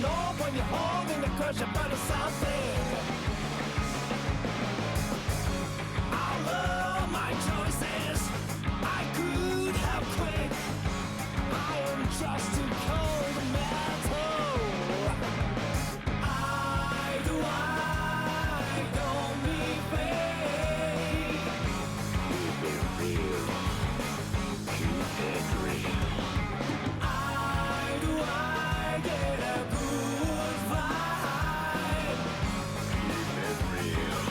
know when you're holding a crush about something. All of my choices I could have quit. I am just too cold metal. I don't need fake. Keep it real. Keep it real. I get a good vibe. Keep it real.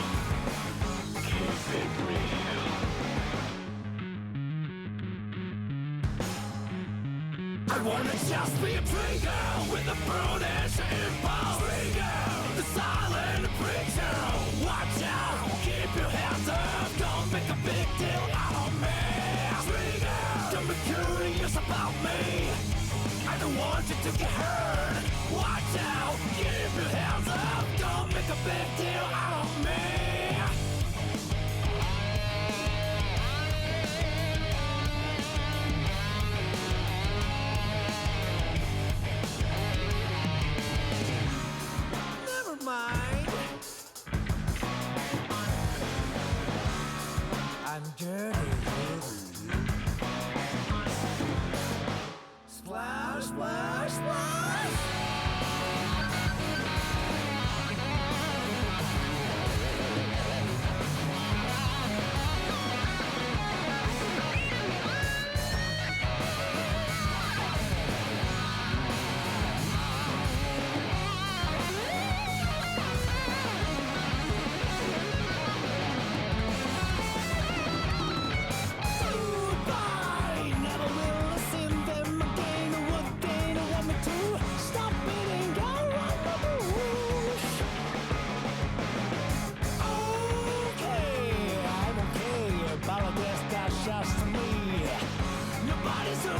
Keep it real. I wanna just be a trigger with a brutish impulse. Trigger, the silent preacher. Watch out, keep your hands up. Don't make a big deal out of me. Trigger, don't be curious about me. I don't want you to get hurt. Watch out, keep your hands up. Don't make a big deal out of me. Never mind. I'm dirty. Splash, splash, splash! Goodbye! Never will listen them again. What they don't want me to stop beating around the bush. Okay, I'm okay, but I guess that's just me. Nobody's who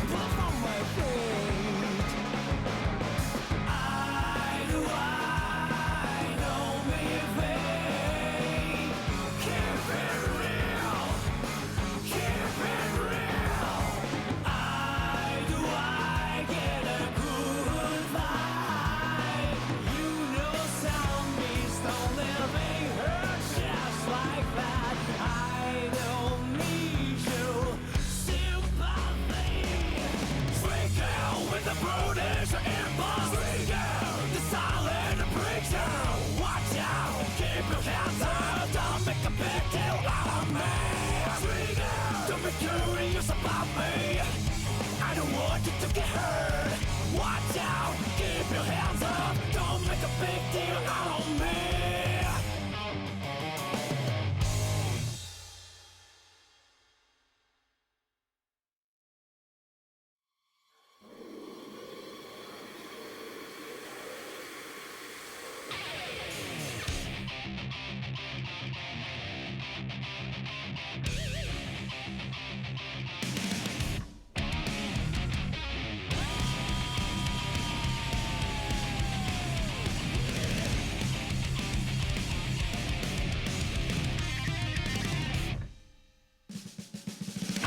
put on my feet. I know me fake. Keep it real. Keep it real. I get a good vibe. You know zombies don't live in hurt just like that. I don't need you sympathy. Trigger with the brutish impulse. Trigger, the silent preacher. Watch out, keep your hands up. Don't make a big deal out of me. Trigger, don't be curious about me. I don't want you to get hurt. Watch out, keep your hands up. Don't make a big deal out of me.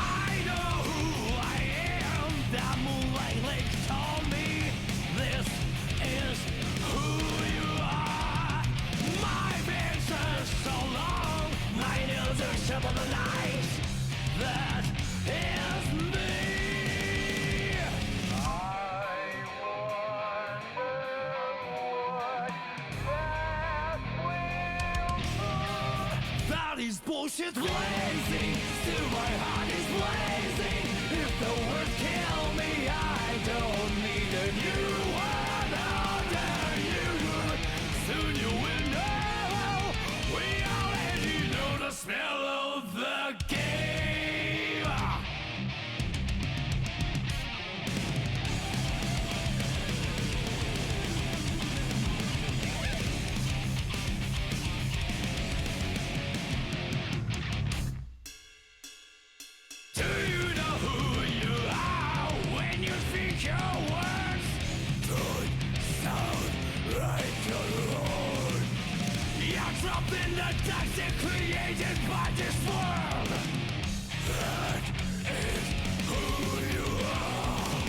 I know who I am. That moonlight lake told me this is who you are. My vision so long, my nails are sharp on the light. That is me. I wonder what that is bullshit blazing. Still my heart is blazing. If the words kill me, I don't need a new one under you. Soon you will know. We already know the smell of the game. Do you know who you are when you speak your words? Don't sound like your own. You're trapped in the toxic created by this world. That is who you are.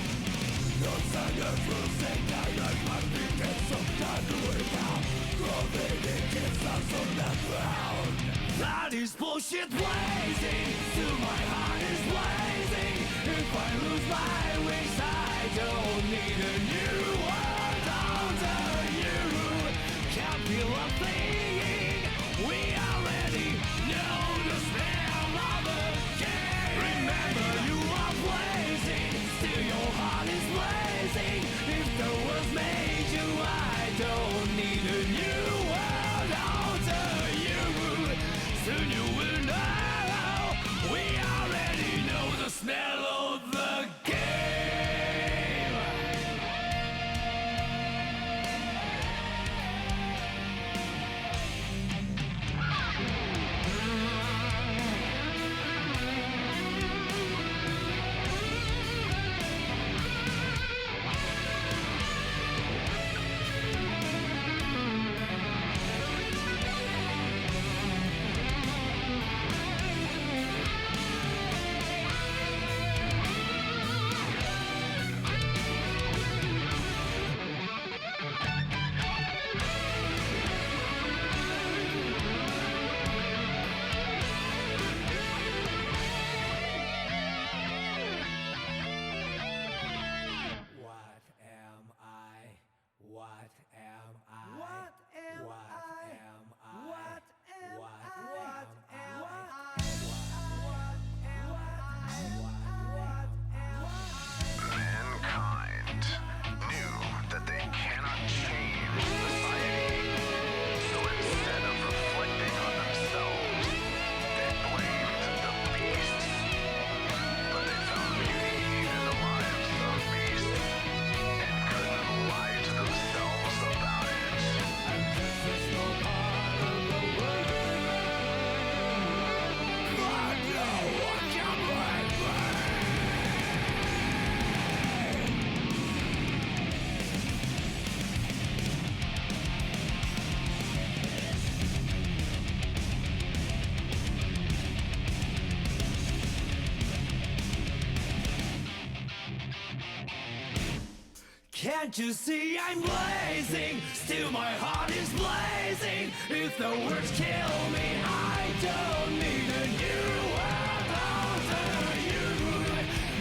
No sign of losing, I like my That is bullshit blazing, still my heart is blazing. If I lose my wings, I don't need a new world order. You can't feel a thing. We already know the smell of the game. Remember, you are blazing, still your heart is blazing. If the world made you, I don't need a new world order. Soon you will know. We already know the smell of the game. Mankind knew that they cannot change society, so instead of reflecting on themselves, they blamed the beasts. But they found beauty in the lives of beasts, and couldn't lie to themselves about it. And this is no part of the world. I know what can break me. Can't you see I'm blazing? Still my heart is blazing. If the words kill me, I don't need a new world order. You,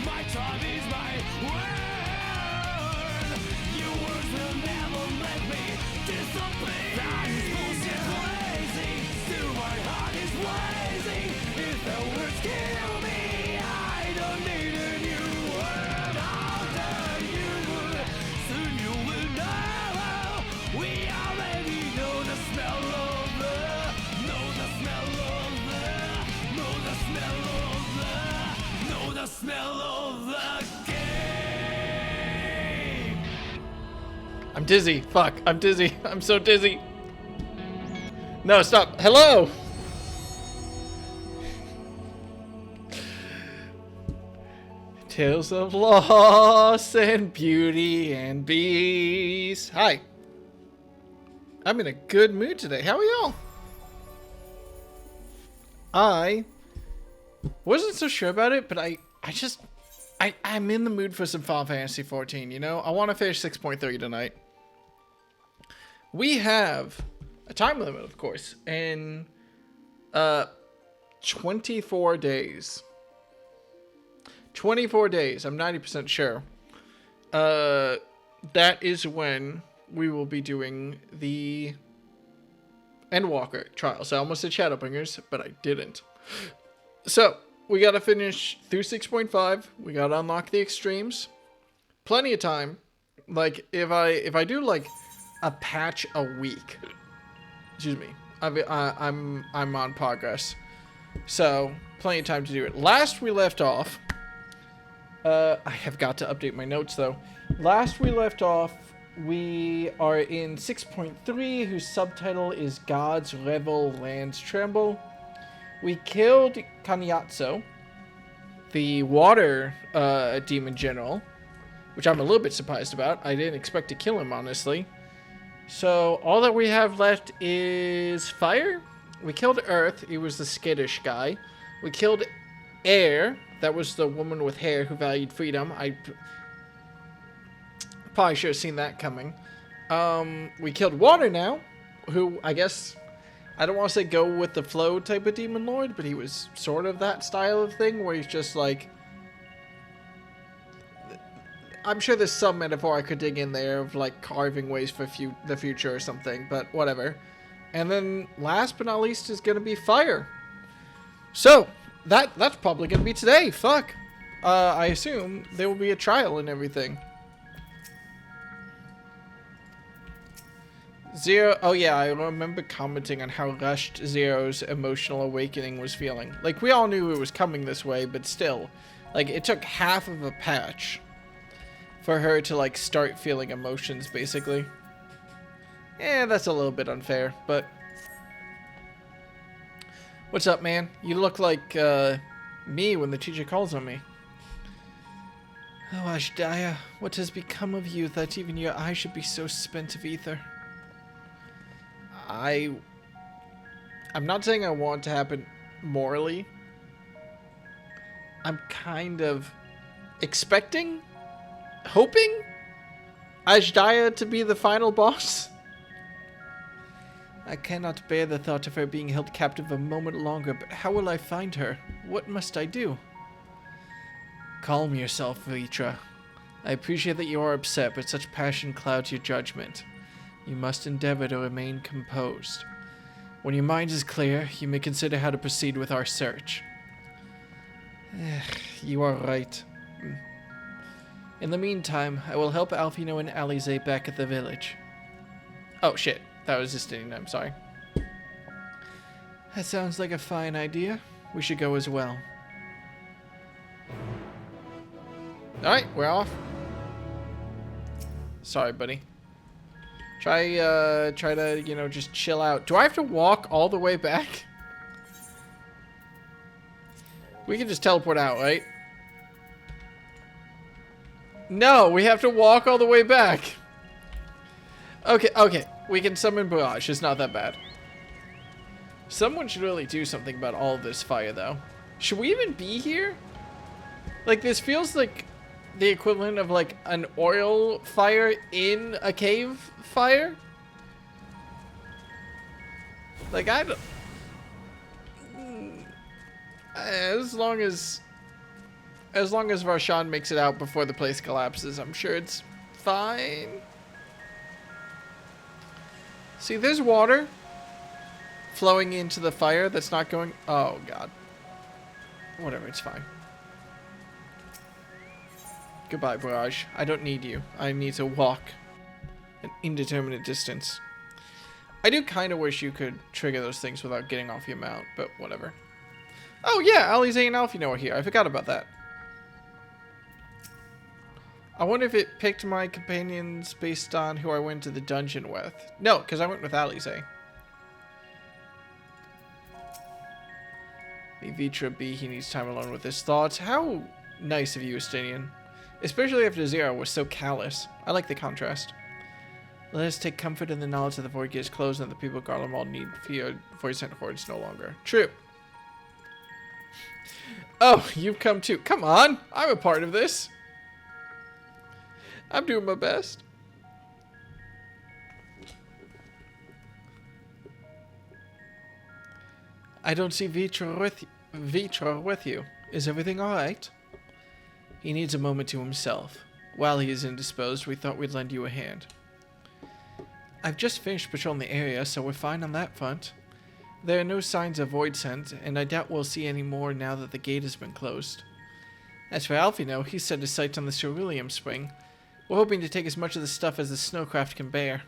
my tribe is my word. Your words will never let me disappear. That is bullshit blazing. Still my heart is blazing. If the words kill me, I don't need a new world order. You, soon you will know. We already know the smell of the, know the smell of the, know the smell of the, know the smell of the game. I'm dizzy. Fuck. I'm dizzy. I'm so dizzy. No, stop. Hello. Tales of loss and beauty and beast. Hi. I'm in a good mood today. How are y'all? I wasn't so sure about it, but I'm in the mood for some Final Fantasy 14, you know? I want to finish 6.3 tonight. We have a time limit, of course, in 24 days. 24 days, I'm 90% sure. That is when we will be doing the Endwalker trials. I almost said Shadowbringers, but I didn't. So, we gotta finish through 6.5. We gotta unlock the extremes. Plenty of time. Like, if I do, like, a patch a week. Excuse me. I'm on progress. So, plenty of time to do it. Last we left off... I have got to update my notes, though. Last we left off, we are in 6.3, whose subtitle is God's Revel Lands Tremble. We killed Kanyatso, the water demon general, which I'm a little bit surprised about. I didn't expect to kill him, honestly. So, all that we have left is fire. We killed Earth. He was the skittish guy. We killed Air. That was the woman with hair who valued freedom. I probably should have seen that coming. We killed Water now, who I guess I don't want to say go with the flow type of demon lord, but he was sort of that style of thing where he's just like, I'm sure there's some metaphor I could dig in there of like carving ways for the future or something, but whatever. And then last but not least is gonna be Fire. So that's probably gonna be today. Fuck. I assume there will be a trial and everything. Zero. Oh yeah, I remember commenting on how rushed Zero's emotional awakening was feeling. Like, we all knew it was coming this way, but still, like, it took half of a patch for her to like start feeling emotions, basically. Yeah, that's a little bit unfair, but what's up, man? You look like me when the teacher calls on me. Oh, Ashdaya, what has become of you that even your eyes should be so spent of ether? I'm not saying I want it to happen morally. I'm kind of expecting, hoping Ashdaya to be the final boss. I cannot bear the thought of her being held captive a moment longer, but how will I find her? What must I do? Calm yourself, Vitra. I appreciate that you are upset, but such passion clouds your judgment. You must endeavor to remain composed. When your mind is clear, you may consider how to proceed with our search. You are right. In the meantime, I will help Alfino and Alize back at the village. Oh shit, that was Justinian, I'm sorry. That sounds like a fine idea. We should go as well. Alright, we're off. Sorry, buddy. Try to, you know, just chill out. Do I have to walk all the way back? We can just teleport out, right? No, we have to walk all the way back. Okay, okay. We can summon Barrage. It's not that bad. Someone should really do something about all of this fire, though. Should we even be here? Like, this feels like the equivalent of, like, an oil fire in a cave fire. Like, I don't... As long as Varshan makes it out before the place collapses, I'm sure it's fine. See, there's water flowing into the fire that's not going... Oh, God. Whatever, it's fine. Goodbye, Barrage. I don't need you. I need to walk an indeterminate distance. I do kind of wish you could trigger those things without getting off your mount, but whatever. Oh, yeah, Alize and Alfino are here. I forgot about that. I wonder if it picked my companions based on who I went to the dungeon with. No, because I went with Alize. Leave Vitra be. He needs time alone with his thoughts. How nice of you, Justinian. Especially after Zero was so callous. I like the contrast. Let us take comfort in the knowledge that the void gate is closed and that the people of Garlemald need fear void sent hordes no longer. True. Oh, you've come too. Come on. I'm a part of this. I'm doing my best. I don't see Vitra with you. Is everything alright? He needs a moment to himself. While he is indisposed, we thought we'd lend you a hand. I've just finished patrolling the area, so we're fine on that front. There are no signs of void scent, and I doubt we'll see any more now that the gate has been closed. As for Alfino, he's set his sights on the ceruleum spring. We're hoping to take as much of the stuff as the snowcraft can bear.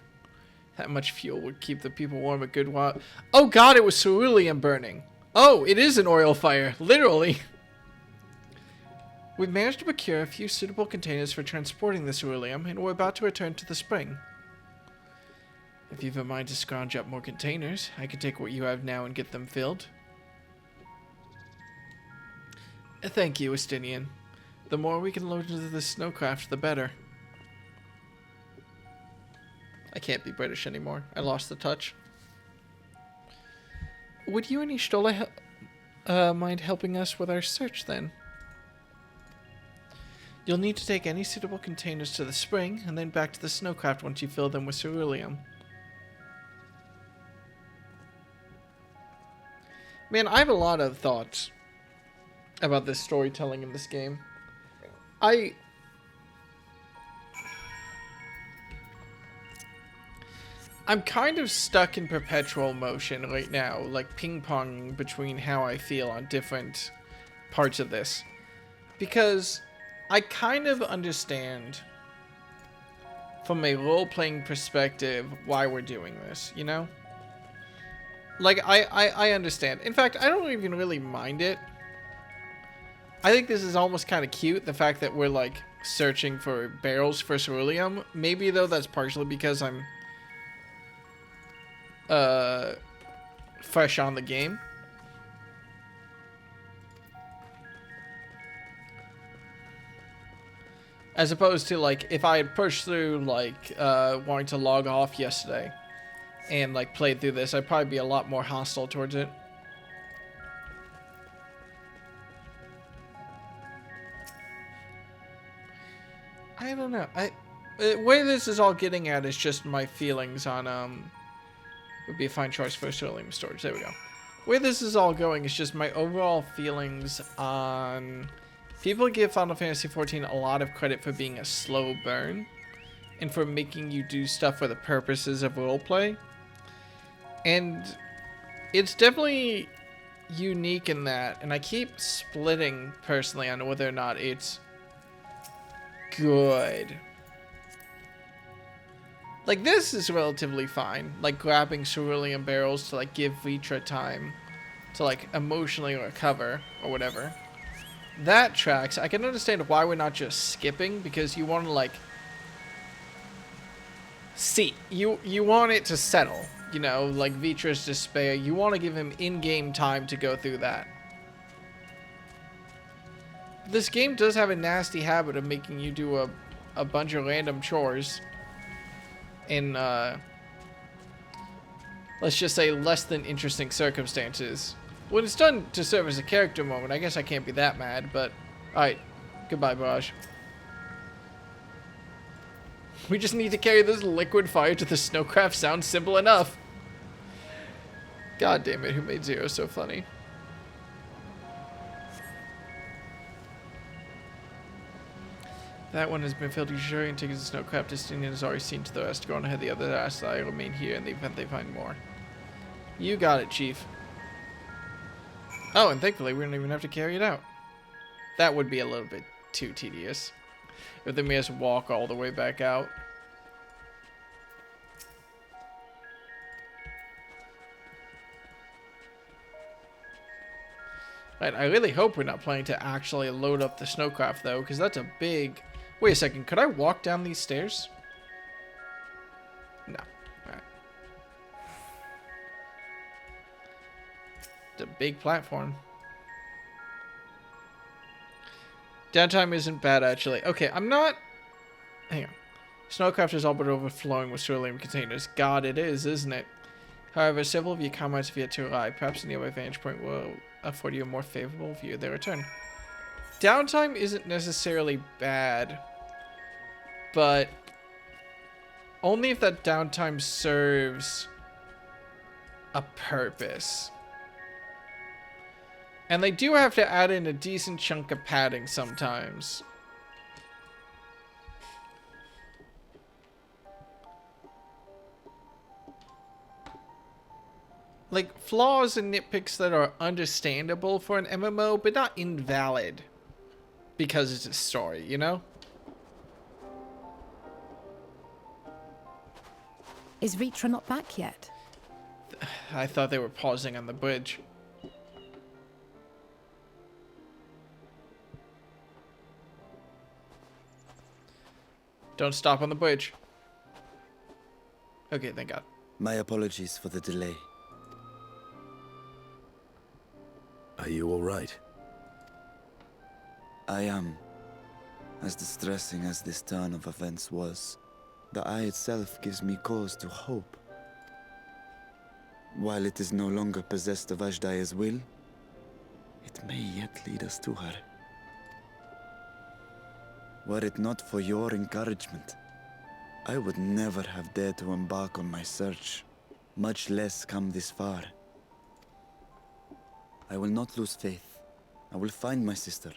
That much fuel would keep the people warm a good while. Oh god, it was ceruleum burning! Oh, it is an oil fire, literally! We've managed to procure a few suitable containers for transporting the ceruleum, and we're about to return to the spring. If you've a mind to scrounge up more containers, I can take what you have now and get them filled. Thank you, Estinian. The more we can load into the snowcraft, the better. I can't be British anymore. I lost the touch. Would you and Ishtola mind helping us with our search, then? You'll need to take any suitable containers to the spring, and then back to the snowcraft once you fill them with ceruleum. Man, I have a lot of thoughts about this storytelling in this game. I'm kind of stuck in perpetual motion right now, like ping-ponging between how I feel on different parts of this. Because I kind of understand, from a role-playing perspective, why we're doing this, you know? Like, I understand. In fact, I don't even really mind it. I think this is almost kind of cute, the fact that we're, like, searching for barrels for ceruleum. Maybe, though, that's partially because I'm fresh on the game. As opposed to, like, if I had pushed through, like, wanting to log off yesterday and, like, played through this, I'd probably be a lot more hostile towards it. I don't know. Where this is all getting at is just my feelings on, would be a fine choice for ceruleum storage. There we go. Where this is all going is just my overall feelings on... People give Final Fantasy XIV a lot of credit for being a slow burn and for making you do stuff for the purposes of roleplay. And it's definitely unique in that, and I keep splitting personally on whether or not it's good. Like, this is relatively fine, like grabbing ceruleum barrels to like give Vitra time to like emotionally recover or whatever. That tracks. I can understand why we're not just skipping, because you want to like see, you want it to settle, you know, like Vitra's despair. You want to give him in-game time to go through that. This game does have a nasty habit of making you do a bunch of random chores in, let's just say, less than interesting circumstances. When it's done to serve as a character moment, I guess I can't be that mad, but... Alright, goodbye, Barrage. We just need to carry this liquid fire to the snowcraft. Sounds simple enough. God damn it, who made Zero so funny? That one has been filled to Shuri and taken to snowcraft. Destinian is already seen to the rest. Go on ahead the other ass. I remain here in the event they find more. You got it, Chief. Oh, and thankfully we don't even have to carry it out. That would be a little bit too tedious if they made us walk all the way back out. Right, I really hope we're not planning to actually load up the snowcraft, though, because that's a big... Wait a second, could I walk down these stairs? No. Alright. It's a big platform. Downtime isn't bad, actually. Okay, I'm not... Hang on. Snowcraft is all but overflowing with ceruleum containers. God, it is, isn't it? However, several of your comrades have yet to arrive. Perhaps a nearby vantage point will afford you a more favorable view of their return. Downtime isn't necessarily bad, but only if that downtime serves a purpose. And they do have to add in a decent chunk of padding sometimes. Like, flaws and nitpicks that are understandable for an MMO, but not invalid because it's a story, you know? Is Vitra not back yet? I thought they were pausing on the bridge. Don't stop on the bridge. Okay, thank God. My apologies for the delay. Are you all right? I am. As distressing as this turn of events was, the eye itself gives me cause to hope. While it is no longer possessed of Ajdaya's will, it may yet lead us to her. Were it not for your encouragement, I would never have dared to embark on my search, much less come this far. I will not lose faith. I will find my sister,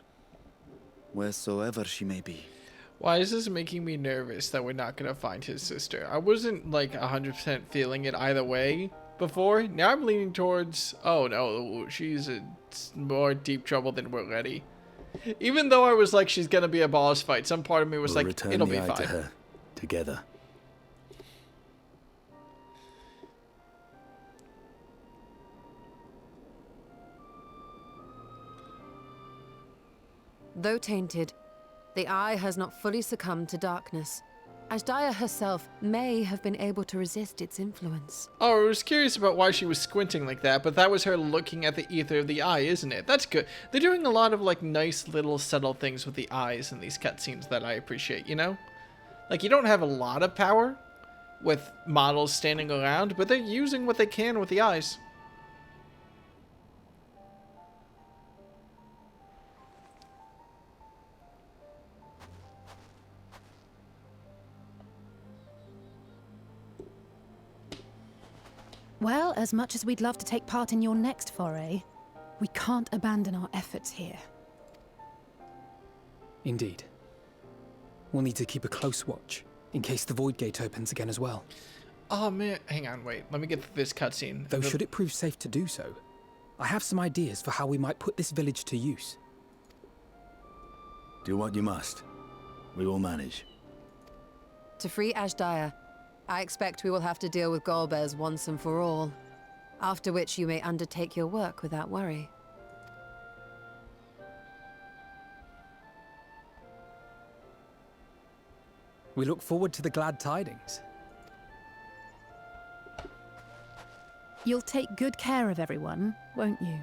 wheresoever she may be. Why is this making me nervous that we're not going to find his sister? I wasn't like 100% feeling it either way before. Now I'm leaning towards, oh no, she's in more deep trouble than we're ready. Even though I was like, she's going to be a boss fight, some part of me was We'll like, return it'll the be eye to fine. her together. Though tainted, the eye has not fully succumbed to darkness. Ashdaya herself may have been able to resist its influence. Oh, I was curious about why she was squinting like that, but that was her looking at the ether of the eye, isn't it? That's good. They're doing a lot of like nice little subtle things with the eyes in these cutscenes that I appreciate, you know? Like, you don't have a lot of power with models standing around, but they're using what they can with the eyes. Well, as much as we'd love to take part in your next foray, we can't abandon our efforts here. Indeed. We'll need to keep a close watch, in case the Void Gate opens again as well. Oh man, hang on, wait. Let me get through this cutscene. Though should it prove safe to do so, I have some ideas for how we might put this village to use. Do what you must. We will manage. To free Ashdaya, I expect we will have to deal with Golbez once and for all. After which you may undertake your work without worry. We look forward to the glad tidings. You'll take good care of everyone, won't you?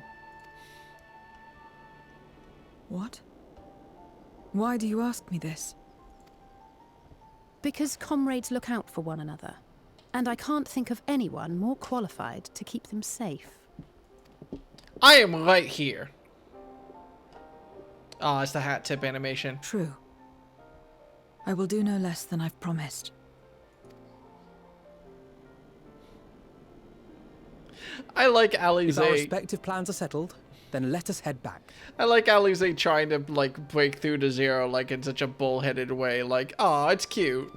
What? Why do you ask me this? Because comrades look out for one another, and I can't think of anyone more qualified to keep them safe. I am right here. Oh, it's the hat tip animation. True. I will do no less than I've promised. I like If our Alize. respective plans are settled, then let us head back. I like Alize trying to like break through to Zero like in such a bullheaded way. Like, oh, it's cute.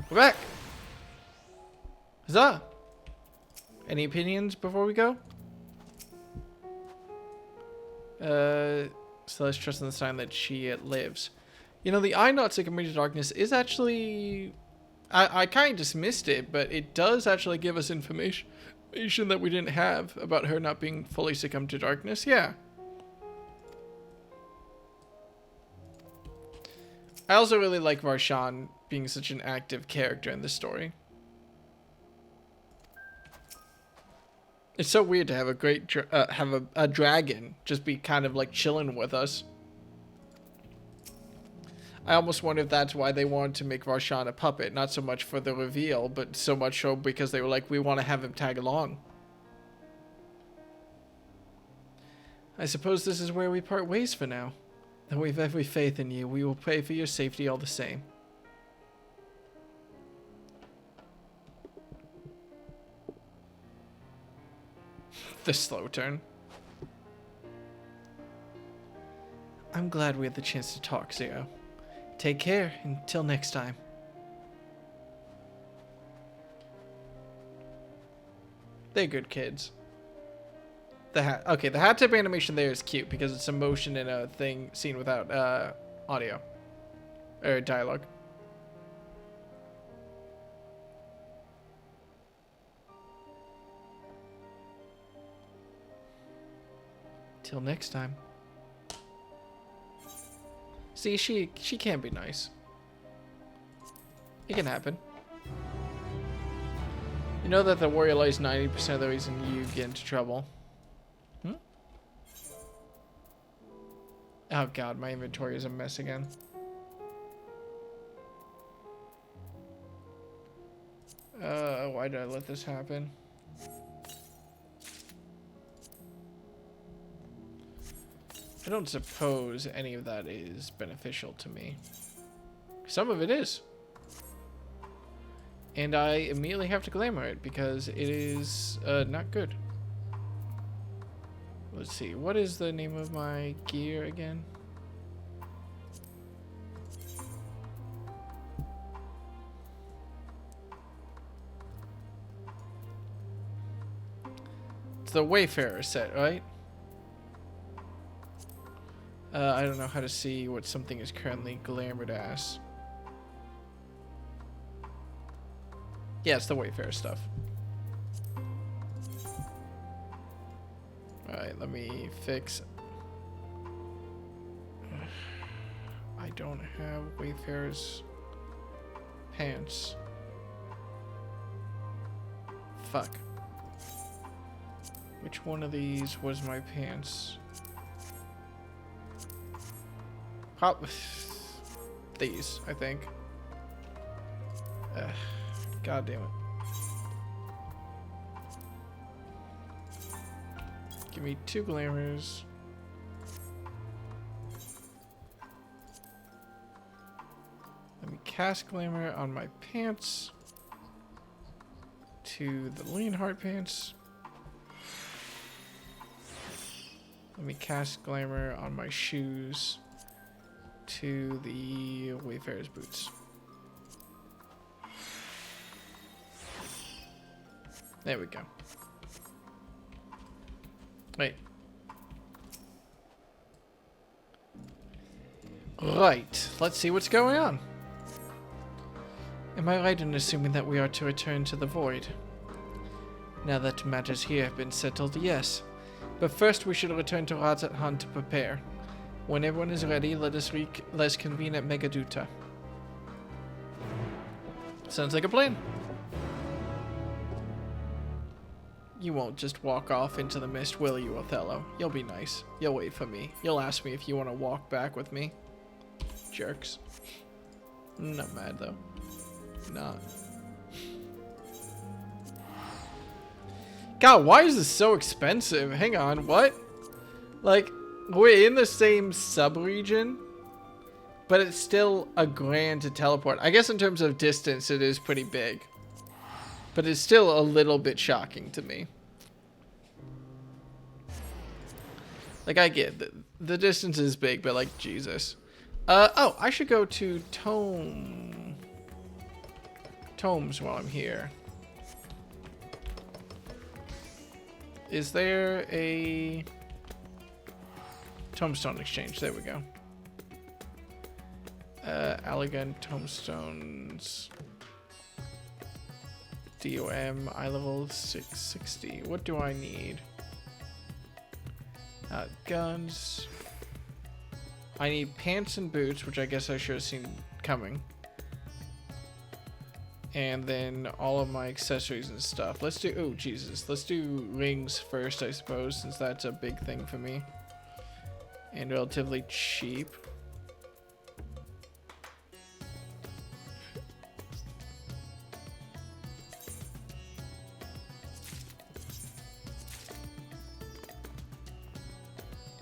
We're back. Huzzah. Any opinions before we go? So let's trust in the sign that she lives. You know, the eye not succumbing to darkness is actually... I kind of dismissed it, but it does actually give us information that we didn't have about her not being fully succumbed to darkness. Yeah. I also really like Varshan being such an active character in this story. It's so weird to have a great a dragon just be kind of like chilling with us. I almost wonder if that's why they wanted to make Varshan a puppet, not so much for the reveal, but so much so because they were like, we want to have him tag along. I suppose this is where we part ways for now. Though we've every faith in you, we will pray for your safety all the same. The slow turn. I'm glad we had the chance to talk, Zero. Take care until next time. They're good kids. The hat. Okay, the hat tip animation there is cute because it's a motion in a thing seen without audio or dialogue. Till next time. See, she can be nice. It can happen. You know that the warrior lies 90% of the reason you get into trouble. Hmm? Oh god, my inventory is a mess again. Why did I let this happen? I don't suppose any of that is beneficial to me. Some of it is. And I immediately have to glamour it because it is not good. Let's see, what is the name of my gear again? It's the Wayfarer set, right? I don't know how to see what something is currently glamored as. Yeah, it's the Wayfarer stuff. Alright, let me fix. I don't have Wayfarer's pants. Fuck. Which one of these was my pants? These, I think. God damn it. Give me 2 glamours. Let me cast glamour on my pants. To the Leonhardt pants. Let me cast glamour on my shoes. To the Wayfarer's boots. There we go. Wait. Right. Let's see what's going on. Am I right in assuming that we are to return to the Void? Now that matters here have been settled, yes. But first we should return to Razat Han to prepare. When everyone is ready, let us convene at Megaduta. Sounds like a plan. You won't just walk off into the mist, will you, Othello? You'll be nice. You'll wait for me. You'll ask me if you want to walk back with me. Jerks. Not mad, though. Not. God, why is this so expensive? Hang on, what? Like, we're in the same sub-region, but it's still a grand to teleport. I guess in terms of distance, it is pretty big. But it's still a little bit shocking to me. Like, I get the distance is big, but like, Jesus. Oh, I should go to Tomes while I'm here. Is there a Tomestone exchange? There we go. Allegan Tomestones. DOM, eye level 660. What do I need? Guns. I need pants and boots, which I guess I should have seen coming. And then all of my accessories and stuff. Let's do, oh Jesus, let's do rings first, I suppose, since that's a big thing for me. And relatively cheap.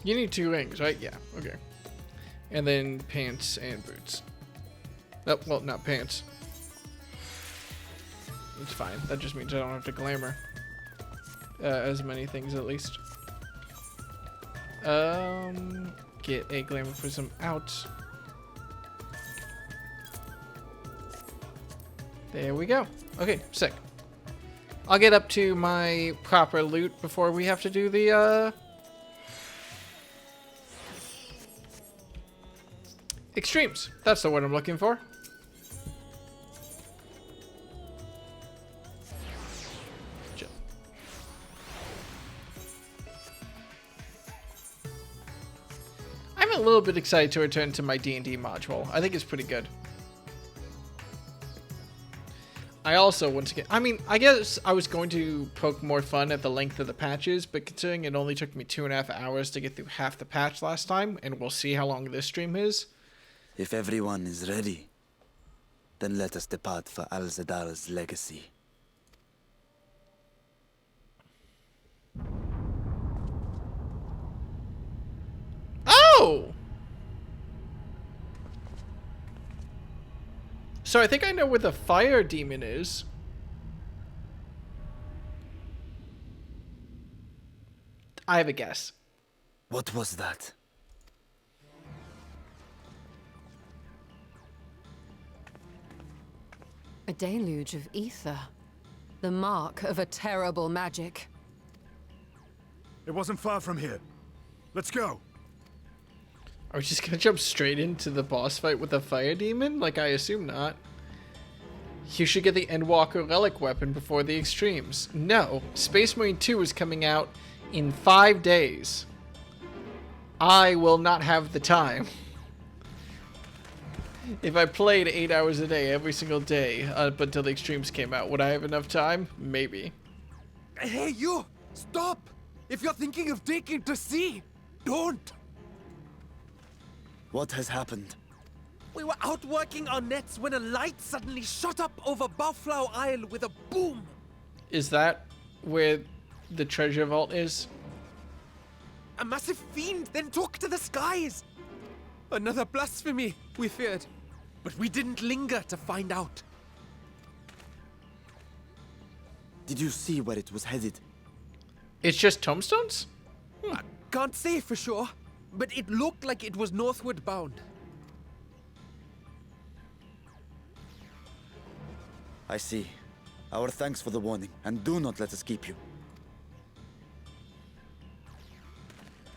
You need 2 rings, right? Yeah, okay. And then pants and boots. Oh, well, not pants. It's fine. That just means I don't have to glamour. As many things, at least. Get a glamour prism out. There we go. Okay, sick. I'll get up to my proper loot before we have to do the, extremes. That's the word I'm looking for. I'm a little bit excited to return to my D&D module. I think it's pretty good. I also, once again, I mean, I guess I was going to poke more fun at the length of the patches, but considering it only took me 2.5 hours to get through half the patch last time, and we'll see how long this stream is. If everyone is ready, then let us depart for Al-Zadar's legacy. So I think I know where the fire demon is. I have a guess. What was that? A deluge of ether. The mark of a terrible magic. It wasn't far from here. Let's go. Are we just gonna jump straight into the boss fight with the fire demon? Like, I assume not. You should get the Endwalker relic weapon before the extremes. No, Space Marine 2 is coming out in 5 days. I will not have the time. If I played 8 hours a day every single day up until the extremes came out, would I have enough time? Maybe. Hey, you! Stop! If you're thinking of taking to sea, don't! What has happened? We were out working our nets when a light suddenly shot up over Buffalo Isle with a boom! Is that where the treasure vault is? A massive fiend then took to the skies! Another blasphemy, we feared. But we didn't linger to find out. Did you see where it was headed? It's just tombstones? I can't say for sure, but it looked like it was northward bound. I see. Our thanks for the warning, and do not let us keep you.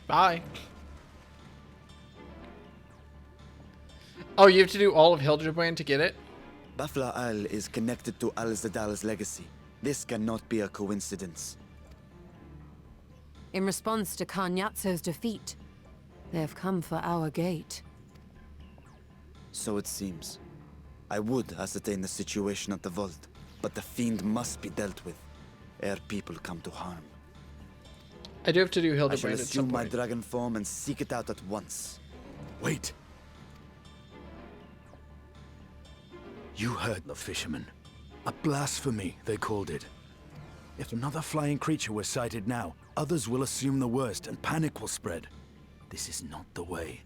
Bye. Oh, you have to do all of Hildebrand to get it? Buffalo Isle is connected to Al-Zadal's legacy. This cannot be a coincidence. In response to Karnyatso's defeat, they have come for our gate. So it seems. I would ascertain the situation at the vault, but the fiend must be dealt with, ere people come to harm. I do have to do I shall Hildebrand at some assume my point. dragon form and seek it out at once. Wait. You heard the fisherman. A blasphemy, they called it. If another flying creature were sighted now, others will assume the worst and panic will spread. This is not the way.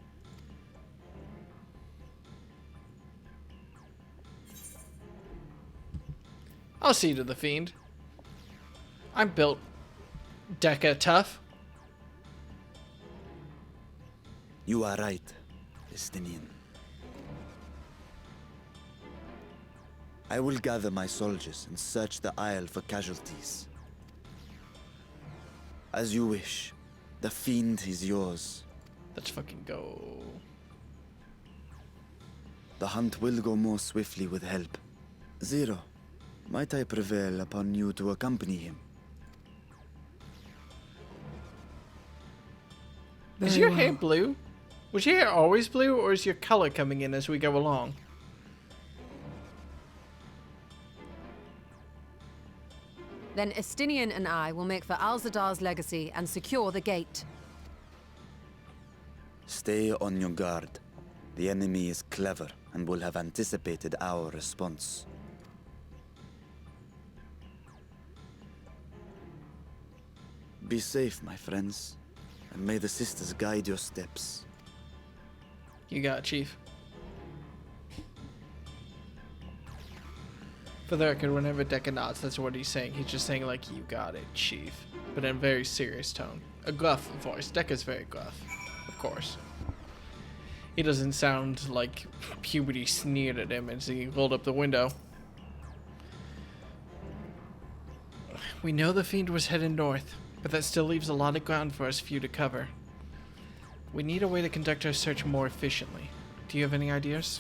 I'll see to the fiend. I'm built Deca tough. You are right, Estinian. I will gather my soldiers and search the Isle for casualties. As you wish. The fiend is yours. Let's fucking go. The hunt will go more swiftly with help. Zero, might I prevail upon you to accompany him? Is your hair blue? Was your hair always blue, or is your color coming in as we go along? Then Estinian and I will make for Al-Zadar's legacy and secure the gate. Stay on your guard. The enemy is clever and will have anticipated our response. Be safe, my friends, and may the sisters guide your steps. You got it, Chief. For the record, whenever Deca nods, that's what he's saying. He's just saying, like, you got it, Chief. But in a very serious tone. A gruff voice. Deca's very gruff, of course. He doesn't sound like puberty sneered at him as he rolled up the window. We know the fiend was headed north, but that still leaves a lot of ground for us few to cover. We need a way to conduct our search more efficiently. Do you have any ideas?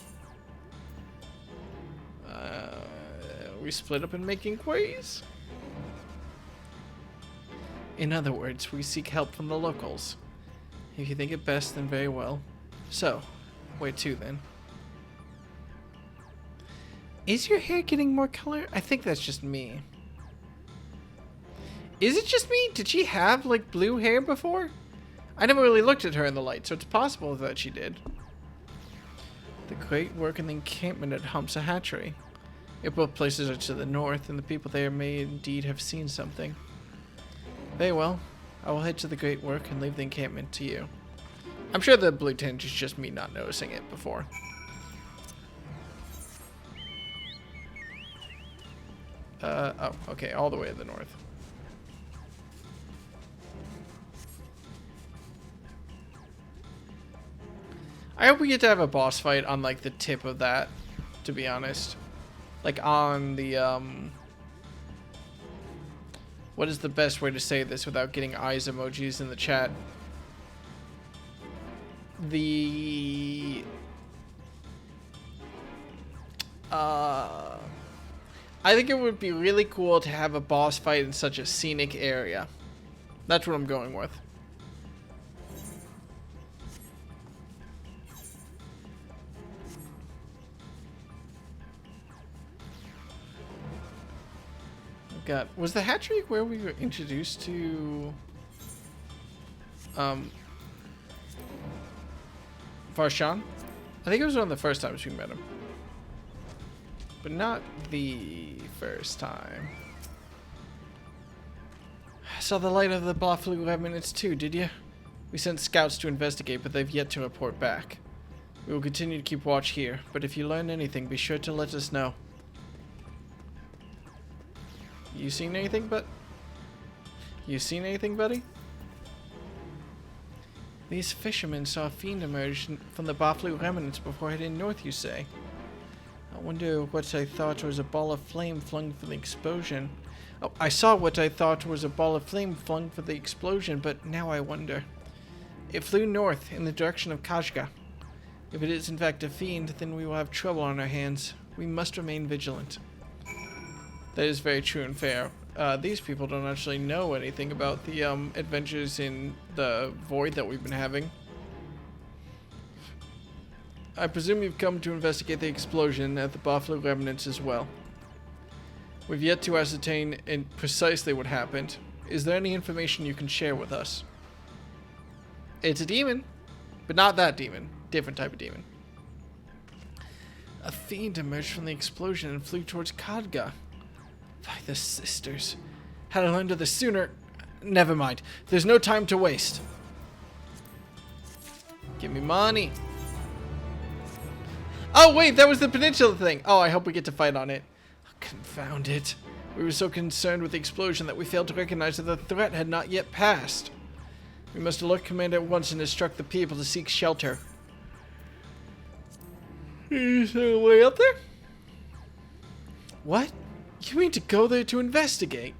We split up and make inquiries? In other words, we seek help from the locals. If you think it best, then very well. So, where to then? Is your hair getting more color? I think that's just me. Is it just me? Did she have, like, blue hair before? I never really looked at her in the light, so it's possible that she did. The great work in the encampment at Humpsa Hatchery. If both places are to the north, and the people there may indeed have seen something. Very well. I will head to the great work and leave the encampment to you. I'm sure the blue tinge is just me not noticing it before. Oh, okay, all the way to the north. I hope we get to have a boss fight on, like, the tip of that, to be honest. Like, on the, what is the best way to say this without getting eyes emojis in the chat? I think it would be really cool to have a boss fight in such a scenic area. That's what I'm going with. God, was the hatchery where we were introduced to Varshan? I think it was one of the first times we met him. But not the first time. Saw the light of the Blaflu remnants too, did you? We sent scouts to investigate, but they've yet to report back. We will continue to keep watch here, but if you learn anything, be sure to let us know. You seen anything, You seen anything, buddy? These fishermen saw a fiend emerge from the Blaflu remnants before heading north, you say? I wonder what I thought was a ball of flame flung from the explosion. Oh, I saw what I thought was a ball of flame flung from the explosion, but now I wonder. It flew north, in the direction of Kajga. If it is in fact a fiend, then we will have trouble on our hands. We must remain vigilant. That is very true and fair. These people don't actually know anything about the adventures in the void that we've been having. I presume you've come to investigate the explosion at the Blaflu remnants as well. We've yet to ascertain precisely what happened. Is there any information you can share with us? It's a demon, but not that demon. Different type of demon. A fiend emerged from the explosion and flew towards Kadga. By the sisters. Had I learned of this sooner... Never mind. There's no time to waste. Give me money. Oh, wait, that was the peninsula thing. Oh, I hope we get to fight on it. Oh, confound it. We were so concerned with the explosion that we failed to recognize that the threat had not yet passed. We must alert command at once and instruct the people to seek shelter. Is there a way up there? What? You mean to go there to investigate?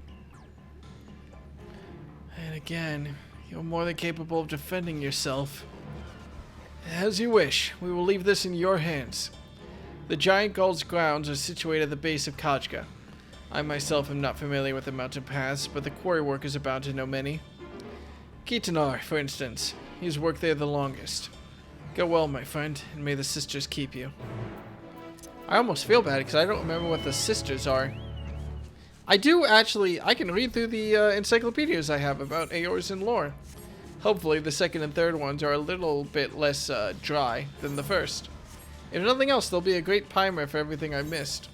And again, you're more than capable of defending yourself. As you wish. We will leave this in your hands. The giant gull's grounds are situated at the base of Kajga. I myself am not familiar with the mountain paths, but the quarry workers are bound to know many. Kitanar, for instance. He's worked there the longest. Go well, my friend, and may the sisters keep you. I almost feel bad because I don't remember what the sisters are. I do actually, I can read through the encyclopedias I have about Eorzean lore. Hopefully the second and third ones are a little bit less dry than the first. If nothing else, they'll be a great primer for everything I missed.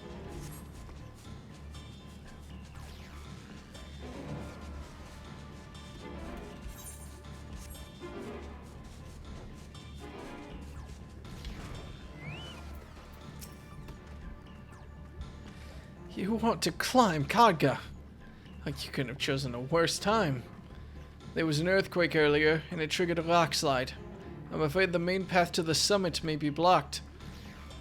You want to climb Kadga? Like you couldn't have chosen a worse time. There was an earthquake earlier, and it triggered a rock slide. I'm afraid the main path to the summit may be blocked.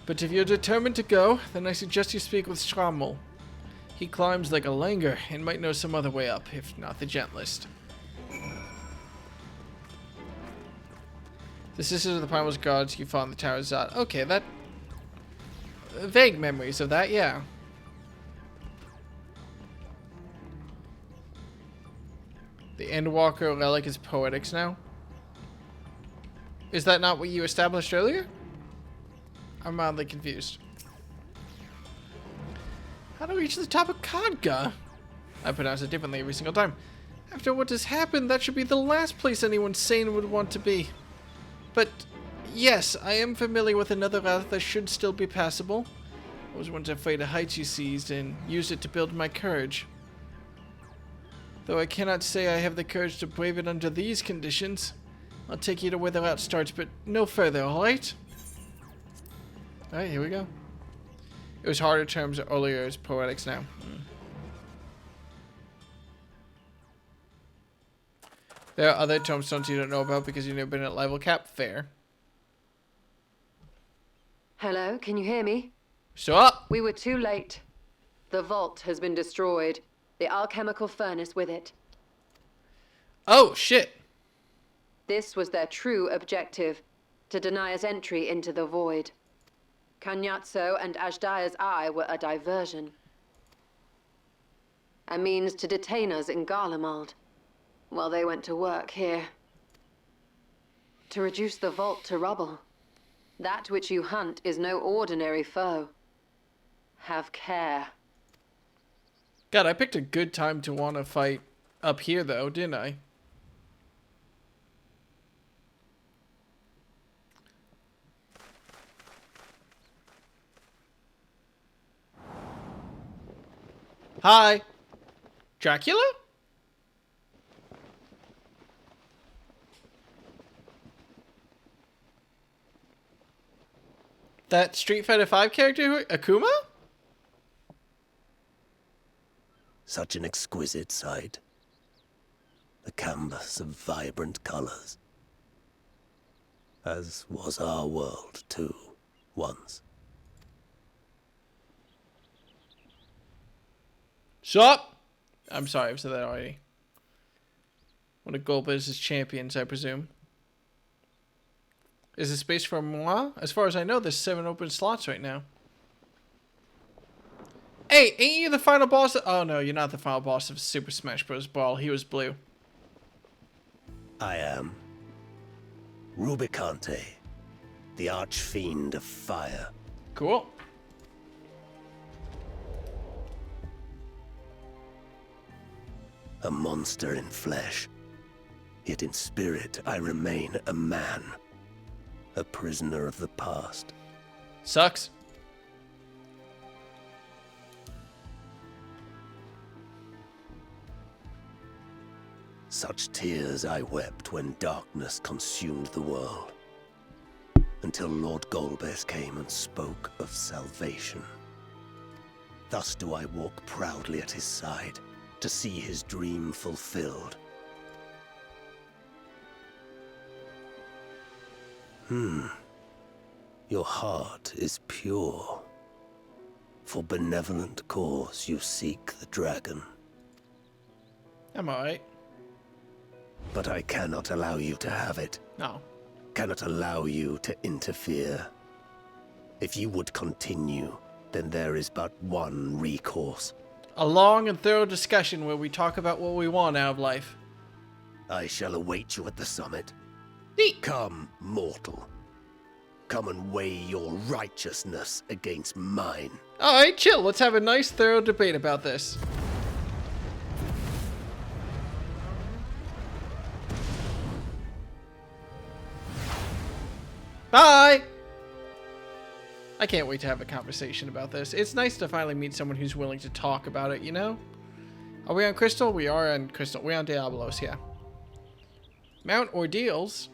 But if you're determined to go, then I suggest you speak with Schrammel. He climbs like a langer, and might know some other way up, if not the gentlest. The Sisters of the Primal Gods you fought in the Tower of Zod. Okay, that... vague memories of that, yeah. The Endwalker relic is poetics now? Is that not what you established earlier? I'm mildly confused. How to reach the top of Kadga? I pronounce it differently every single time. After what has happened, that should be the last place anyone sane would want to be. But, yes, I am familiar with another route that should still be passable. I was once afraid of heights you seized and used it to build my courage. Though I cannot say I have the courage to brave it under these conditions. I'll take you to where the route starts, but no further, alright? Alright, here we go. It was harder terms earlier as poetics now. There are other tombstones you don't know about because you've never been at level cap. Fair. Hello, can you hear me? So up. We were too late. The vault has been destroyed. The alchemical furnace with it. Oh, shit. This was their true objective, to deny us entry into the void. Kanyatso and Ajdaya's eye were a diversion. A means to detain us in Garlemald, while they went to work here. To reduce the vault to rubble. That which you hunt is no ordinary foe. Have care. God, I picked a good time to want to fight up here, though, didn't I? Hi. Dracula? That Street Fighter 5 character, Akuma? Such an exquisite sight. A canvas of vibrant colors. As was our world, too, once. Shut up! I'm sorry, I've said that already. One of Golbez's champions, I presume. Is there space for moi? As far as I know, there's 7 open slots right now. Hey, ain't you the final boss? Oh no, you're not the final boss of Super Smash Bros. Brawl. He was blue. I am. Rubicante, the archfiend of fire. Cool. A monster in flesh. Yet in spirit, I remain a man. A prisoner of the past. Sucks. Such tears I wept when darkness consumed the world. Until Lord Golbez came and spoke of salvation. Thus do I walk proudly at his side, to see his dream fulfilled. Your heart is pure. For benevolent cause you seek the dragon. I'm alright. But I cannot allow you to have it. No. Cannot allow you to interfere. If you would continue, then there is but one recourse. A long and thorough discussion where we talk about what we want out of life. I shall await you at the summit. Neat. Come, mortal. Come and weigh your righteousness against mine. Alright, chill. Let's have a nice, thorough debate about this. Bye! I can't wait to have a conversation about this. It's nice to finally meet someone who's willing to talk about it, you know? Are we on Crystal? We are on Crystal. We're on Diablos, yeah. Mount Ordeals?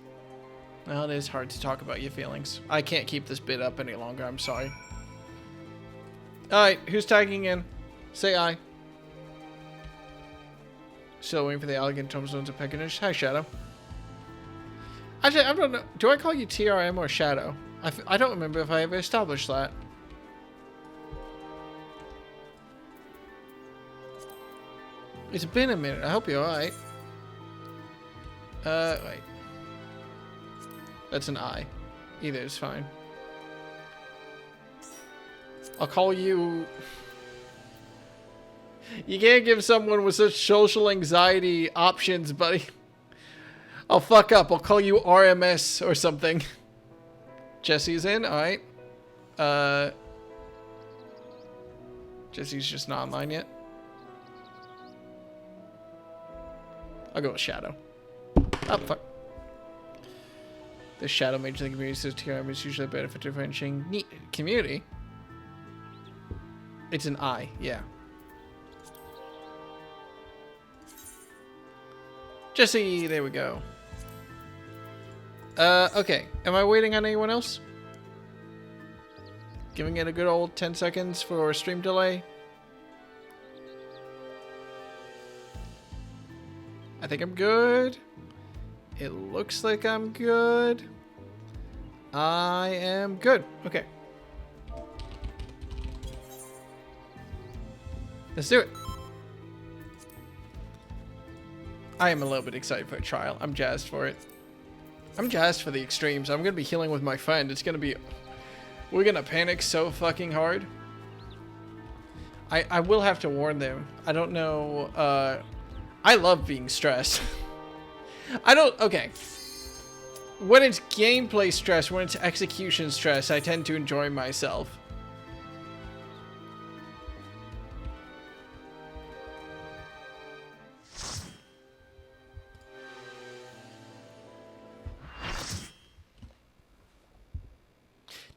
Well, it is hard to talk about your feelings. I can't keep this bit up any longer, I'm sorry. Alright, who's tagging in? Say aye. Still waiting for the elegant tombstones of Pekinage. Hi, Shadow. Actually, I don't know. Do I call you TRM or Shadow? I don't remember if I ever established that. It's been a minute. I hope you're alright. Wait. That's an I. Either is fine. I'll call you... You can't give someone with such social anxiety options, buddy. I'll fuck up. I'll call you RMS or something. Jesse's in? Alright. Jesse's just not online yet. I'll go with Shadow. Oh, fuck. The Shadow Mage in the community says TRM is usually better for differentiating neat community. It's an I, yeah. Jesse, there we go. Okay. Am I waiting on anyone else? Giving it a good old 10 seconds for a stream delay. I think I'm good. It looks like I'm good. I am good. Okay. Let's do it. I am a little bit excited for a trial. I'm jazzed for it. I'm jazzed for the extremes. I'm gonna be healing with my friend. It's gonna be... We're gonna panic so fucking hard. I will have to warn them. I don't know... I love being stressed. I don't... Okay. When it's gameplay stress, when it's execution stress, I tend to enjoy myself.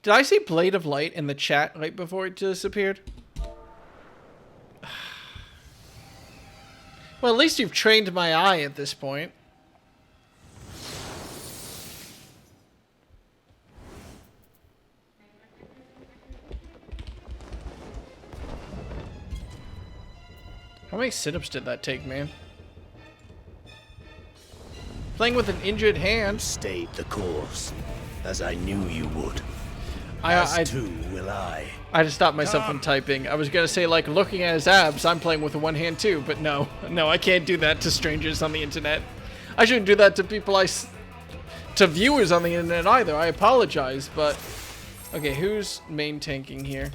Did I see Blade of Light in the chat right before it disappeared? Well, at least you've trained my eye at this point. How many sit-ups did that take, man? Playing with an injured hand. Stayed the course, as I knew you would. Too will I. I had to stop myself from typing. I was gonna say, like, looking at his abs, I'm playing with the one hand too, but no. No, I can't do that to strangers on the internet. I shouldn't do that to people to viewers on the internet either. I apologize, but... Okay, who's main tanking here?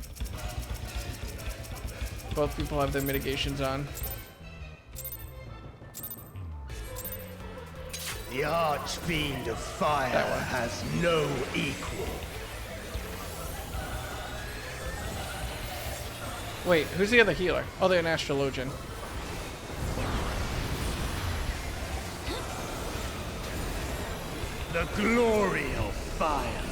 Both people have their mitigations on. The Archfiend of Fire has no equal. Wait, who's the other healer? Oh, they're an astrologian. The glory of fire.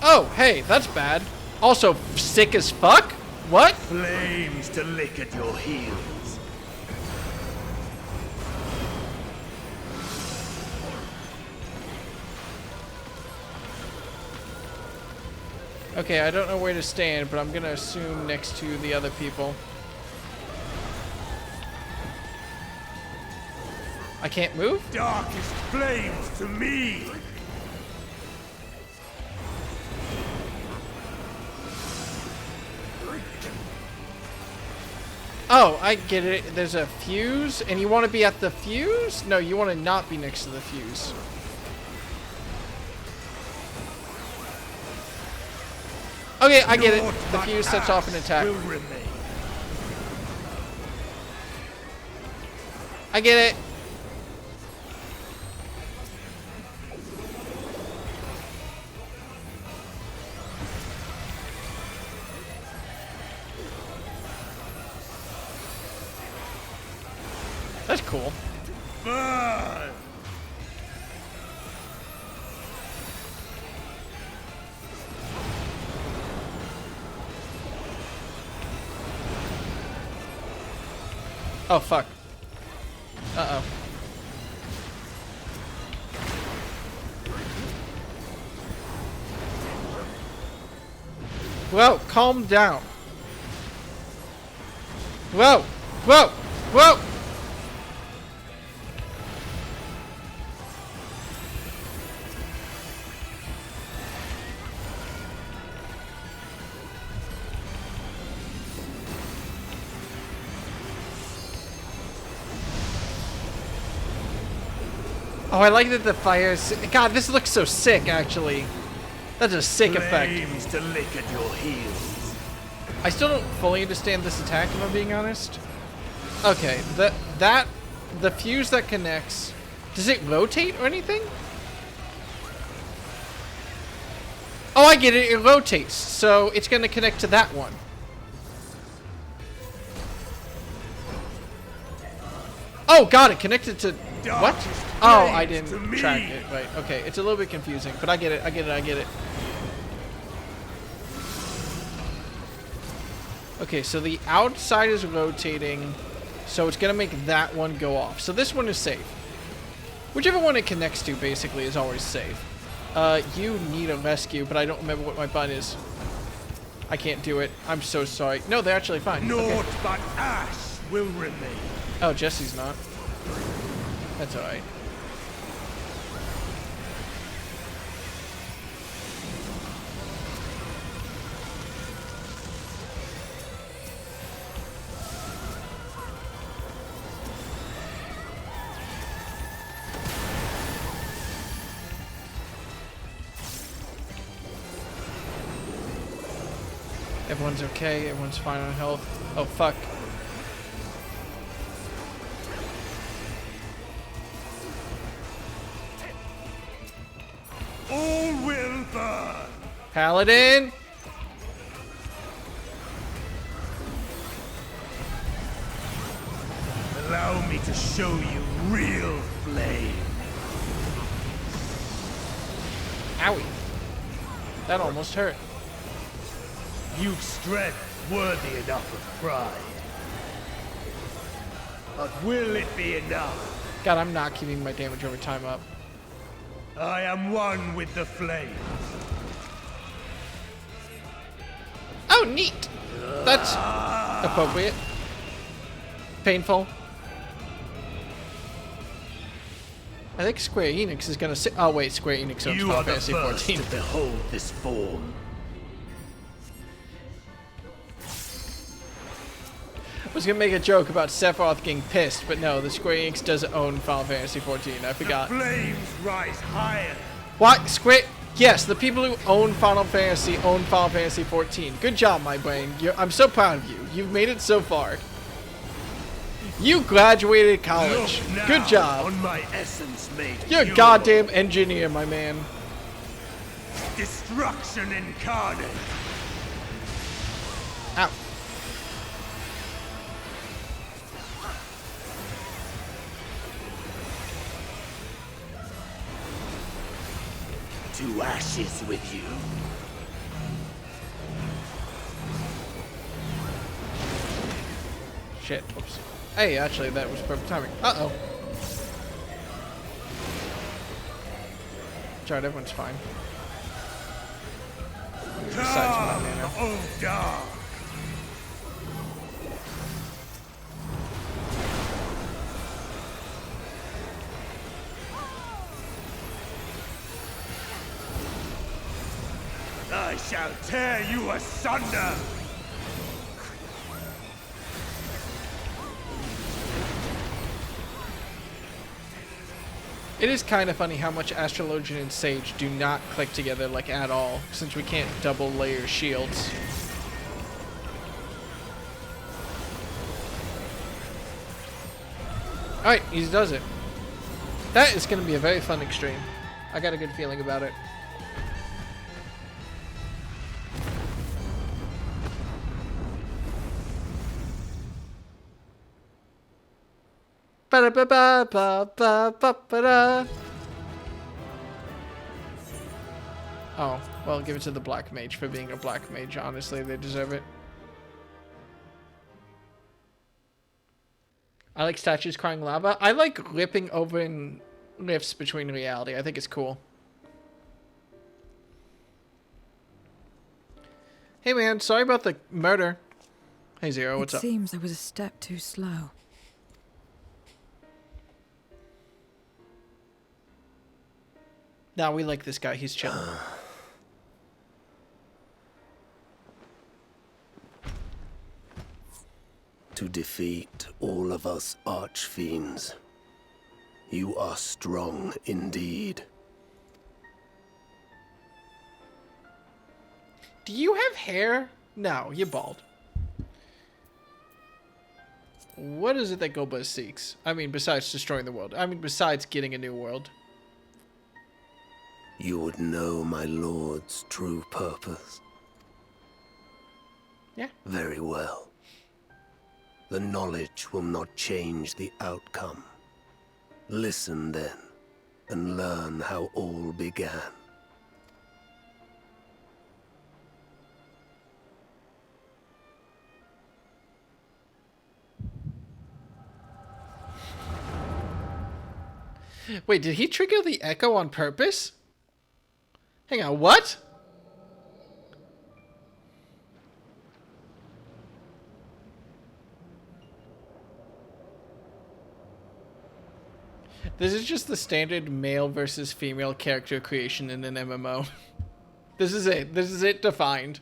Oh, hey, that's bad. Also, sick as fuck? What? Flames to lick at your heels. Okay, I don't know where to stand, but I'm gonna assume next to the other people. I can't move? Darkest flames to me! Oh, I get it. There's a fuse, and you want to be at the fuse? No, you want to not be next to the fuse. Okay, I get it. The fuse sets off an attack. I get it. That's cool. Burn! Oh, fuck. Uh-oh. Whoa, calm down. Whoa, whoa, whoa! Oh, I like that the fire's... God, this looks so sick, actually. That's a sick effect. Flames to lick at your heels. I still don't fully understand this attack, if I'm being honest. Okay, the fuse that connects... Does it rotate or anything? Oh, I get it. It rotates. So it's going to connect to that one. Oh, got it. Connected to... What? Oh, I didn't track it. Right. Okay. It's a little bit confusing, but I get it. I get it. I get it. Okay, so the outside is rotating, so it's going to make that one go off. So this one is safe. Whichever one it connects to, basically, is always safe. You need a rescue, but I don't remember what my button is. I can't do it. I'm so sorry. No, they're actually fine. Naught Okay. but ash will remain. Oh, Jesse's not. That's alright. Everyone's okay. Everyone's fine on health. Oh, fuck. All will burn. Paladin! Allow me to show you real flame. Owie. That almost hurt. You've strength worthy enough of pride. But will it be enough? God, I'm not keeping my damage over time up. I am one with the flames. Oh, neat! That's appropriate. Painful. I think Square Enix is gonna say. Oh wait, Square Enix owns You Final are the Fantasy first 14. to behold this form. I was gonna make a joke about Sephiroth getting pissed, but no, the Square Enix does own Final Fantasy 14. I forgot. The flames rise higher. What? Square? Yes, the people who own Final Fantasy own Final Fantasy 14. Good job, my brain. I'm so proud of you. You've made it so far. You graduated college. Look now Good job. on my essence made You're a pure. goddamn engineer, my man. Destruction incarnate. Ow. To ashes with you. Shit. Oops. Hey, actually, that was perfect timing. Uh-oh. Alright, everyone's fine. Besides my mana. Oh, dark. I shall tear you asunder. It is kind of funny how much Astrologian and Sage do not click together, like, at all, since we can't double layer shields. Alright, he does it. That is going to be a very fun extreme. I got a good feeling about it. Ba-da-ba-ba-ba-ba-ba-da. Oh, well, give it to the Black Mage for being a Black Mage. Honestly, they deserve it. I like statues crying lava. I like ripping open rifts between reality. I think it's cool. Hey man, sorry about the murder. Hey Zero, what's it up? seems I was a step too slow. Nah, we like this guy. He's chill. To defeat all of us archfiends, you are strong indeed. Do you have hair? No, you're bald. What is it that Goba seeks? I mean, besides destroying the world. I mean, besides getting a new world. You would know my lord's true purpose. Yeah. Very well. The knowledge will not change the outcome. Listen then, and learn how all began. Wait, did he trigger the echo on purpose? Hang on, what? This is just the standard male versus female character creation in an MMO. This is it. This is it defined.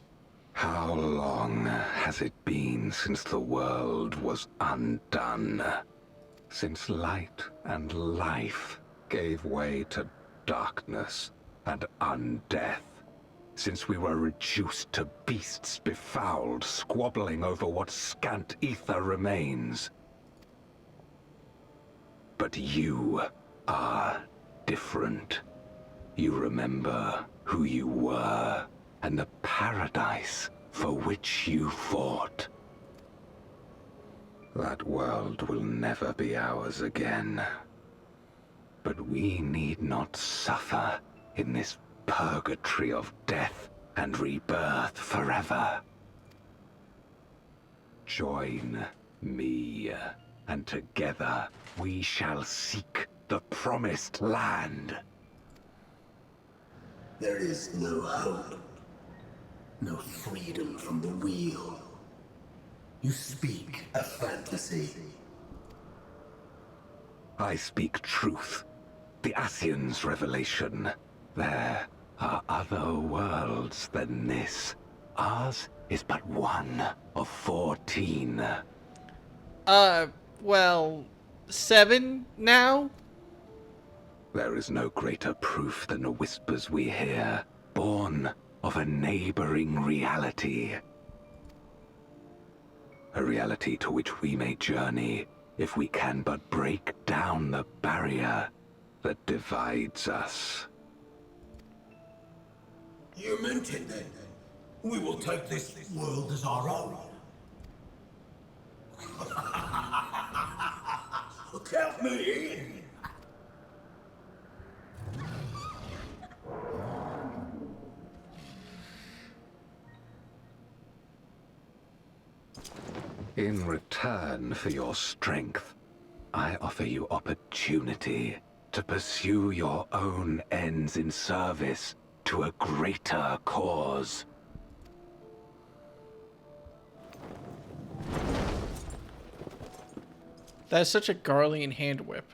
How long has it been since the world was undone? Since light and life gave way to darkness and undeath? Since we were reduced to beasts befouled, squabbling over what scant ether remains? But you are different. You remember who you were and the paradise for which you fought. That world will never be ours again. But we need not suffer in this purgatory of death and rebirth forever. Join me, and together we shall seek the promised land. There is no hope. No freedom from the wheel. You speak a fantasy. I speak truth. The Ascian's revelation. There are other worlds than this. Ours is but one of 14. Well, 7 now? There is no greater proof than the whispers we hear, born of a neighboring reality. A reality to which we may journey if we can but break down the barrier that divides us. You meant it then. We will take this world as our own. Count me in. In return for your strength, I offer you opportunity to pursue your own ends in service to a greater cause. That is such a Garlean hand whip.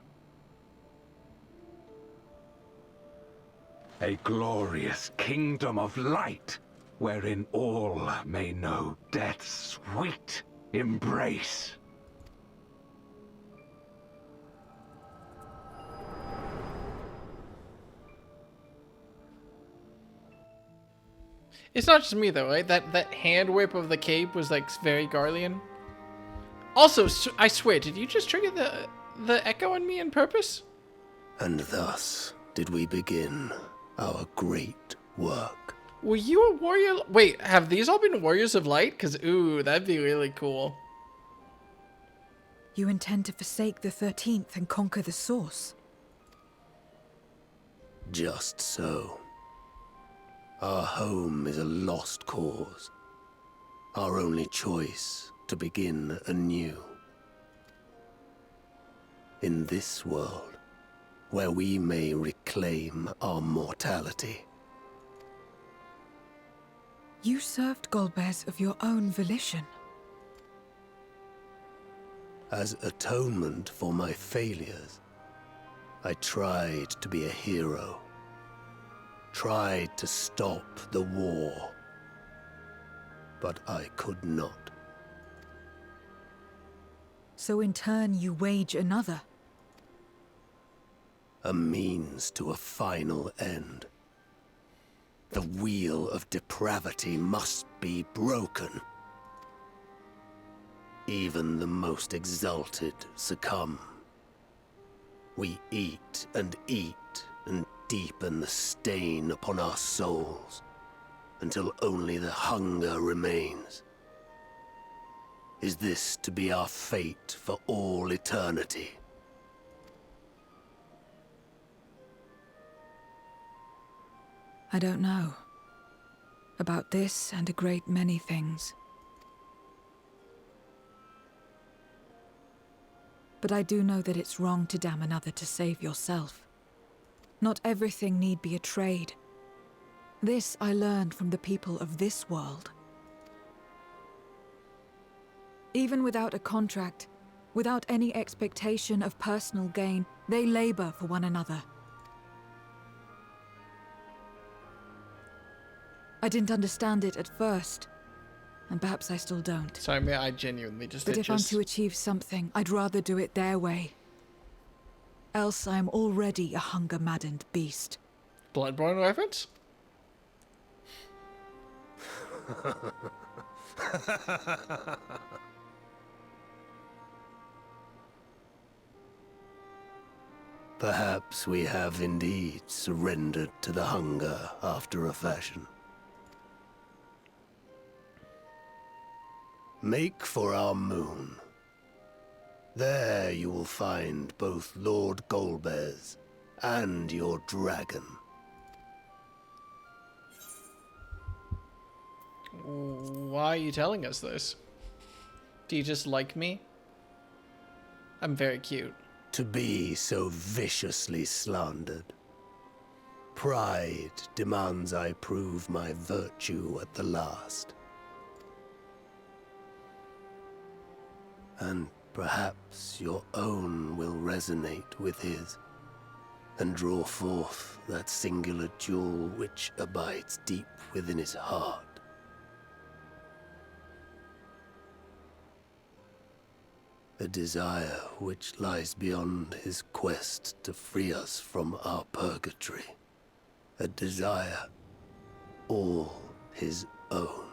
A glorious kingdom of light, wherein all may know death's sweet embrace. It's not just me though, right? That hand whip of the cape was like very Garlean. Also, I swear, did you just trigger the echo on me on purpose? And thus did we begin our great work. Were you a warrior? Wait, have these all been warriors of light? Because, ooh, that'd be really cool. You intend to forsake the 13th and conquer the source? Just so. Our home is a lost cause. Our only choice to begin anew. In this world, where we may reclaim our mortality. You served Golbez of your own volition. As atonement for my failures, I tried to be a hero. Tried to stop the war. But I could not. So in turn you wage another. A means to a final end. The wheel of depravity must be broken. Even the most exalted succumb. We eat and deepen the stain upon our souls, until only the hunger remains. Is this to be our fate for all eternity? I don't know. About this and a great many things. But I do know that it's wrong to damn another to save yourself. Not everything need be a trade. This I learned from the people of this world. Even without a contract, Without any expectation of personal gain, they labor for one another. I didn't understand it at first, and perhaps I still don't. Sorry, man, I genuinely just... But if I'm to achieve something, I'd rather do it their way. Else I am already a hunger-maddened beast. Bloodborne reference? Perhaps we have indeed surrendered to the hunger after a fashion. Make for our moon. There you will find both Lord Golbez and your dragon. Why are you telling us this? Do you just like me? I'm very cute. To be so viciously slandered. Pride demands I prove my virtue at the last. And perhaps your own will resonate with his, and draw forth that singular jewel which abides deep within his heart. A desire which lies beyond his quest to free us from our purgatory. A desire all his own.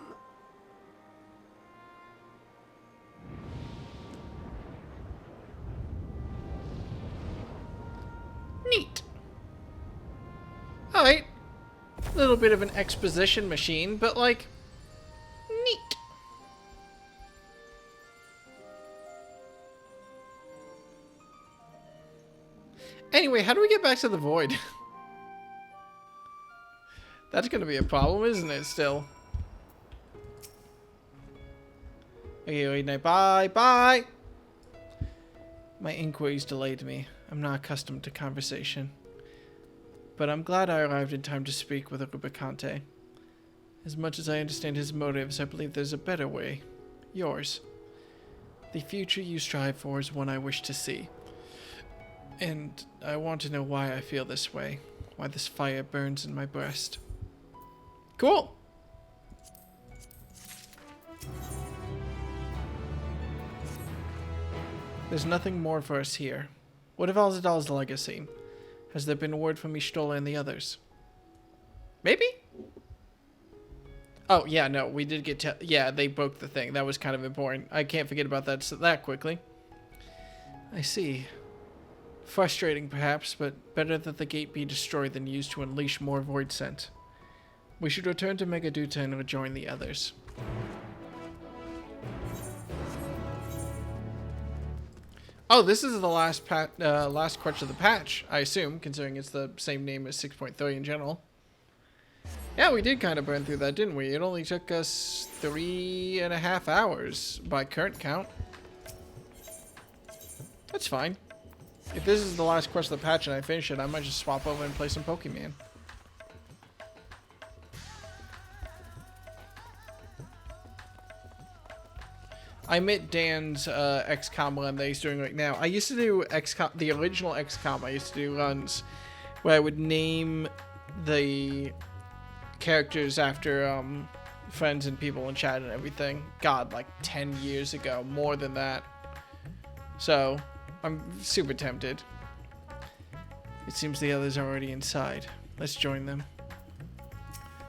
Neat. Alright. A little bit of an exposition machine, but like, neat. Anyway, how do we get back to the void? That's gonna be a problem, isn't it, still? Okay, wait, no, bye, bye! My inquiries delayed me. I'm not accustomed to conversation. But I'm glad I arrived in time to speak with Rubicante. As much as I understand his motives, I believe there's a better way. Yours. The future you strive for is one I wish to see. And I want to know why I feel this way. Why this fire burns in my breast. Cool! There's nothing more for us here. What of Alzadal's legacy? Has there been word from Ishtola and the others? Maybe? Oh, yeah, no, we did get to... Yeah, they broke the thing. That was kind of important. I can't forget about that quickly. I see. Frustrating, perhaps, but better that the gate be destroyed than used to unleash more void scent. We should return to Megaduta and rejoin the others. Oh, this is the last quest of the patch, I assume, considering it's the same name as 6.3 in general. Yeah, we did kind of burn through that, didn't we? It only took us 3.5 hours by current count. That's fine. If this is the last quest of the patch and I finish it, I might just swap over and play some Pokemon. I met Dan's XCOM run that he's doing right now. I used to do XCOM, the original XCOM. I used to do runs where I would name the characters after friends and people in chat and everything. God, like 10 years ago, more than that. So I'm super tempted. It seems the others are already inside. Let's join them.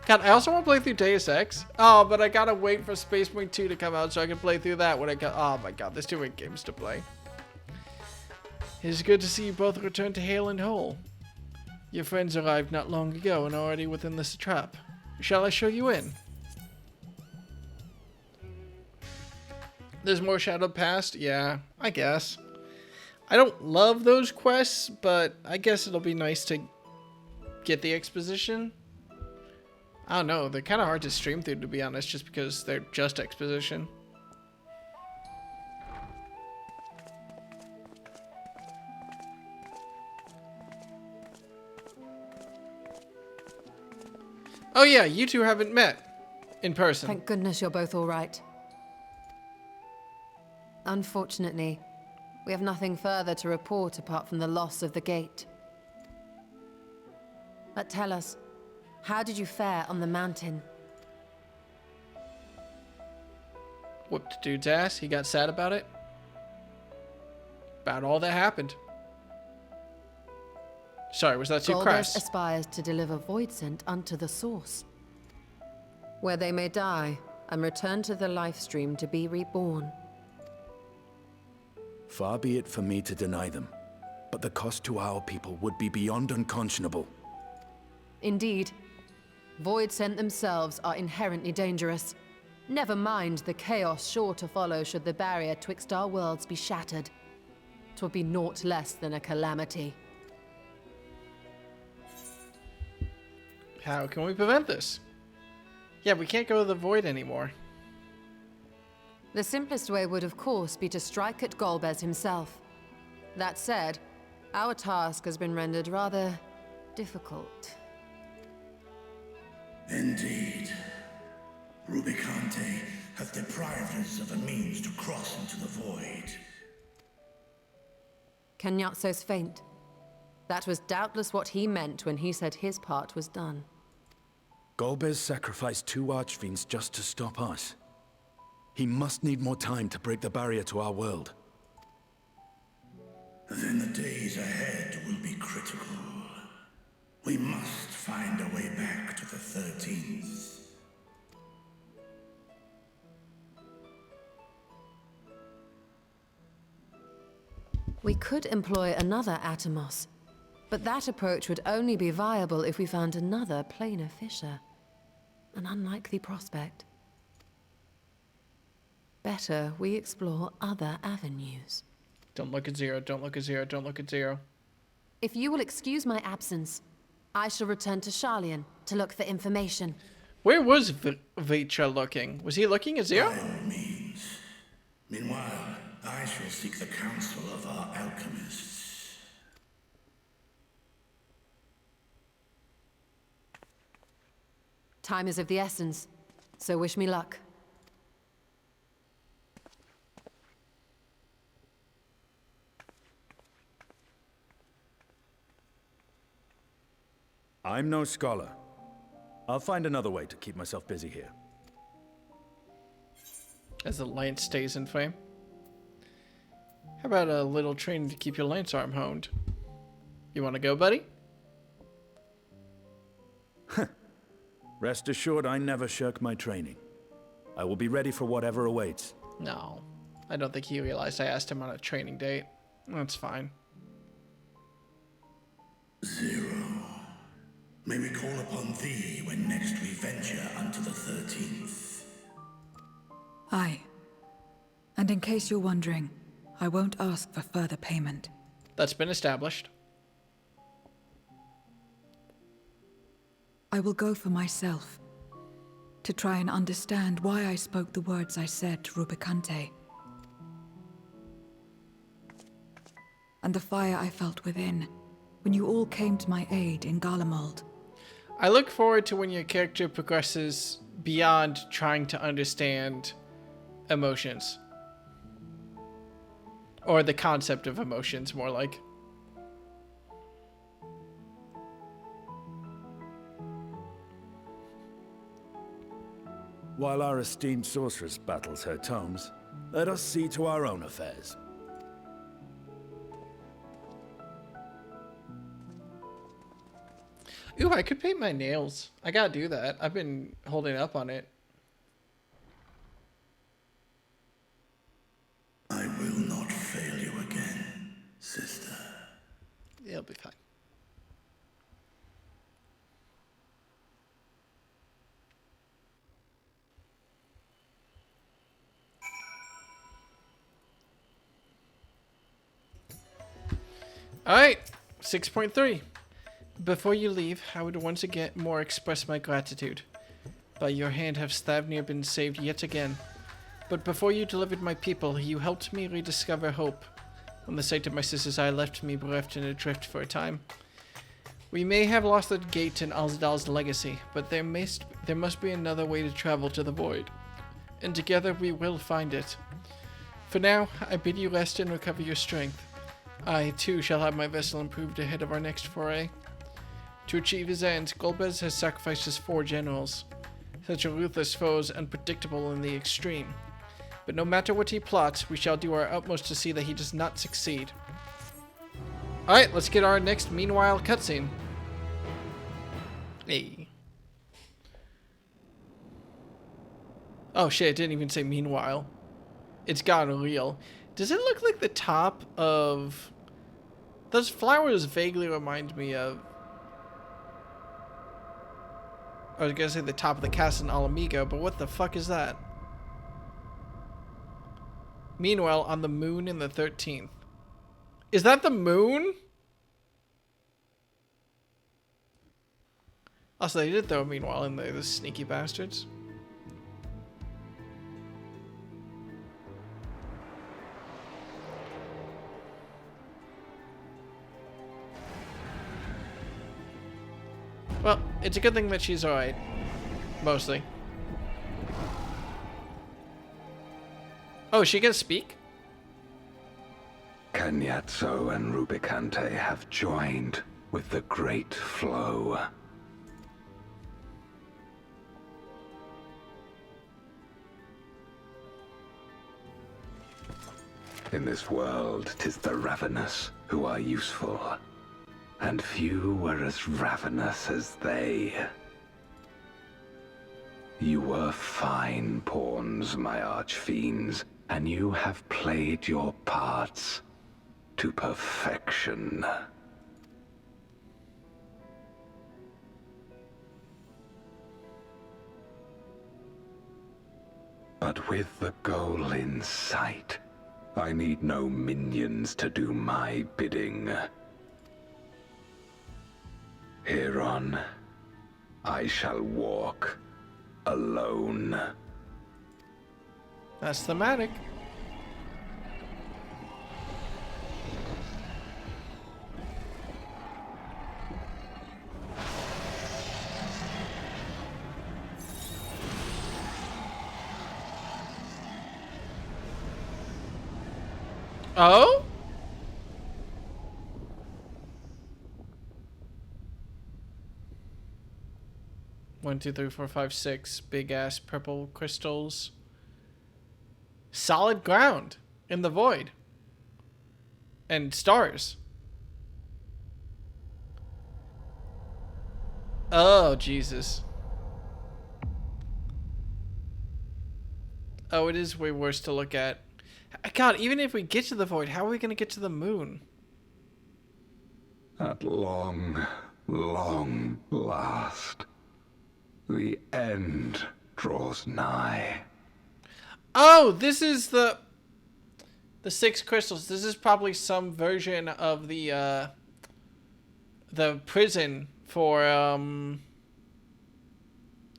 God, I also want to play through Deus Ex. Oh, but I gotta wait for Space Marine 2 to come out so I can play through that when I got... Oh my god, there's too many games to play. It is good to see you both return to hale and whole. Your friends arrived not long ago and are already within this trap. Shall I show you in? There's more Shadow Past? Yeah, I guess. I don't love those quests, but I guess it'll be nice to get the exposition. I don't know, they're kind of hard to stream through, to be honest, just because they're just exposition. Oh yeah, you two haven't met in person. Thank goodness you're both all right. Unfortunately, We have nothing further to report apart from the loss of the gate. But tell us, how did you fare on the mountain? Whooped the dude's ass. He got sad about it. About all that happened. Sorry, was that too Golbez crass? aspires to deliver Voidsent unto the source, where they may die and return to the life stream to be reborn. Far be it for me to deny them, but the cost to our people would be beyond unconscionable. Indeed, Voidsent themselves are inherently dangerous. Never mind the chaos sure to follow should the barrier twixt our worlds be shattered. 'Twould be naught less than a calamity. How can we prevent this? Yeah, we can't go to the void anymore. The simplest way would, of course, be to strike at Golbez himself. That said, our task has been rendered rather difficult. Indeed. Rubicante hath deprived us of a means to cross into the void. Kenyatso's faint. That was doubtless what he meant when he said his part was done. Golbez sacrificed 2 archfiends just to stop us. He must need more time to break the barrier to our world. Then the days ahead will be critical. We must find a way back to the 13th. We could employ another Atomos, but that approach would only be viable if we found another planar fissure. An unlikely prospect. Better we explore other avenues. Don't look at Zero, don't look at Zero, don't look at Zero. If you will excuse my absence, I shall return to Sharlayan to look for information. Where was Vitra looking? Was he looking at Zero? By all means. Meanwhile, I shall seek the counsel of our alchemists. Time is of the essence, so wish me luck. I'm no scholar. I'll find another way to keep myself busy here. As the lance stays in flame. How about a little training to keep your lance arm honed? You want to go, buddy? Rest assured, I never shirk my training. I will be ready for whatever awaits. No. I don't think he realized I asked him on a training date. That's fine. Zero. May we call upon thee when next we venture unto the 13th. Aye. And in case you're wondering, I won't ask for further payment. That's been established. I will go for myself, to try and understand why I spoke the words I said to Rubicante. And the fire I felt within, when you all came to my aid in Garlemald. I look forward to when your character progresses beyond trying to understand emotions. Or the concept of emotions, more like. While our esteemed sorceress battles her tomes, let us see to our own affairs. Ooh, I could paint my nails. I gotta do that. I've been holding up on it. I will not fail you again, sister. It'll be fine. Alright, 6.3. Before you leave, I would once again more express my gratitude. By your hand have Stavnir been saved yet again. But before you delivered my people, you helped me rediscover hope. When the sight of my sister's eye left me bereft and adrift for a time. We may have lost the gate in Alzdal's legacy, but there must be another way to travel to the void. And together we will find it. For now, I bid you rest and recover your strength. I, too, shall have my vessel improved ahead of our next foray. To achieve his ends, Golbez has sacrificed his 4 generals. Such a ruthless foe is unpredictable in the extreme. But no matter what he plots, we shall do our utmost to see that he does not succeed. Alright, let's get our next meanwhile cutscene. Hey. Oh shit, it didn't even say meanwhile. It's gotten real. Does it look like the top of... Those flowers vaguely remind me of... I was gonna say the top of the castle in Alamigo, but what the fuck is that? Meanwhile, on the moon in the 13th. Is that the moon? Also, they did throw a meanwhile in there, the sneaky bastards. Well, it's a good thing that she's alright. Mostly. Oh, she can speak? Kenyatso and Rubicante have joined with the great flow. In this world, 'tis the ravenous who are useful, and few were as ravenous as they. You were fine pawns, my archfiends, and you have played your parts to perfection. But with the goal in sight, I need no minions to do my bidding. Hereon, I shall walk alone. That's thematic. Oh? One, two, three, four, five, six big ass purple crystals. Solid ground in the void. And stars. Oh, Jesus. Oh, it is way worse to look at. God, even if we get to the void, how are we going to get to the moon? At long, long last, the end draws nigh. Oh, this is the 6 crystals. This is probably some version of the prison for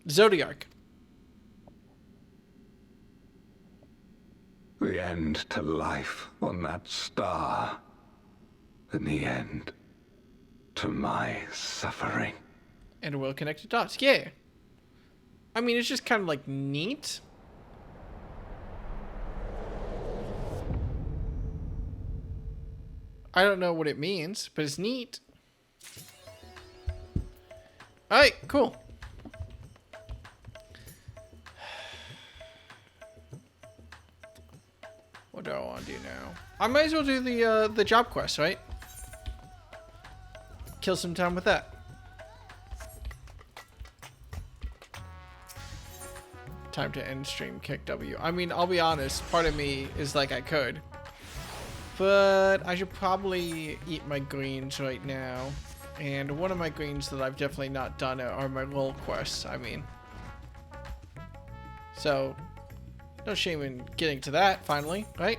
Zodiac. The end to life on that star, and the end to my suffering. And we'll connect the dots. Yeah. I mean, it's just kind of like neat. I don't know what it means, but it's neat. Alright, cool. What do I want to do now? I might as well do the job quest, right? Kill some time with that. Time to end stream, kick W. I mean, I'll be honest, part of me is like I could. But I should probably eat my greens right now. And one of my greens that I've definitely not done are my role quests, I mean. So, no shame in getting to that, finally, right?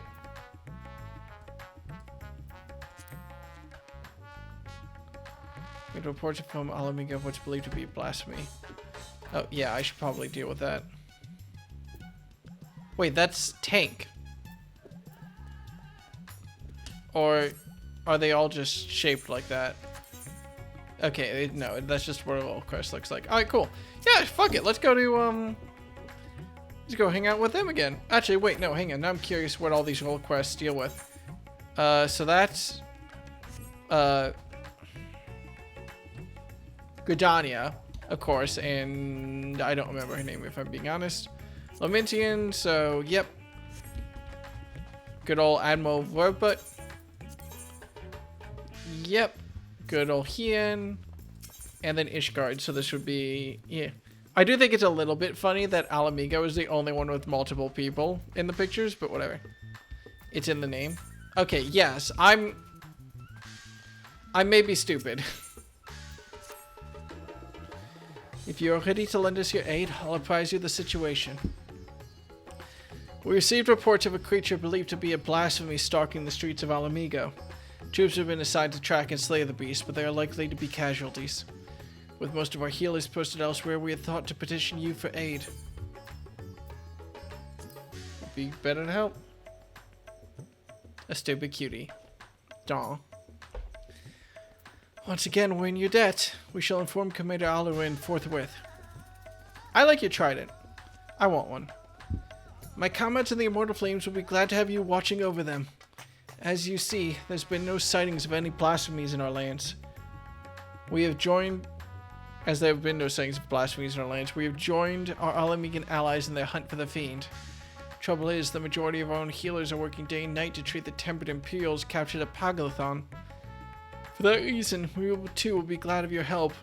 Made reports from Alamiga of what's believed to be blasphemy. Oh, yeah, I should probably deal with that. Wait, that's tank. Or are they all just shaped like that? Okay, no, that's just what a little quest looks like. Alright, cool. Yeah, fuck it. Let's go to, Let's go hang out with them again. Actually, wait, no, hang on. Now I'm curious what all these role quests deal with. So that's... Gridania, of course, and I don't remember her name if I'm being honest. Lamentian, so, yep. Good old Admiral Verbut. Yep. Good old Hien. And then Ishgard, so this would be... Yeah. I do think it's a little bit funny that Alamigo is the only one with multiple people in the pictures, but whatever. It's in the name. Okay, yes, I may be stupid. If you are ready to lend us your aid, I'll apprise you of the situation. We received reports of a creature believed to be a blasphemy stalking the streets of Alamigo. Troops have been assigned to track and slay the beast, but they are likely to be casualties. With most of our healers posted elsewhere, we had thought to petition you for aid. Would be better to help. A stupid cutie. Daw. Once again, we're in your debt. We shall inform Commander Alduin forthwith. I like your trident. I want one. My comrades in the Immortal Flames will be glad to have you watching over them. As you see, there's been no sightings of any blasphemies in our lands. We have joined... As there have been no sightings of blasphemies in our lands, we have joined our Alamigan allies in their hunt for the Fiend. Trouble is, the majority of our own healers are working day and night to treat the tempered Imperials captured at Pagalathon. For that reason, we will, too will be glad of your help.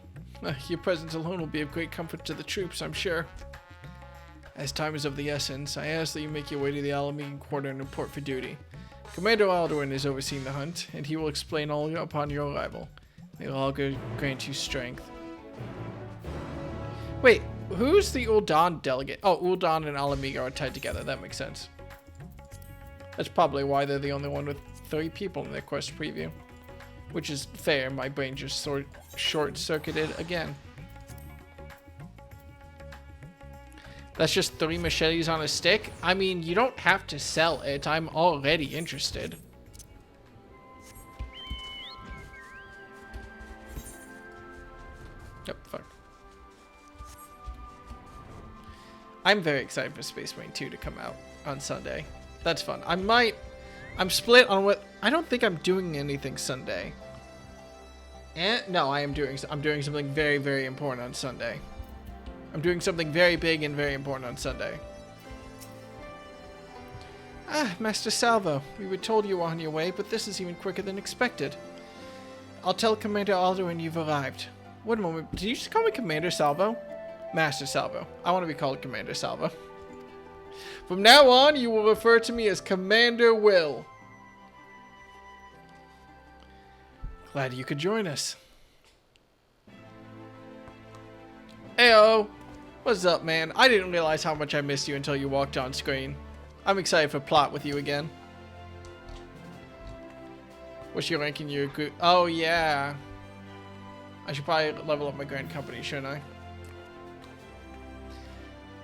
Your presence alone will be of great comfort to the troops, I'm sure. As time is of the essence, I ask that you make your way to the Alamigan quarter and report for duty. Commander Alduin is overseeing the hunt, and he will explain all upon your arrival. May all grant you strength. Wait, who's the Ul'dan delegate? Oh, Ul'dan and Alamiga are tied together. That makes sense. That's probably why they're the only one with 3 people in their quest preview. Which is fair. My brain just short-circuited again. That's just 3 machetes on a stick? I mean, you don't have to sell it. I'm already interested. Yep, fuck. I'm very excited for Space Marine 2 to come out on Sunday. That's fun. I'm split on what... I don't think I'm doing anything Sunday. No, I'm doing something very, very important on Sunday. I'm doing something very big and very important on Sunday. Ah, Master Salvo. We were told you were on your way, but this is even quicker than expected. I'll tell Commander Alduin you've arrived. One moment. Did you just call me Commander Salvo? Master Salvo. I want to be called Commander Salvo. From now on, you will refer to me as Commander Will. Glad you could join us. Heyo! What's up, man? I didn't realize how much I missed you until you walked on screen. I'm excited for plot with you again. What's your rank in your group? Oh, yeah. I should probably level up my Grand Company, shouldn't I?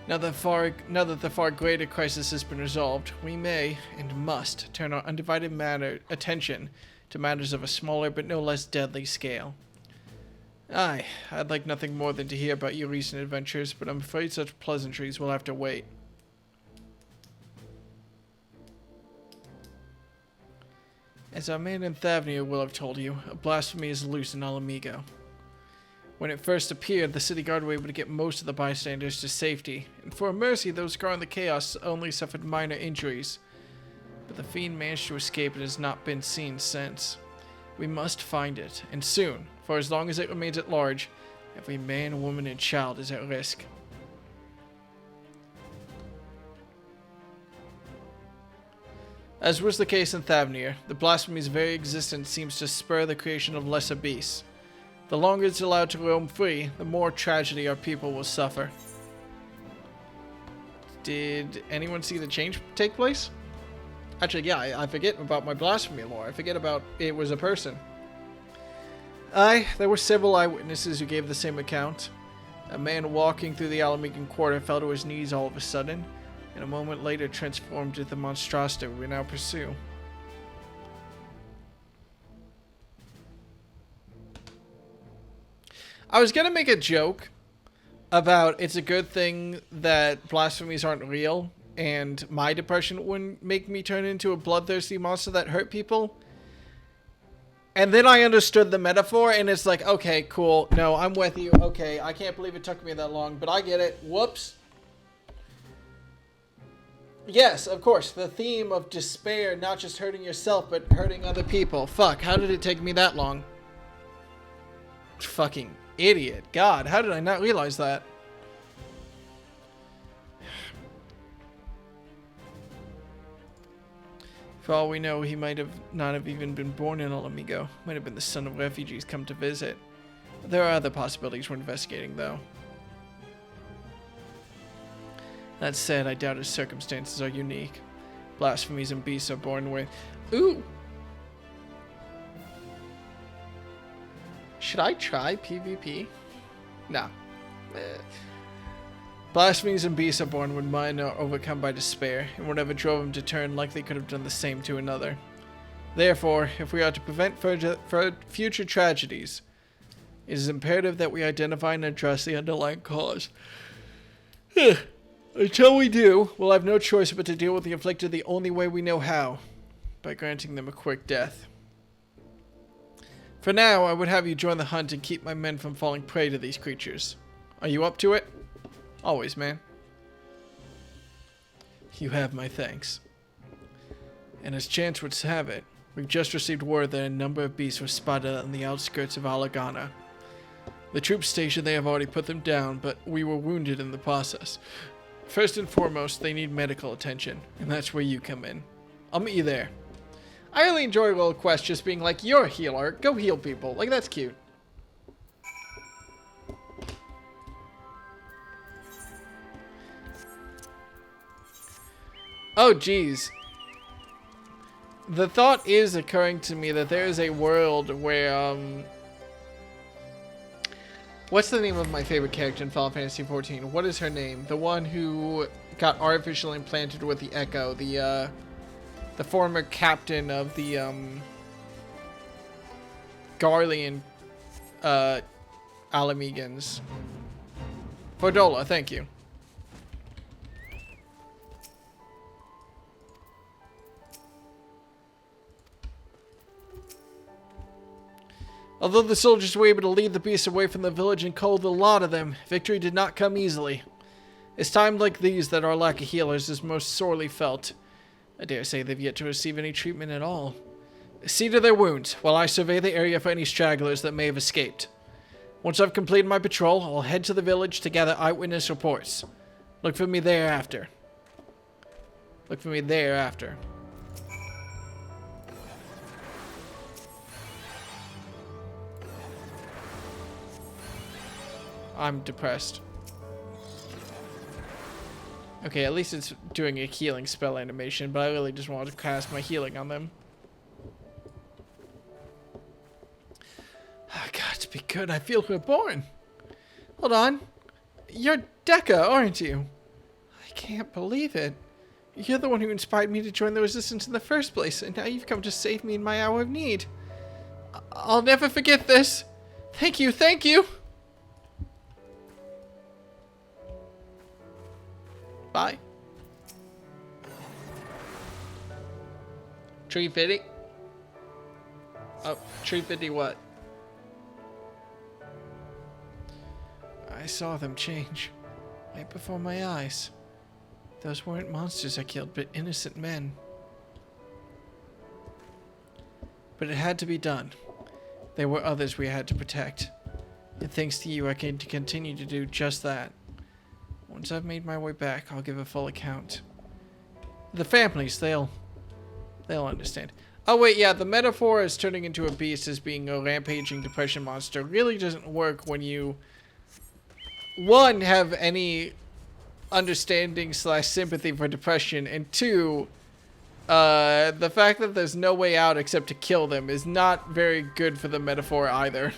Now that the far greater crisis has been resolved, we may and must turn our undivided attention to matters of a smaller but no less deadly scale. Aye, I'd like nothing more than to hear about your recent adventures, but I'm afraid such pleasantries will have to wait. As our man in Thavnia will have told you, a blasphemy is loose in Alamigo. When it first appeared, the city guard were able to get most of the bystanders to safety, and for a mercy, those caught in the chaos only suffered minor injuries. But the fiend managed to escape and has not been seen since. We must find it, and soon, for as long as it remains at large, every man, woman, and child is at risk. As was the case in Thavnir, the blasphemy's very existence seems to spur the creation of lesser beasts. The longer it's allowed to roam free, the more tragedy our people will suffer. Did anyone see the change take place? Actually, yeah, I forget about my blasphemy lore. I forget about it was a person. Aye, there were several eyewitnesses who gave the same account. A man walking through the Alamigan quarter fell to his knees all of a sudden, and a moment later transformed into the monstrosity we now pursue. I was gonna make a joke, about it's a good thing that blasphemies aren't real and my depression wouldn't make me turn into a bloodthirsty monster that hurt people. And then I understood the metaphor, and it's like, okay, cool. No, I'm with you. Okay, I can't believe it took me that long, but I get it. Whoops. Yes, of course, the theme of despair, not just hurting yourself, but hurting other people. Fuck, how did it take me that long? Fucking idiot. God, how did I not realize that? For all we know, he might have not have even been born in Alamigo. Might have been the son of refugees come to visit. There are other possibilities we're investigating, though. That said, I doubt his circumstances are unique. Blasphemies and beasts are born with... Ooh! Should I try PvP? No. Blasphemies and beasts are born when mine are overcome by despair, and whatever drove him to turn likely could have done the same to another. Therefore, if we are to prevent future tragedies, it is imperative that we identify and address the underlying cause. Until we do, we'll have no choice but to deal with the afflicted the only way we know how, by granting them a quick death. For now, I would have you join the hunt and keep my men from falling prey to these creatures. Are you up to it? Always, man. You have my thanks. And as chance would have it, we've just received word that a number of beasts were spotted on the outskirts of Alagana. The troops stationed there have already put them down, but we were wounded in the process. First and foremost, they need medical attention, and that's where you come in. I'll meet you there. I really enjoy a little quest just being like, you're a healer, go heal people. Like, that's cute. Oh, geez. The thought is occurring to me that there is a world where, what's the name of my favorite character in Final Fantasy XIV? What is her name? The one who got artificially implanted with the Echo, the former captain of the, Garlean, Alamegans. Fordola, thank you. Although the soldiers were able to lead the beasts away from the village and cull the lot of them, victory did not come easily. It's times like these that our lack of healers is most sorely felt. I dare say they've yet to receive any treatment at all. See to their wounds, while I survey the area for any stragglers that may have escaped. Once I've completed my patrol, I'll head to the village to gather eyewitness reports. Look for me thereafter. Look for me thereafter. I'm depressed. Okay, at least it's doing a healing spell animation, but I really just wanted to cast my healing on them. Oh, God, to be good, I feel reborn. Hold on. You're Dekka, aren't you? I can't believe it. You're the one who inspired me to join the Resistance in the first place, and now you've come to save me in my hour of need. I'll never forget this. Thank you, thank you. Bye. Tree 50? Oh, tree 50 what? I saw them change. Right before my eyes. Those weren't monsters I killed, but innocent men. But it had to be done. There were others we had to protect. And thanks to you, I can continue to do just that. Once I've made my way back, I'll give a full account. The families, they'll understand. Oh wait, yeah, the metaphor as turning into a beast as being a rampaging depression monster really doesn't work when you, one, have any understanding / sympathy for depression, and two, the fact that there's no way out except to kill them is not very good for the metaphor either.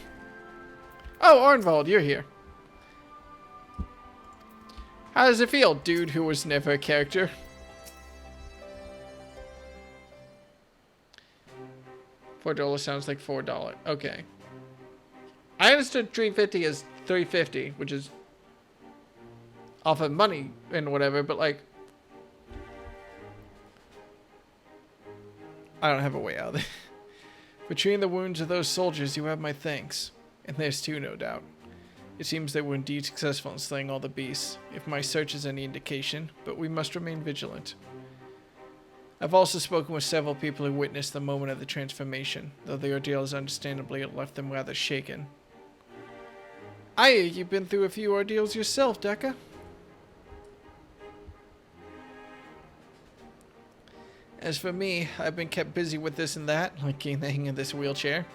Oh, Arnvald, you're here. How does it feel, dude who was never a character? $4 sounds like $4. Okay. I understood 350 as 350, which is off of money and whatever, but like, I don't have a way out of it. For treating the wounds of those soldiers, you have my thanks. And theirs too, no doubt. It seems they were indeed successful in slaying all the beasts, if my search is any indication, but we must remain vigilant. I've also spoken with several people who witnessed the moment of the transformation, though the ordeal has understandably left them rather shaken. Aye, you've been through a few ordeals yourself, Deca. As for me, I've been kept busy with this and that, like getting the hang of this wheelchair.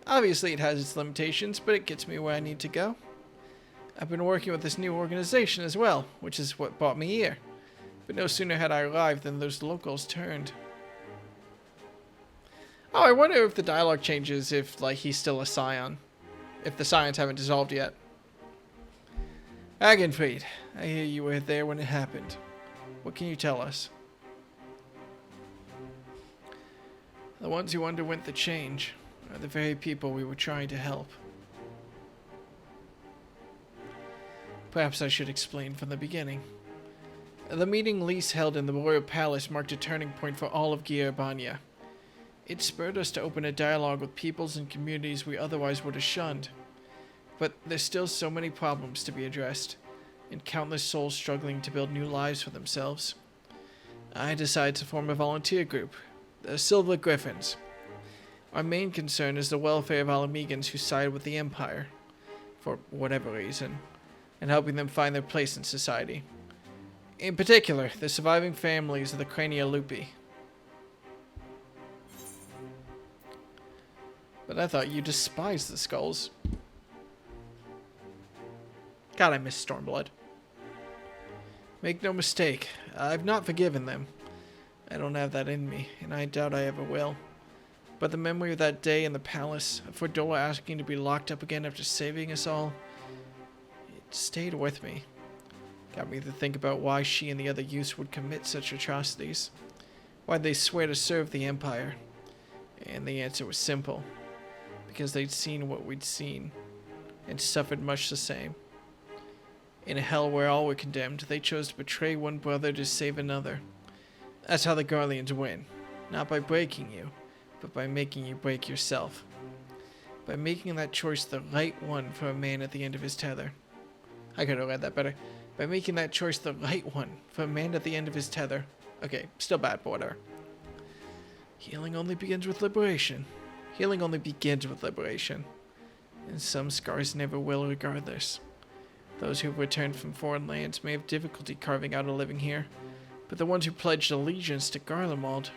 Obviously it has its limitations, but it gets me where I need to go. I've been working with this new organization as well, which is what brought me here. But no sooner had I arrived than those locals turned. Oh, I wonder if the dialogue changes if, like, he's still a scion. If the scions haven't dissolved yet. Agenfried, I hear you were there when it happened. What can you tell us? The ones who underwent the change are the very people we were trying to help. Perhaps I should explain from the beginning. The meeting Lys held in the royal palace marked a turning point for all of Gyrbania. It spurred us to open a dialogue with peoples and communities we otherwise would have shunned. But there's still so many problems to be addressed, and countless souls struggling to build new lives for themselves. I decided to form a volunteer group, the Silver Griffins. Our main concern is the welfare of Alamegans who side with the Empire, for whatever reason, and helping them find their place in society. In particular, the surviving families of the Crania Lupi. But I thought you despised the skulls. God, I miss Stormblood. Make no mistake, I've not forgiven them. I don't have that in me, and I doubt I ever will. But the memory of that day in the palace, of Fordola asking to be locked up again after saving us all, it stayed with me. Got me to think about why she and the other youths would commit such atrocities. Why'd they swear to serve the Empire? And the answer was simple. Because they'd seen what we'd seen, and suffered much the same. In a hell where all were condemned, they chose to betray one brother to save another. That's how the Garleans win. Not by breaking you, but by making you break yourself. By making that choice the right one for a man at the end of his tether. I could have read that better. By making that choice the right one for a man at the end of his tether. Okay, still bad, but whatever. Healing only begins with liberation. Healing only begins with liberation. And some scars never will regardless. Those who've returned from foreign lands may have difficulty carving out a living here, but the ones who pledged allegiance to Garlemald.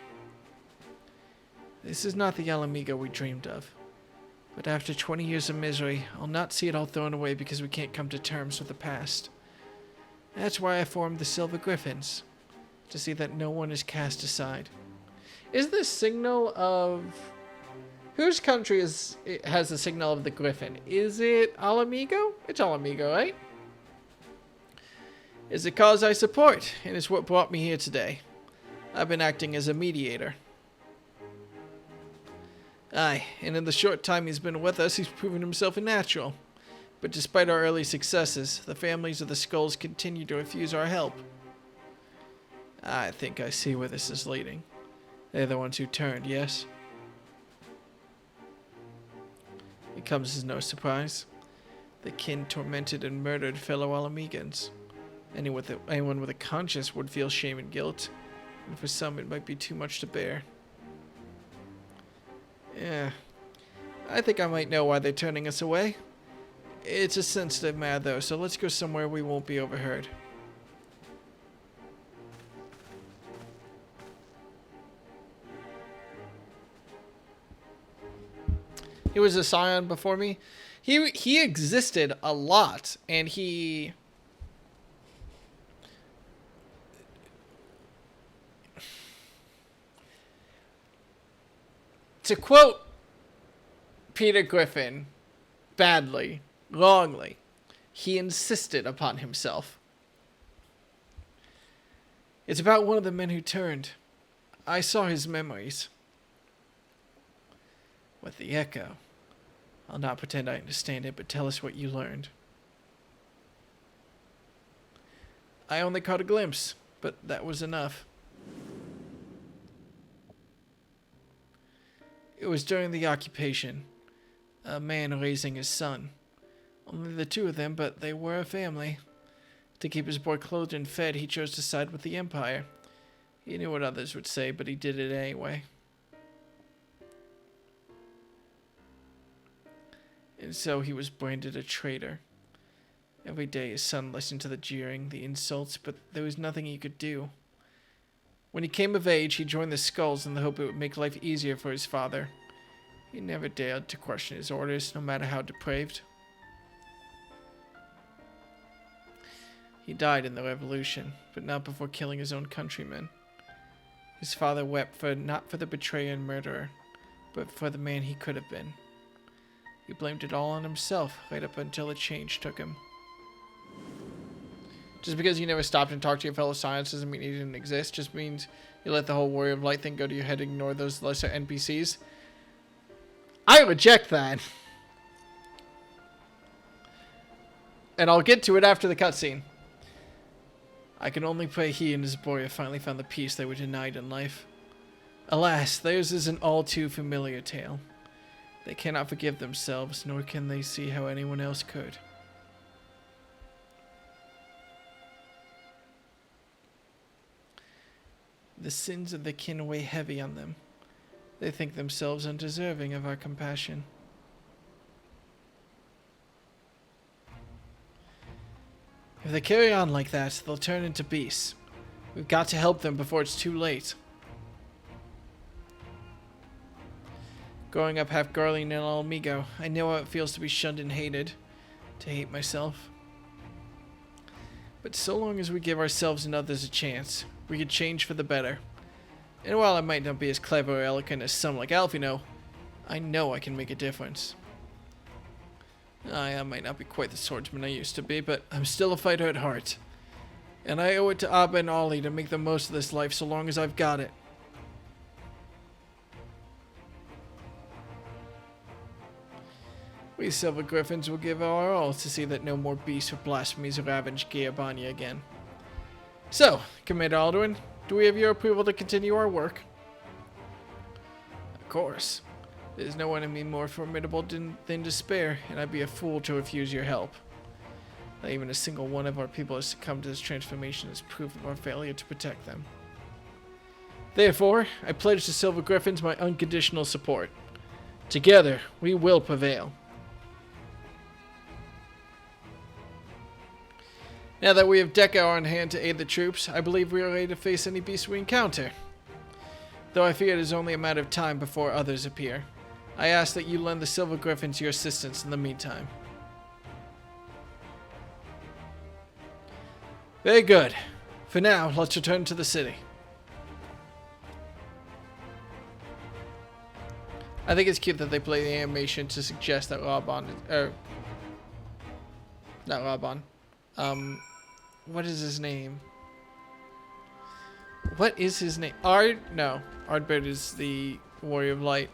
This is not the Alamigo we dreamed of. But after 20 years of misery, I'll not see it all thrown away because we can't come to terms with the past. That's why I formed the Silver Griffins, to see that no one is cast aside. Is this signal of... Whose country has the signal of the Griffin? Is it Alamigo? It's Alamigo, right? It's a cause I support, and it's what brought me here today. I've been acting as a mediator. Aye, and in the short time he's been with us, he's proven himself a natural. But despite our early successes, the families of the Skulls continue to refuse our help. I think I see where this is leading. They're the ones who turned, yes? It comes as no surprise. The kin tormented and murdered fellow Alamegans. Anyone with a conscience would feel shame and guilt, and for some it might be too much to bear. Yeah, I think I might know why they're turning us away. It's a sensitive matter though, so let's go somewhere we won't be overheard. He was a scion before me. He existed a lot, and he... To quote Peter Griffin, badly, wrongly, he insisted upon himself. It's about one of the men who turned. I saw his memories. With the echo. I'll not pretend I understand it, but tell us what you learned. I only caught a glimpse, but that was enough. It was during the occupation. A man raising his son. Only the two of them, but they were a family. To keep his boy clothed and fed, he chose to side with the Empire. He knew what others would say, but he did it anyway. And so he was branded a traitor. Every day his son listened to the jeering, the insults, but there was nothing he could do. When he came of age, he joined the Skulls in the hope it would make life easier for his father. He never dared to question his orders, no matter how depraved. He died in the revolution, but not before killing his own countrymen. His father wept not for the betrayer and murderer, but for the man he could have been. He blamed it all on himself, right up until a change took him. Just because you never stopped and talked to your fellow Scions doesn't mean he didn't exist. Just means you let the whole Warrior of Light thing go to your head and ignore those lesser NPCs. I reject that. And I'll get to it after the cutscene. I can only pray he and his boy have finally found the peace they were denied in life. Alas, theirs is an all too familiar tale. They cannot forgive themselves, nor can they see how anyone else could. The sins of the kin weigh heavy on them. They think themselves undeserving of our compassion. If they carry on like that, they'll turn into beasts. We've got to help them before it's too late. Growing up half Garlean and Almigo, I know how it feels to be shunned and hated. To hate myself. But so long as we give ourselves and others a chance, we could change for the better. And while I might not be as clever or eloquent as some like Alfino, I know I can make a difference. I might not be quite the swordsman I used to be, but I'm still a fighter at heart. And I owe it to Abba and Ollie to make the most of this life so long as I've got it. We Silver Griffins will give our all to see that no more beasts or blasphemies ravage Geobania again. So, Commander Alduin, do we have your approval to continue our work? Of course. There's no enemy more formidable than despair, and I'd be a fool to refuse your help. Not even a single one of our people has succumbed to this transformation as proof of our failure to protect them. Therefore, I pledge the Silver Griffins my unconditional support. Together, we will prevail. Now that we have Deca on hand to aid the troops, I believe we are ready to face any beast we encounter. Though I fear it is only a matter of time before others appear. I ask that you lend the Silver Griffins your assistance in the meantime. Very good. For now, let's return to the city. I think it's cute that they play the animation to suggest that Raban is, not Raban. What is his name? What is his name? No. Ardbert is the Warrior of Light.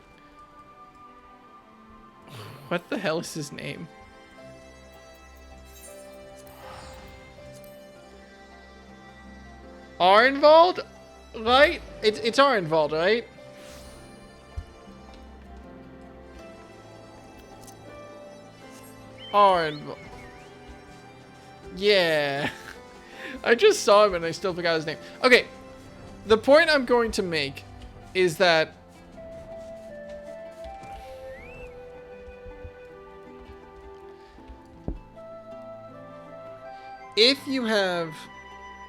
What the hell is his name? Arnvald? Right? It's Arnvald, right? Arnvald. Yeah. I just saw him and I still forgot his name. Okay. The point I'm going to make is that if you have...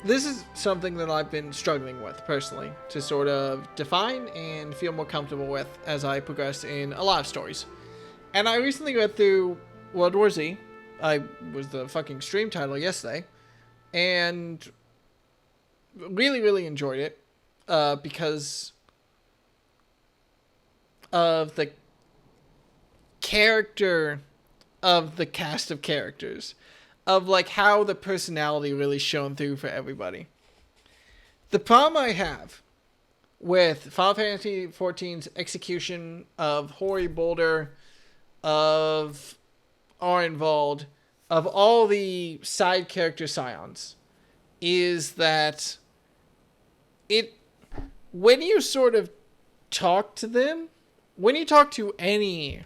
This is something that I've been struggling with, personally, to sort of define and feel more comfortable with as I progress in a lot of stories. And I recently read through World War Z. I was the fucking stream title yesterday. And really, really enjoyed it. Because of the character of the cast of characters. Of like how the personality really shone through for everybody. The problem I have with Final Fantasy XIV's execution of Hori Boulder, of Arenvald, of all the side character scions, is that when you sort of talk to them, when you talk to any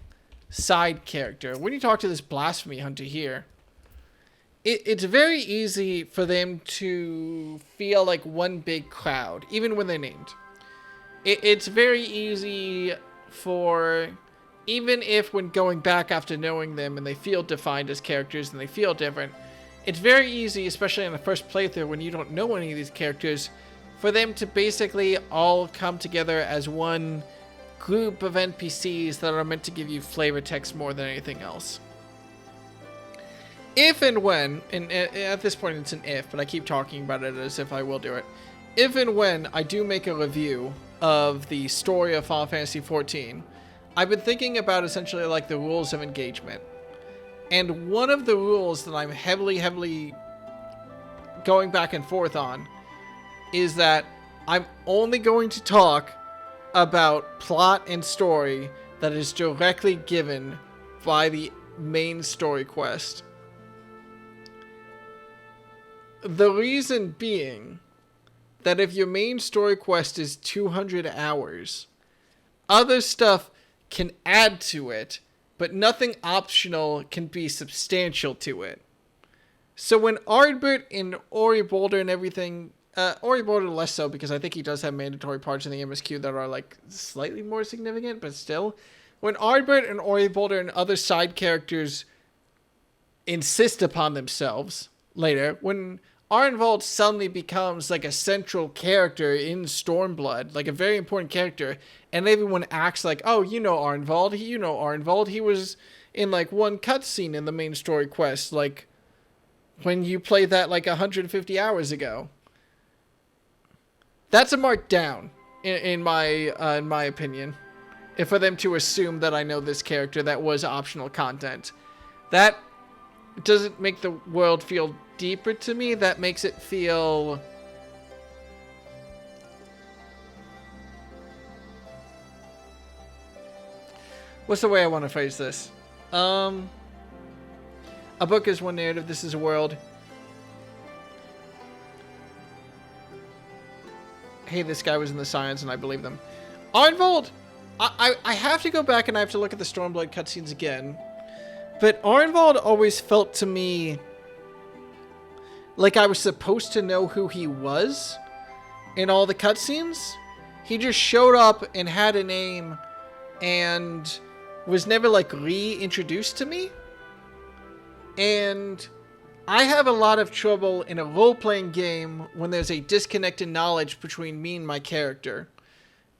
side character, when you talk to this blasphemy hunter here, it's very easy for them to feel like one big crowd, even when they're named. It's very easy for, even if when going back after knowing them and they feel defined as characters and they feel different, it's very easy, especially in the first playthrough when you don't know any of these characters, for them to basically all come together as one group of NPCs that are meant to give you flavor text more than anything else. If and when, and at this point it's an if, but I keep talking about it as if I will do it. If and when I do make a review of the story of Final Fantasy XIV, I've been thinking about essentially like the rules of engagement. And one of the rules that I'm heavily going back and forth on is that I'm only going to talk about plot and story that is directly given by the main story quest. The reason being that if your main story quest is 200 hours, other stuff can add to it, but nothing optional can be substantial to it. So when Ardbert and Ori Boulder and everything, Ori Boulder less so because I think he does have mandatory parts in the MSQ that are like slightly more significant, but still. When Ardbert and Ori Boulder and other side characters insist upon themselves later, when Arnvald suddenly becomes like a central character in Stormblood, like a very important character, and everyone acts like, oh, you know Arnvald, he was in like one cutscene in the main story quest, like when you played that like 150 hours ago. That's a mark down, in my opinion, if for them to assume that I know this character that was optional content. That doesn't make the world feel deeper to me. That makes it feel what's the way I want to phrase this? A book is one narrative, this is a world. Hey, this guy was in the science and I believe them. Arnvald! I have to go back and I have to look at the Stormblood cutscenes again. But Arnvald always felt to me like I was supposed to know who he was in all the cutscenes. He just showed up and had a name and was never like reintroduced to me. And I have a lot of trouble in a role-playing game when there's a disconnected knowledge between me and my character.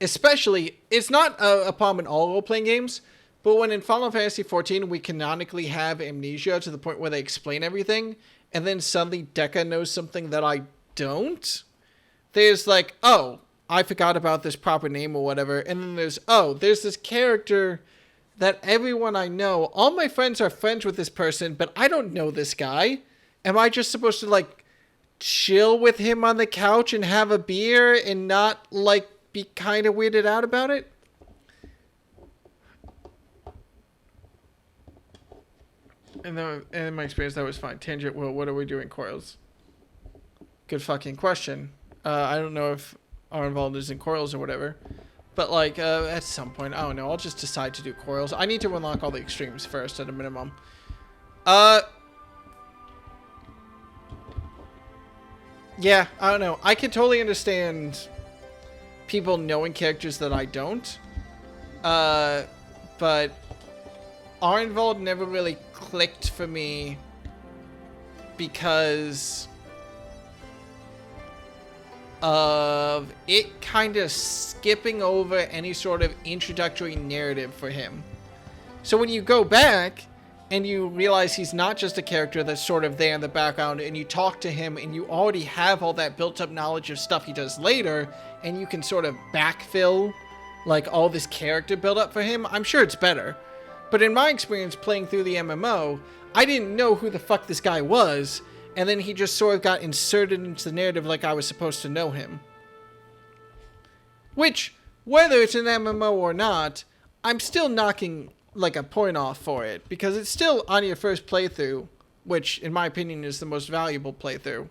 Especially, it's not a problem in all role-playing games, but when in Final Fantasy XIV we canonically have amnesia to the point where they explain everything, and then suddenly Dekka knows something that I don't, there's like, oh, I forgot about this proper name or whatever, and then there's this character that everyone I know, all my friends are friends with this person, but I don't know this guy. Am I just supposed to, like, chill with him on the couch and have a beer and not, like, be kind of weirded out about it? And then, in my experience, that was fine. Tangent, well, what are we doing, Coils? Good fucking question. I don't know if Arnvald is in Coils or whatever. But, like, at some point, I don't know. I'll just decide to do Coils. I need to unlock all the extremes first, at a minimum. Yeah, I don't know. I can totally understand people knowing characters that I don't. But Arnvald never really clicked for me because of it kind of skipping over any sort of introductory narrative for him. So when you go back and you realize he's not just a character that's sort of there in the background, and you talk to him and you already have all that built up knowledge of stuff he does later, and you can sort of backfill like all this character build up for him, I'm sure it's better. But in my experience playing through the MMO, I didn't know who the fuck this guy was, and then he just sort of got inserted into the narrative like I was supposed to know him. Which, whether it's an MMO or not, I'm still knocking like a point off for it, because it's still on your first playthrough, which in my opinion is the most valuable playthrough.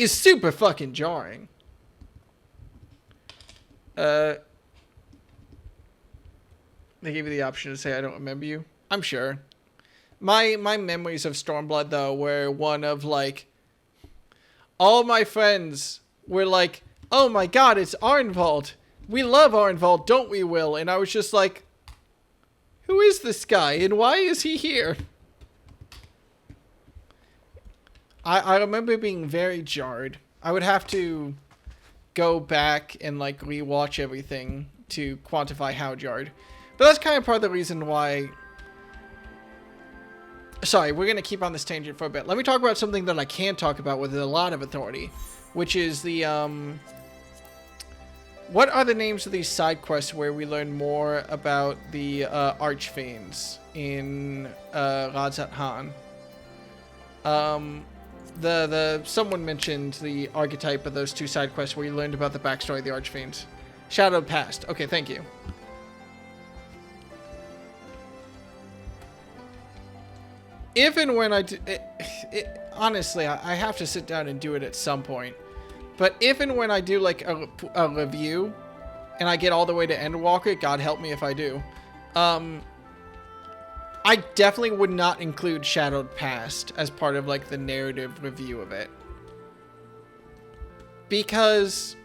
is super fucking jarring. They gave you the option to say I don't remember you. I'm sure. My memories of Stormblood, though, were one of, like, all my friends were like, oh my god, it's Arnvald. We love Arnvald, don't we, Will? And I was just like, who is this guy, and why is he here? I remember being very jarred. I would have to go back and, like, rewatch everything to quantify how jarred. But that's kind of part of the reason why... Sorry, we're going to keep on this tangent for a bit. Let me talk about something that I can talk about with a lot of authority, which is the, What are the names of these side quests where we learn more about the, Archfiends in, Radzat Han? Someone mentioned the archetype of those two side quests where you learned about the backstory of the Archfiends. Shadowed Past. Okay, thank you. If and when I do... honestly, I have to sit down and do it at some point. But if and when I do, like, a review, and I get all the way to Endwalker, God help me if I do, I definitely would not include Shadowed Past as part of, like, the narrative review of it. Because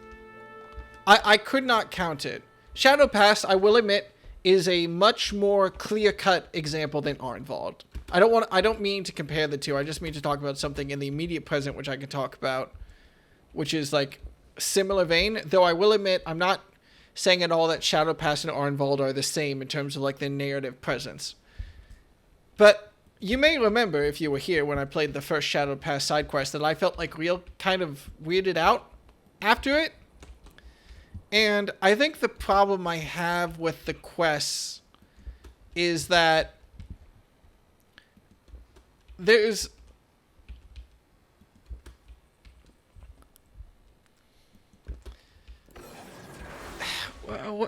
I could not count it. Shadowed Past, I will admit, is a much more clear-cut example than Arnvald. I don't mean to compare the two. I just mean to talk about something in the immediate present, which I can talk about, which is, like, similar vein. Though I will admit, I'm not saying at all that Shadowed Past and Arnvald are the same in terms of, like, the narrative presence. But you may remember, if you were here when I played the first Shadowed Past side quest, that I felt, like, real kind of weirded out after it. And I think the problem I have with the quests is that there's...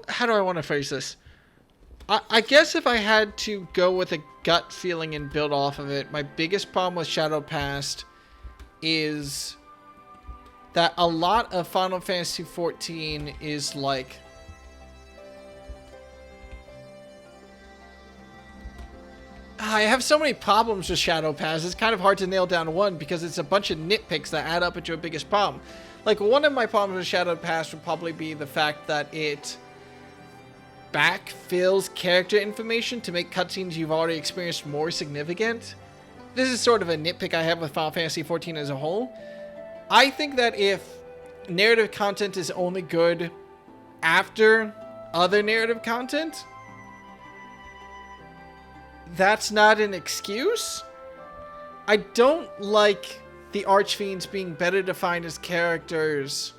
How do I want to phrase this? I guess if I had to go with a gut feeling and build off of it, my biggest problem with Shadowed Past is that a lot of Final Fantasy XIV is like... I have so many problems with Shadowed Past, it's kind of hard to nail down one because it's a bunch of nitpicks that add up into a biggest problem. Like, one of my problems with Shadowed Past would probably be the fact that it backfills character information to make cutscenes you've already experienced more significant. This is sort of a nitpick I have with Final Fantasy XIV as a whole. I think that if narrative content is only good after other narrative content, that's not an excuse. I don't like the Archfiends being better defined as characters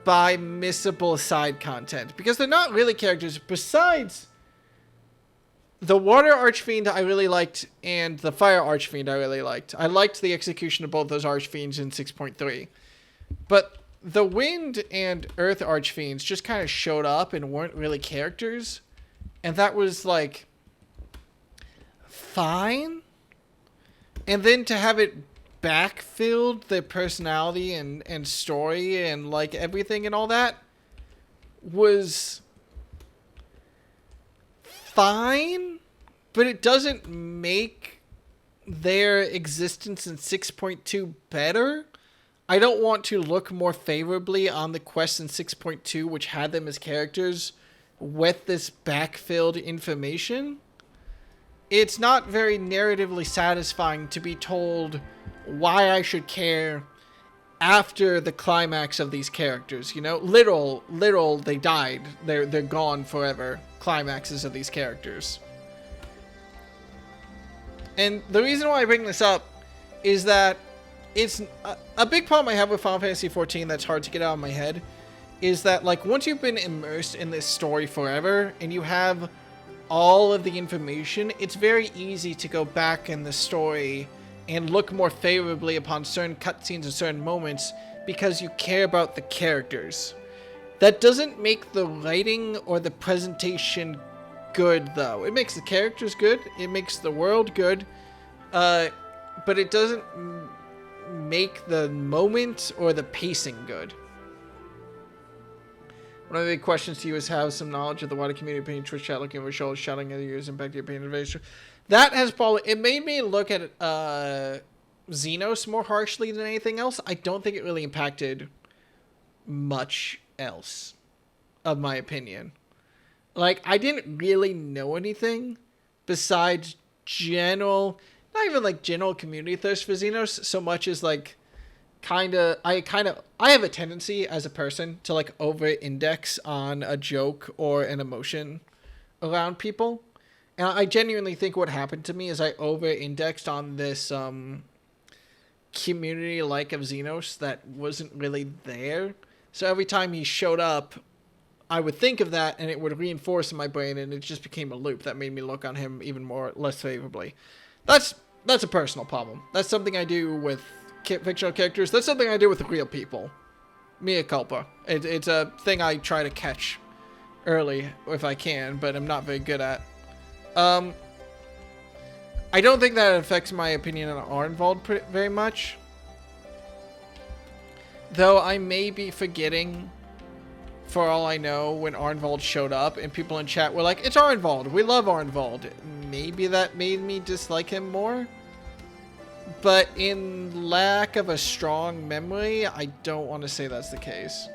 by missable side content, because they're not really characters. Besides, the Water Archfiend I really liked, and the Fire Archfiend I really liked. I liked the execution of both those Archfiends in 6.3. But the Wind and Earth Archfiends just kind of showed up and weren't really characters. And that was, like, fine. And then to have it backfilled their personality and story and, like, everything and all that was fine, but it doesn't make their existence in 6.2 better. I don't want to look more favorably on the quests in 6.2, which had them as characters, with this backfilled information. It's not very narratively satisfying to be told why I should care after the climax of these characters, you know? Literal, they died. They're gone forever. Climaxes of these characters. And the reason why I bring this up is that it's a big problem I have with Final Fantasy XIV that's hard to get out of my head is that, like, once you've been immersed in this story forever and you have all of the information, it's very easy to go back in the story and look more favorably upon certain cutscenes and certain moments because you care about the characters. That doesn't make the writing or the presentation good, though. It makes the characters good, it makes the world good, but it doesn't make the moment or the pacing good. One of the big questions to you is have some knowledge of the wider community opinion, Twitch chat, looking over shoulders, shouting at your impact your opinion innovation. That has probably, it made me look at Xenos more harshly than anything else. I don't think it really impacted much else, of my opinion. Like, I didn't really know anything besides general, not even like general community thirst for Xenos, so much as like I have a tendency as a person to like over-index on a joke or an emotion around people. And I genuinely think what happened to me is I over-indexed on this community like of Xenos that wasn't really there. So every time he showed up, I would think of that and it would reinforce in my brain, and it just became a loop that made me look on him even more less favorably. That's a personal problem. That's something I do with fictional characters. That's something I do with real people. Mea culpa. It's a thing I try to catch early if I can, but I'm not very good at. I don't think that affects my opinion on Arnvald very much. Though I may be forgetting, for all I know, when Arnvald showed up and people in chat were like, it's Arnvald, we love Arnvald. Maybe that made me dislike him more. But in lack of a strong memory, I don't want to say that's the case.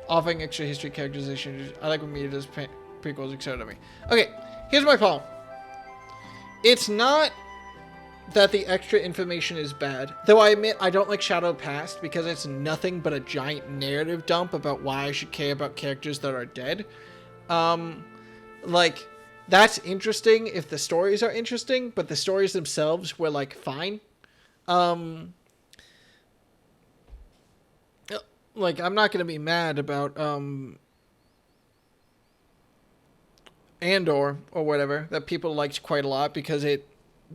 Offering extra history characterization. I like when media does prequels, etc. to me. Okay, here's my problem. It's not that the extra information is bad. Though I admit I don't like Shadow Past because it's nothing but a giant narrative dump about why I should care about characters that are dead. Like, that's interesting if the stories are interesting, but the stories themselves were, like, fine. Like, I'm not going to be mad about, Andor, or whatever, that people liked quite a lot because it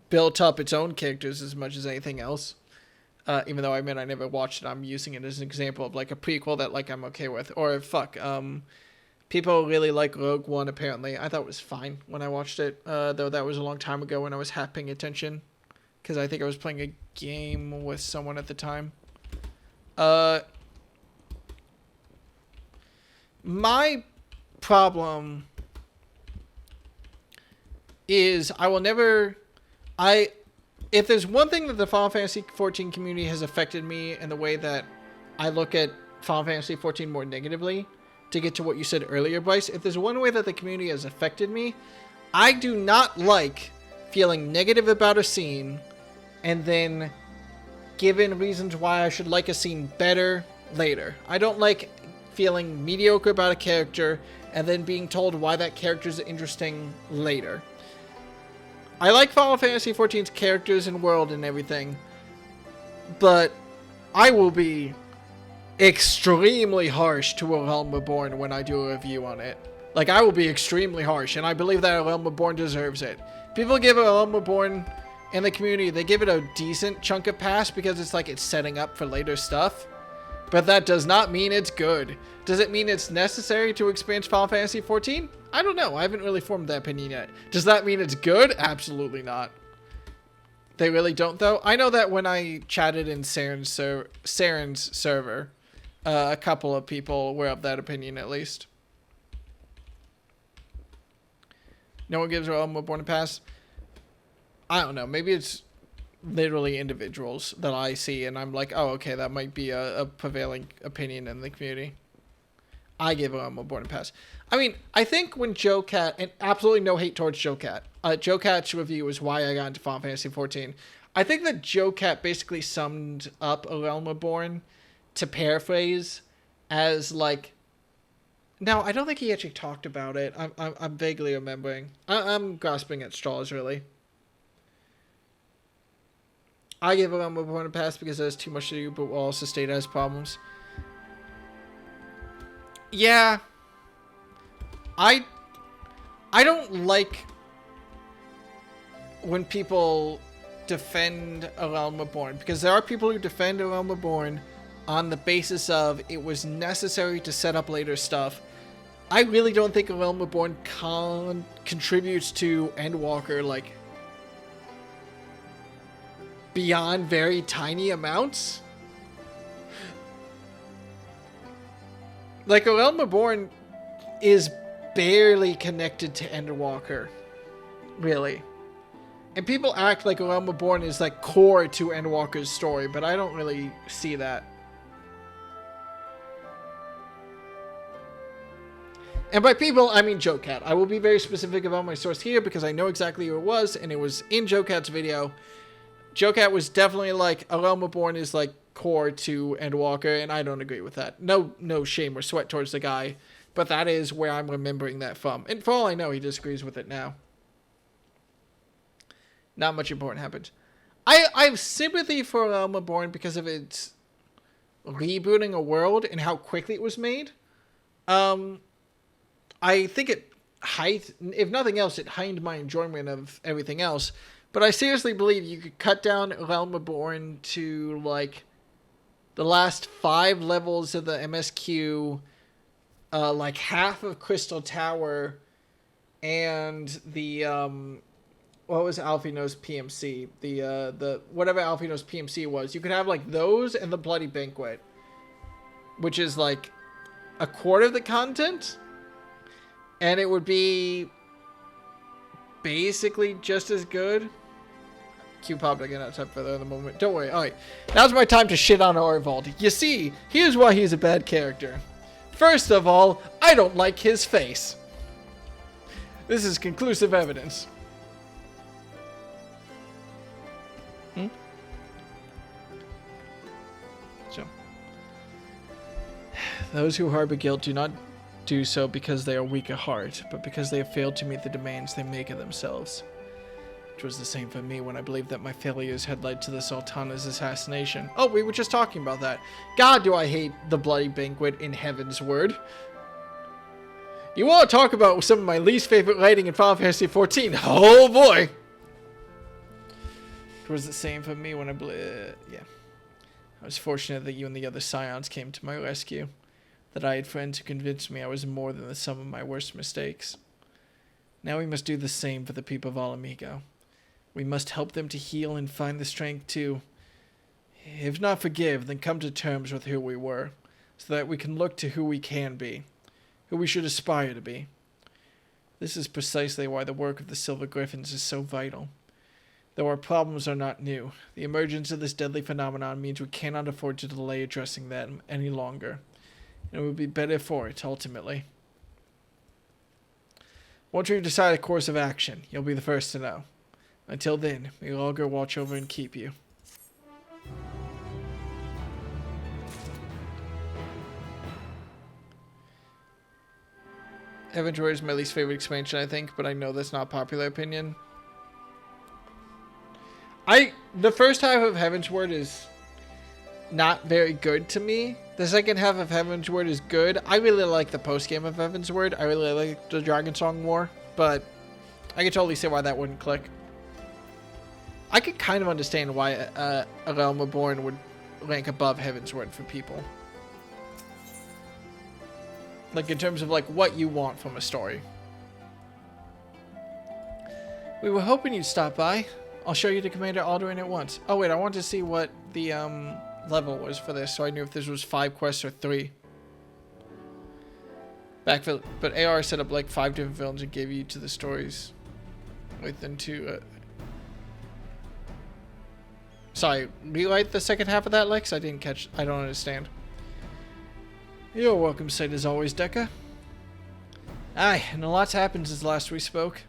built up its own characters as much as anything else. Even though I admit I never watched it, I'm using it as an example of, like, a prequel that, like, I'm okay with. Or, people really like Rogue One, apparently. I thought it was fine when I watched it, though that was a long time ago when I was half paying attention. Because I think I was playing a game with someone at the time. My problem is I will never... If there's one thing that the Final Fantasy XIV community has affected me in the way that I look at Final Fantasy XIV more negatively, to get to what you said earlier, Bryce, if there's one way that the community has affected me, I do not like feeling negative about a scene and then given reasons why I should like a scene better later. I don't like feeling mediocre about a character and then being told why that character is interesting later. I like Final Fantasy XIV's characters and world and everything, but I will be extremely harsh to A Realm Reborn when I do a review on it. Like, I will be extremely harsh, and I believe that A Realm Reborn deserves it. People give A Realm Reborn in the community, they give it a decent chunk of pass because it's like it's setting up for later stuff. But that does not mean it's good. Does it mean it's necessary to expand Final Fantasy XIV? I don't know. I haven't really formed that opinion yet. Does that mean it's good? Absolutely not. They really don't, though. I know that when I chatted in Saren's server, a couple of people were of that opinion, at least. No one gives Realm Reborn a pass. I don't know. Maybe it's literally individuals that I see, and I'm like, oh, okay, that might be a prevailing opinion in the community. I give Realm Reborn a pass. I mean, I think when Joe Cat, and absolutely no hate towards Joe Cat. Joe Cat's review is why I got into Final Fantasy XIV. I think that Joe Cat basically summed up A Realm Reborn, to paraphrase, as like... No, I don't think he actually talked about it. I'm vaguely remembering. I'm grasping at straws, really. I give A Realm Reborn a pass because it has too much to do, but will also state it has problems. Yeah. I don't like when people defend A Realm Reborn, because there are people who defend A Realm Reborn on the basis of it was necessary to set up later stuff. I really don't think A Realm Reborn contributes to Endwalker, like... beyond very tiny amounts. Like, A Realm Reborn is barely connected to Endwalker, really. And people act like A Realm Reborn is like core to Endwalker's story, but I don't really see that. And by people, I mean Joe Cat. I will be very specific about my source here because I know exactly who it was, and it was in Joe Cat's video. Joe Cat was definitely like, A Realm Reborn is like core to Endwalker, and I don't agree with that. No shame or sweat towards the guy, but that is where I'm remembering that from. And for all I know, he disagrees with it now. Not much important happened. I have sympathy for A Realm Reborn because of its rebooting a world and how quickly it was made. I think if nothing else, it heightened my enjoyment of everything else. But I seriously believe you could cut down Realm Reborn to, like, the last 5 levels of the MSQ, like half of Crystal Tower, and the, what was Alfino's PMC? The whatever Alfino's PMC was. You could have, like, those and the Bloody Banquet, which is, like, a quarter of the content. And it would be basically just as good. Q popped again outside for the moment. Don't worry. Alright. Now's my time to shit on Orvald. You see, here's why he's a bad character. First of all, I don't like his face. This is conclusive evidence. So. Those who harbor guilt do not do so because they are weak at heart, but because they have failed to meet the demands they make of themselves. Which was the same for me when I believed that my failures had led to the Sultana's assassination. Oh, we were just talking about that. God, do I hate the Bloody Banquet in Heaven's Word. You want to talk about some of my least favorite writing in Final Fantasy XIV? Oh boy! It was the same for me when I was fortunate that you and the other Scions came to my rescue. That I had friends who convinced me I was more than the sum of my worst mistakes. Now we must do the same for the people of Alamigo. We must help them to heal and find the strength to, if not forgive, then come to terms with who we were, so that we can look to who we can be, who we should aspire to be. This is precisely why the work of the Silver Griffins is so vital. Though our problems are not new, the emergence of this deadly phenomenon means we cannot afford to delay addressing them any longer. And it would be better for it, ultimately. Once we've decided a course of action, you'll be the first to know. Until then, may Logger watch over and keep you. Heaven's Word is my least favorite expansion, I think, but I know that's not a popular opinion. The first half of Heaven's Word is not very good to me. The second half of Heaven's Word is good. I really like the post-game of Heaven's Word. I really like the Dragon Song more, but I can totally see why that wouldn't click. I could kind of understand why A Realm Reborn would rank above Heaven's Word for people. Like, in terms of, like, what you want from a story. We were hoping you'd stop by. I'll show you to Commander Alduin at once. Oh, wait, I want to see what the, level was for this, so I knew if this was 5 quests or 3. Backfill, but AR set up like 5 different villains and gave you to the stories. Wait, then to sorry, relight the second half of that, Lex? I didn't catch. I don't understand. You're welcome, sight as always, Deca. Aye, and a lot's happened since last we spoke.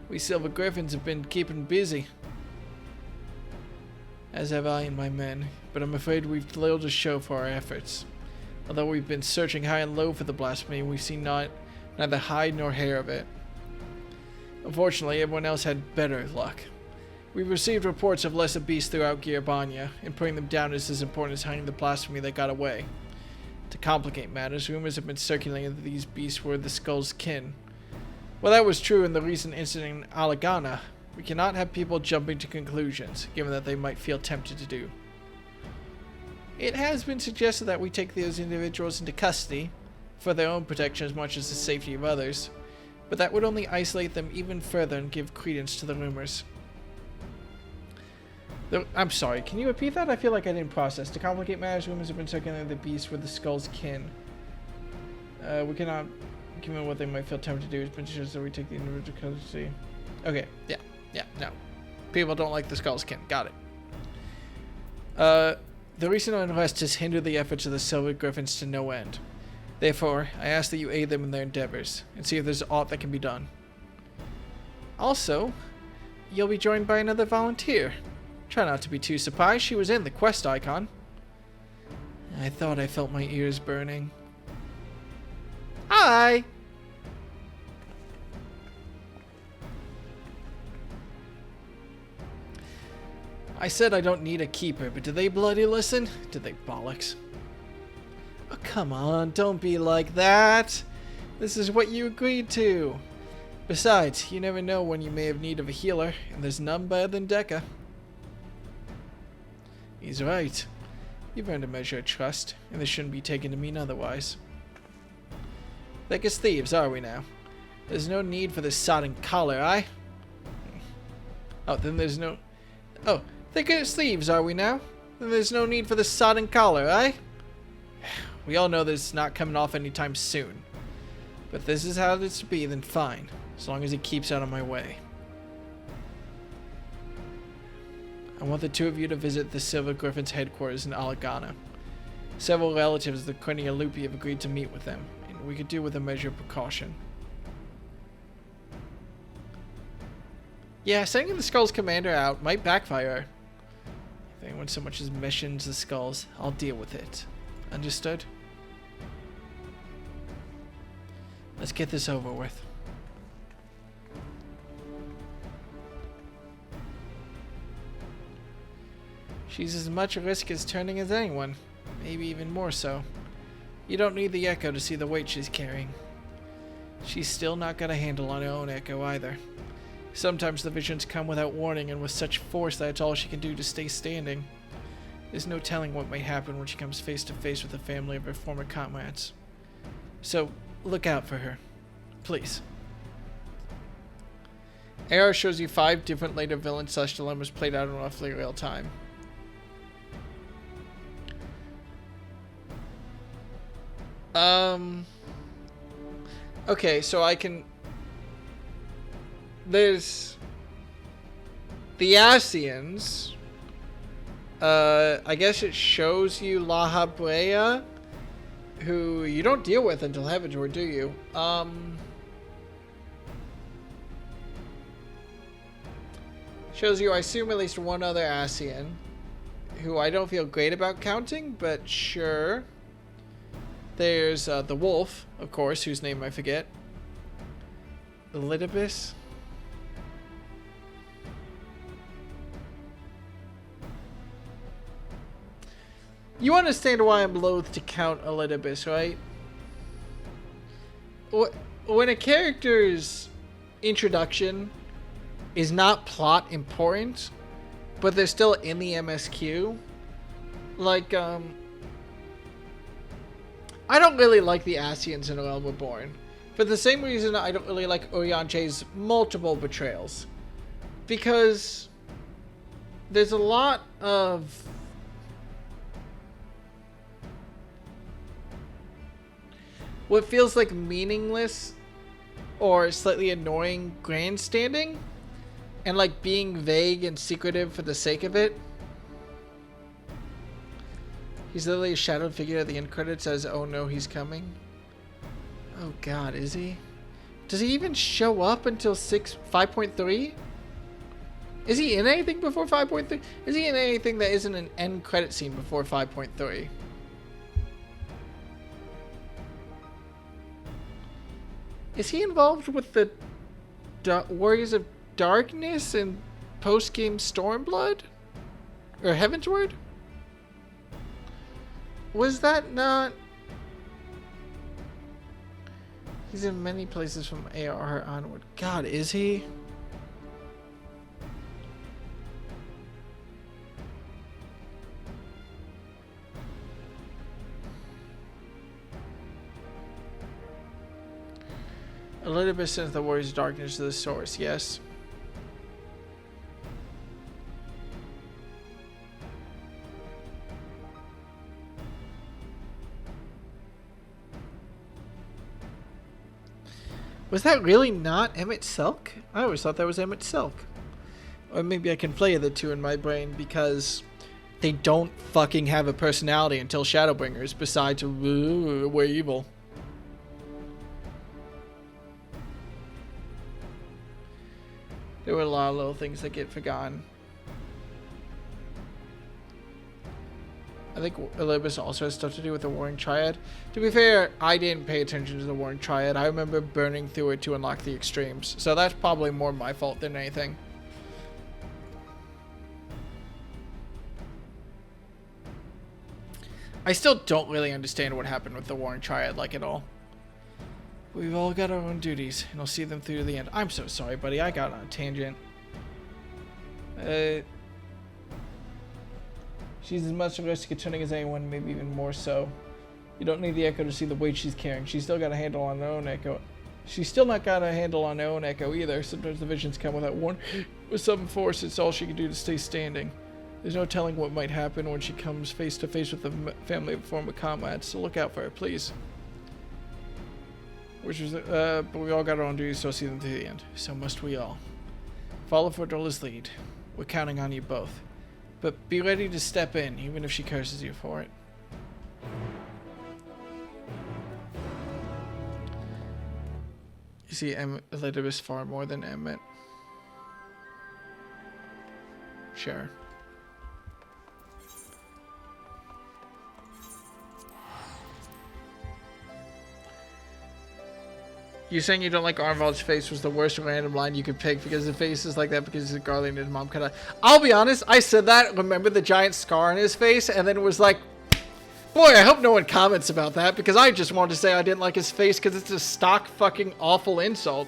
We Silver Griffins have been keeping busy. As have I and my men, but I'm afraid we've little to show for our efforts. Although we've been searching high and low for the blasphemy, we've seen neither hide nor hair of it. Unfortunately, everyone else had better luck. We've received reports of lesser beasts throughout Gearbania, and putting them down is as important as hiding the blasphemy that got away. To complicate matters, rumors have been circulating that these beasts were the Skull's kin. While that was true in the recent incident in Alagana, we cannot have people jumping to conclusions, given that they might feel tempted to do. It has been suggested that we take those individuals into custody, for their own protection as much as the safety of others, but that would only isolate them even further and give credence to the rumors. I'm sorry, can you repeat that? I feel like I didn't process. To complicate matters, rumors have been circulating the beast with the skull's kin. We cannot, given what they might feel tempted to do, it's been sure that we take the individual custody. Okay, yeah, no. People don't like the skull's kin. Got it. The recent unrest has hindered the efforts of the Silver Griffins to no end. Therefore, I ask that you aid them in their endeavors, and see if there's aught that can be done. Also, you'll be joined by another volunteer. Try not to be too surprised, she was in the quest icon. I thought I felt my ears burning. Hi! I said I don't need a keeper, but did they bloody listen? Did they bollocks? Oh, come on, don't be like that. This is what you agreed to. Besides, you never know when you may have need of a healer, and there's none better than Deca. He's right. You've earned a measure of trust, and this shouldn't be taken to mean otherwise. Thick as thieves, are we now? There's no need for this sodden collar, aye? Oh, then there's no... Oh, thick as thieves, are we now? Then there's no need for this sodden collar, aye? We all know this is not coming off anytime soon. But if this is how it's to be, then fine. As long as he keeps out of my way. I want the two of you to visit the Silver Griffin's headquarters in Alagana. Several relatives of the Cornelia Lupi have agreed to meet with them, and we could do with a measure of precaution. Yeah, sending the Skull's commander out might backfire. If anyone so much as mentions the Skulls, I'll deal with it. Understood? Let's get this over with. She's as much a risk as turning as anyone, maybe even more so. You don't need the Echo to see the weight she's carrying. She's still not got a handle on her own Echo either. Sometimes the visions come without warning and with such force that it's all she can do to stay standing. There's no telling what might happen when she comes face to face with the family of her former comrades. So, look out for her. Please. AR shows you 5 different later villain/dilemmas played out in roughly real time. Okay, so I can... There's... The Asians. I guess it shows you La Habrea, who you don't deal with until Heaven's Word, do you? Shows you, I assume, at least one other Asian, who I don't feel great about counting, but sure. There's the wolf, of course, whose name I forget. Elidibus? You understand why I'm loath to count Elidibus, right? When a character's introduction is not plot important, but they're still in the MSQ, like, I don't really like the Asians in A Realm Reborn. For the same reason I don't really like Orianche's multiple betrayals. Because there's a lot of what feels like meaningless or slightly annoying grandstanding and like being vague and secretive for the sake of it. He's literally a shadowed figure at the end credits as, oh no, he's coming. Oh god, is he? Does he even show up until 5.3? Is he in anything before 5.3? Is he in anything that isn't an end credit scene before 5.3? Is he involved with the Warriors of Darkness and post-game Stormblood? Or Heaven's Word? Was that not... He's in many places from AR onward. God, is he? Elizabeth sends the Warriors of Darkness to the source, yes. Was that really not Emmett Selk? I always thought that was Emmett Selk. Or maybe I conflated the two in my brain because they don't fucking have a personality until Shadowbringers, besides we're evil. There were a lot of little things that get forgotten. I think Olympus also has stuff to do with the Warring Triad. To be fair, I didn't pay attention to the Warring Triad. I remember burning through it to unlock the extremes. So that's probably more my fault than anything. I still don't really understand what happened with the Warring Triad, like, at all. We've all got our own duties, and I'll see them through to the end. I'm so sorry, buddy. I got on a tangent. She's as much at risk of turning as anyone, maybe even more so. You don't need the Echo to see the weight she's carrying. She's still got a handle on her own Echo. She's still not got a handle on her own Echo either. Sometimes the visions come without warning. With some force, it's all she can do to stay standing. There's no telling what might happen when she comes face to face with the family of former comrades, so look out for her, please. But we all got our own duties, so I'll see them to the end. So must we all. Follow Fordola's lead. We're counting on you both. But be ready to step in, even if she curses you for it. You see, Elizabeth far more than Emmett. Sure. You saying you don't like Arnvald's face was the worst random line you could pick because the face is like that because he's a Garly and his mom kind of... I'll be honest, I said that, remember the giant scar on his face, and then it was like, boy, I hope no one comments about that because I just wanted to say I didn't like his face because it's a stock fucking awful insult.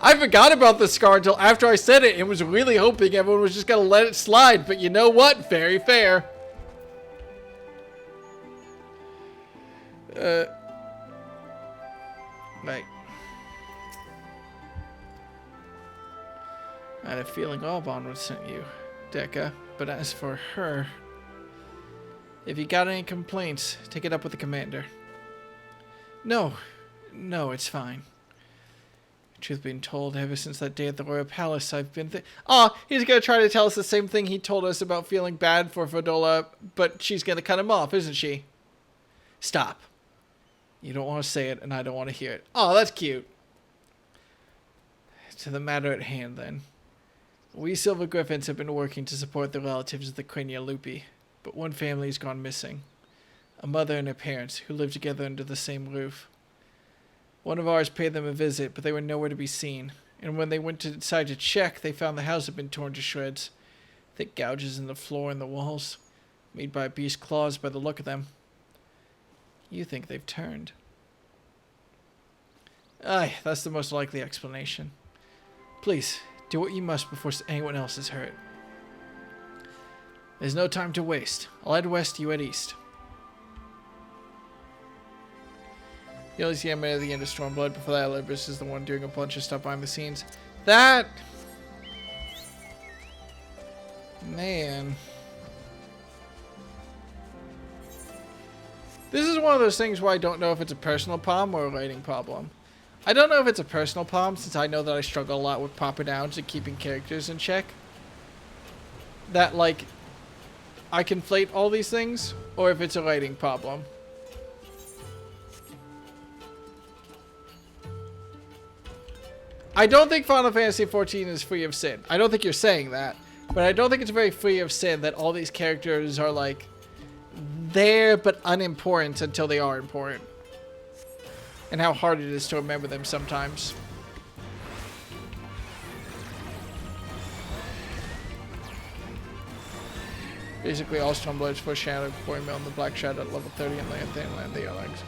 I forgot about the scar until after I said it and was really hoping everyone was just going to let it slide, but you know what? Very fair. Right. I had a feeling Alban would send you, Dekka. But as for her, if you got any complaints, take it up with the commander. No, it's fine. Truth being told, ever since that day at the Royal Palace, I've been he's gonna try to tell us the same thing he told us about feeling bad for Fordola, but she's gonna cut him off, isn't she? Stop. You don't want to say it, and I don't want to hear it. Oh, that's cute. To the matter at hand, then. We Silver Griffins have been working to support the relatives of the Crania Lupi, but one family has gone missing. A mother and her parents, who live together under the same roof. One of ours paid them a visit, but they were nowhere to be seen, and when they went to decide to check, they found the house had been torn to shreds. Thick gouges in the floor and the walls, made by beast claws by the look of them. You think they've turned. Aye, that's the most likely explanation. Please, do what you must before anyone else is hurt. There's no time to waste. I'll head west, you head east. You only see Emmett at the end of Stormblood. Before that, Olympus is the one doing a bunch of stuff behind the scenes. That... Man... This is one of those things where I don't know if it's a personal problem or a writing problem. I don't know if it's a personal problem, since I know that I struggle a lot with proper nouns and keeping characters in check. That, like, I conflate all these things, or if it's a writing problem. I don't think Final Fantasy XIV is free of sin. I don't think you're saying that, but I don't think it's very free of sin that all these characters are, like, there but unimportant until they are important, and how hard it is to remember them sometimes. Basically all Stormbloods for Shadow pouring on the Black Shadow at level 30 and land the legs.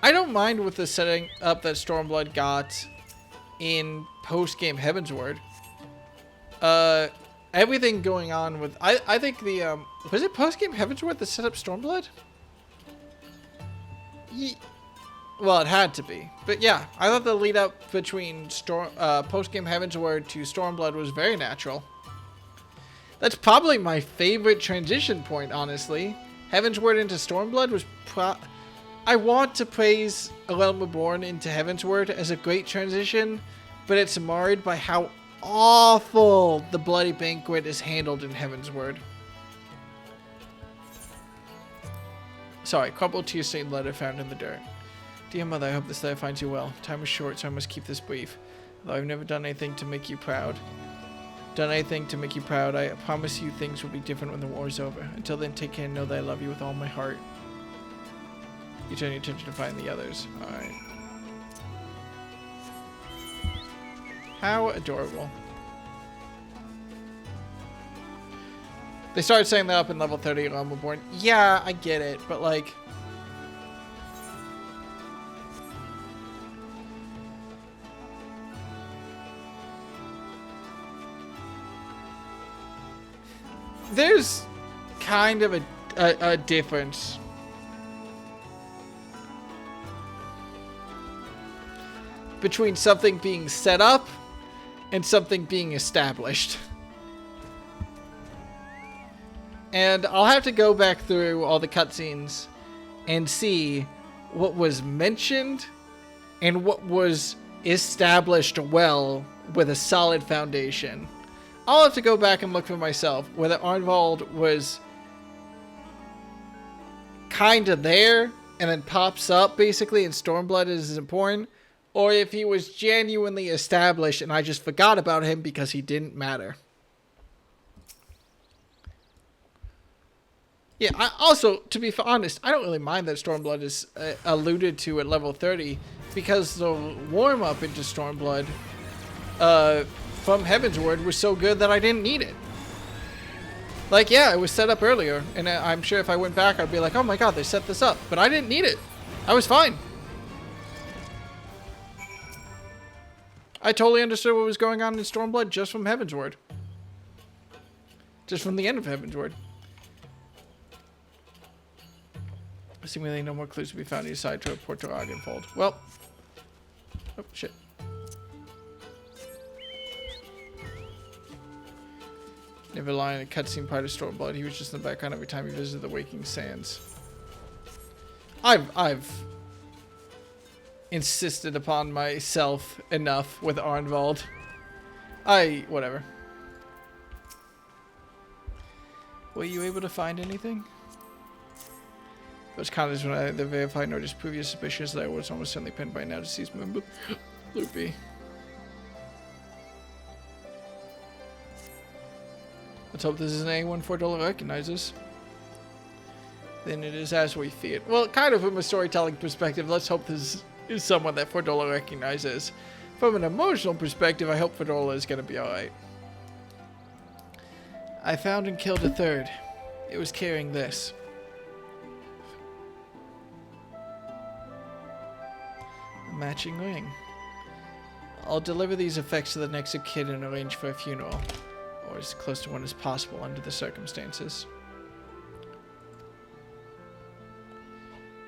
I don't mind with the setting up that Stormblood got in post-game Heavensward. Everything going on with... I think the... was it post-game Heavensward that set up Stormblood? Well, it had to be. But yeah, I thought the lead up between post-game Heavensward to Stormblood was very natural. That's probably my favorite transition point, honestly. Heavensward into Stormblood was I want to praise A Realm Reborn into Heavensward as a great transition, but it's marred by how awful the Bloody Banquet is handled in Heavensward. Sorry, crumpled tear-stained letter found in the dirt. Dear Mother, I hope this letter finds you well. Time is short, so I must keep this brief. Though I've never done anything to make you proud. I promise you things will be different when the war is over. Until then, take care and know that I love you with all my heart. You turn your attention to find the others. Alright. How adorable. They started setting that up in level 30 at Realm Reborn. Yeah, I get it, but like... there's kind of a difference between something being set up and something being established. And I'll have to go back through all the cutscenes and see what was mentioned and what was established well with a solid foundation. I'll have to go back and look for myself whether Arnvald was kind of there and then pops up basically and Stormblood is important, or if he was genuinely established and I just forgot about him because he didn't matter. Yeah, also, to be honest, I don't really mind that Stormblood is alluded to at level 30 because the warm-up into Stormblood from Heavensward was so good that I didn't need it. Like, yeah, it was set up earlier, and I'm sure if I went back, I'd be like, oh my god, they set this up. But I didn't need it. I was fine. I totally understood what was going on in Stormblood just from Heavensward. Just from the end of Heavensward. Seemingly no more clues to be found inside to report to Argenfold. Well. Oh, shit. Never lying in a cutscene part of Stormblood. He was just in the background every time he visited the Waking Sands. I've insisted upon myself enough with Arnvald. Whatever. Were you able to find anything? Those counters when either verified nor disprove your suspicions that I was almost certainly pinned by now deceased member. Loopy. Let's hope this isn't anyone $4 recognizes. Then it is as we feared. Well, kind of from a storytelling perspective, let's hope this is someone that $4 recognizes. From an emotional perspective, I hope $4 is going to be alright. I found and killed a third. It was carrying this. A matching ring. I'll deliver these effects to the next of kin and arrange for a funeral. Or as close to one as possible under the circumstances.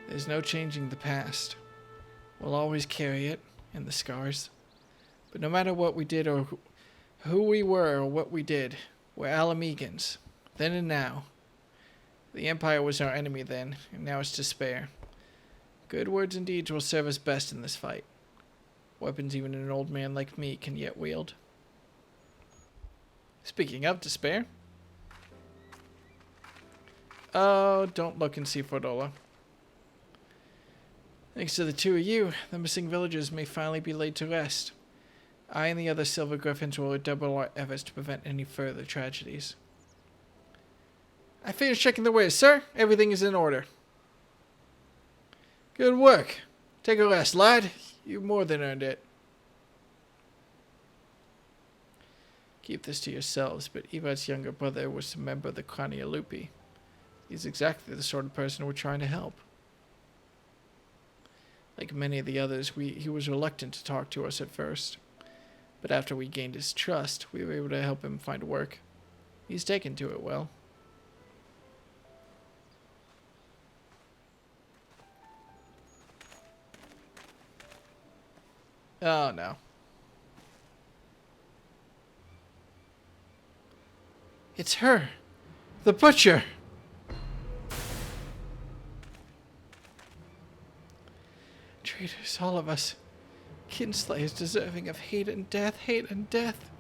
There's no changing the past. We'll always carry it, and the scars. But no matter what we did or who we were or what we did, we're Alamegans, then and now. The Empire was our enemy then, and now it's to spare. Good words and deeds will serve us best in this fight. Weapons even an old man like me can yet wield. Speaking of despair. Oh, don't look and see Fordola. Thanks to the two of you, the missing villagers may finally be laid to rest. I and the other Silver Griffins will redouble our efforts to prevent any further tragedies. I finished checking the wares, sir. Everything is in order. Good work. Take a rest, lad. You more than earned it. Keep this to yourselves, but Evat's younger brother was a member of the Crania Lupi. He's exactly the sort of person we're trying to help. Like many of the others, he was reluctant to talk to us at first. But after we gained his trust, we were able to help him find work. He's taken to it well. Oh, no. It's her. The butcher. Traitors, all of us. Kinslayers deserving of hate and death, hate and death.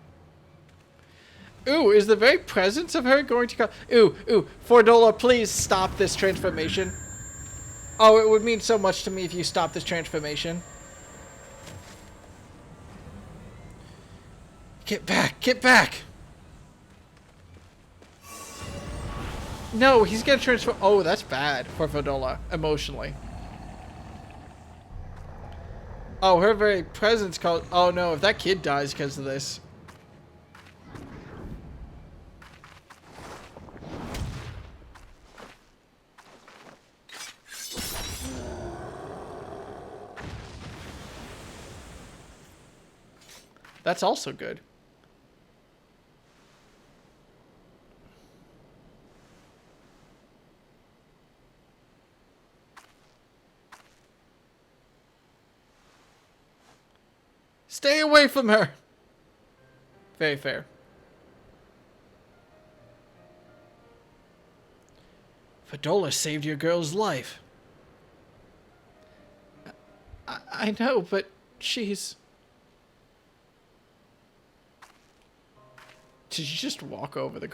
Ooh, is the very presence of her going to come? Ooh, Fordola, please stop this transformation. Oh, it would mean so much to me if you stop this transformation. Get back, get back! No, he's gonna transform. Oh, that's bad for Fordola, emotionally. Oh, her very presence called. Oh no, if that kid dies because of this. That's also good. Stay away from her. Very fair. Fordola saved your girl's life. I know, but she's... Did you just walk over the...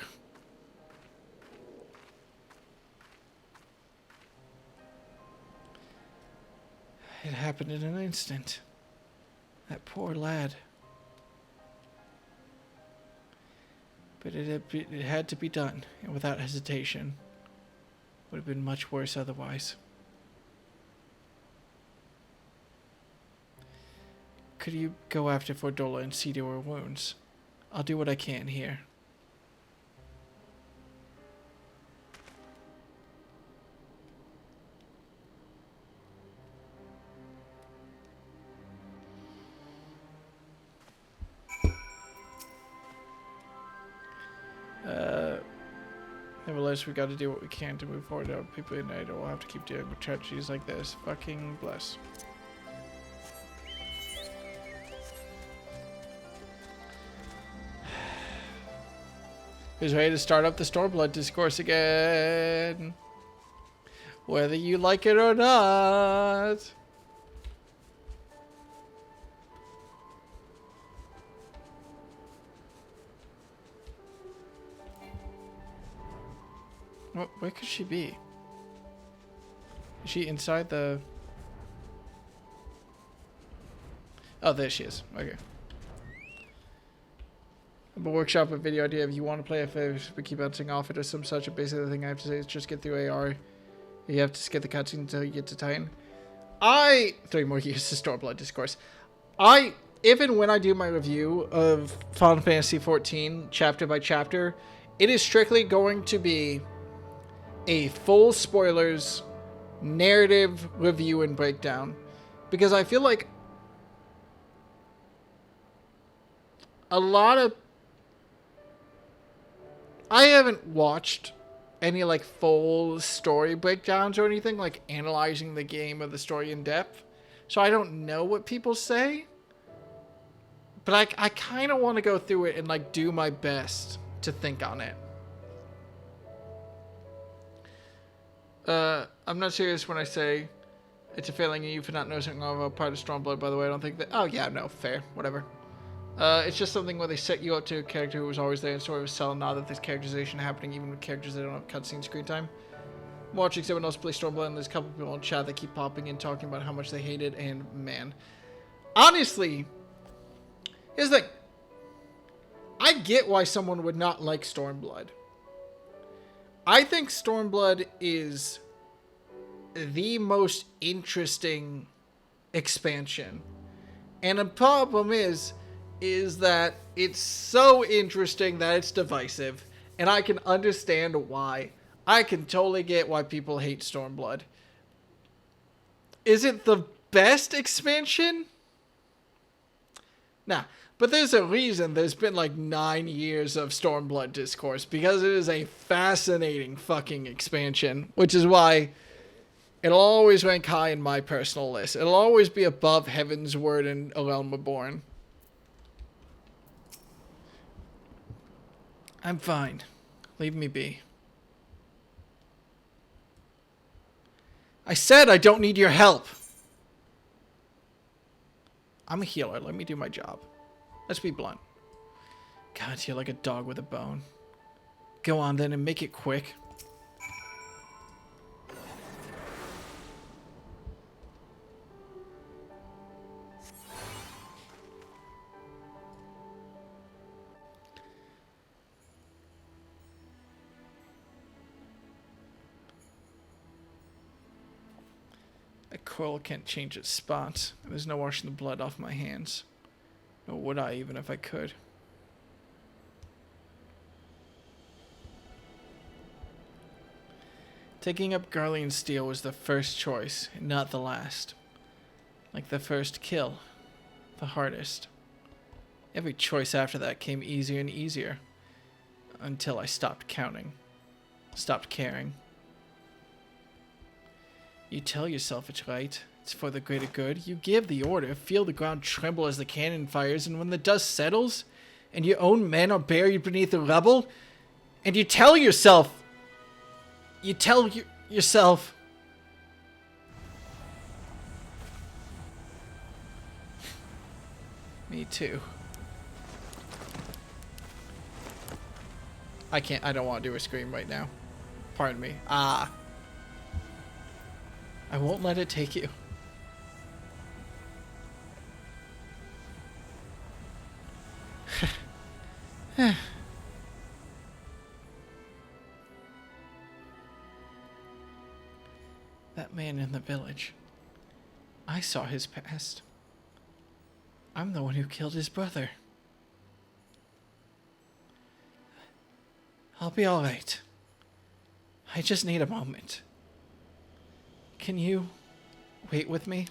It happened in an instant. That poor lad. But it had to be done, and without hesitation. Would have been much worse otherwise. Could you go after Fordola and see to her wounds? I'll do what I can here. Nevertheless, we got to do what we can to move forward. People in Night will have to keep dealing with tragedies like this. Fucking bless. Who's ready to start up the Stormblood discourse again? Whether you like it or not. Where could she be? Is she inside the... Oh, there she is. Okay. I'm a workshop a video idea. If you want to play if we keep bouncing off it or some such, basically the thing I have to say is just get through AR. You have to skip the cutscene until you get to Titan. 3 more years to Stormblood Discourse. Even when I do my review of Final Fantasy XIV chapter by chapter, it is strictly going to be a full spoilers narrative review and breakdown, because I feel like a lot of... I haven't watched any like full story breakdowns or anything, like analyzing the game or the story in depth, so I don't know what people say, but I kind of want to go through it and like do my best to think on it. I'm not serious when I say it's a failing in you for not noticing of a part of Stormblood, by the way. I don't think that... Oh, yeah, no, fair. Whatever. It's just something where they set you up to a character who was always there and sort of sell now that there's characterization happening, even with characters that don't have cutscene screen time. I'm watching someone else play Stormblood, and there's a couple people in chat that keep popping in talking about how much they hate it, and man. Honestly, here's the thing. I get why someone would not like Stormblood. I think Stormblood is the most interesting expansion. And the problem is that it's so interesting that it's divisive. And I can understand why. I can totally get why people hate Stormblood. Is it the best expansion? Nah. But there's a reason there's been like 9 years of Stormblood discourse, because it is a fascinating fucking expansion, which is why it'll always rank high in my personal list. It'll always be above Heaven's Word and A Realm Reborn. I'm fine. Leave me be. I said I don't need your help. I'm a healer. Let me do my job. Let's be blunt. God, you're like a dog with a bone. Go on then and make it quick. A coil can't change its spot. There's no washing the blood off my hands. Nor would I, even if I could. Taking up Garlean steel was the first choice, not the last. Like the first kill. The hardest. Every choice after that came easier and easier. Until I stopped counting. Stopped caring. You tell yourself it's right. It's for the greater good. You give the order. Feel the ground tremble as the cannon fires. And when the dust settles, and your own men are buried beneath the rubble, and you tell yourself... You tell yourself... Me too. I don't want to do a scream right now. Pardon me. Ah. I won't let it take you. That man in the village. I saw his past. I'm the one who killed his brother. I'll be all right. I just need a moment. Can you wait with me?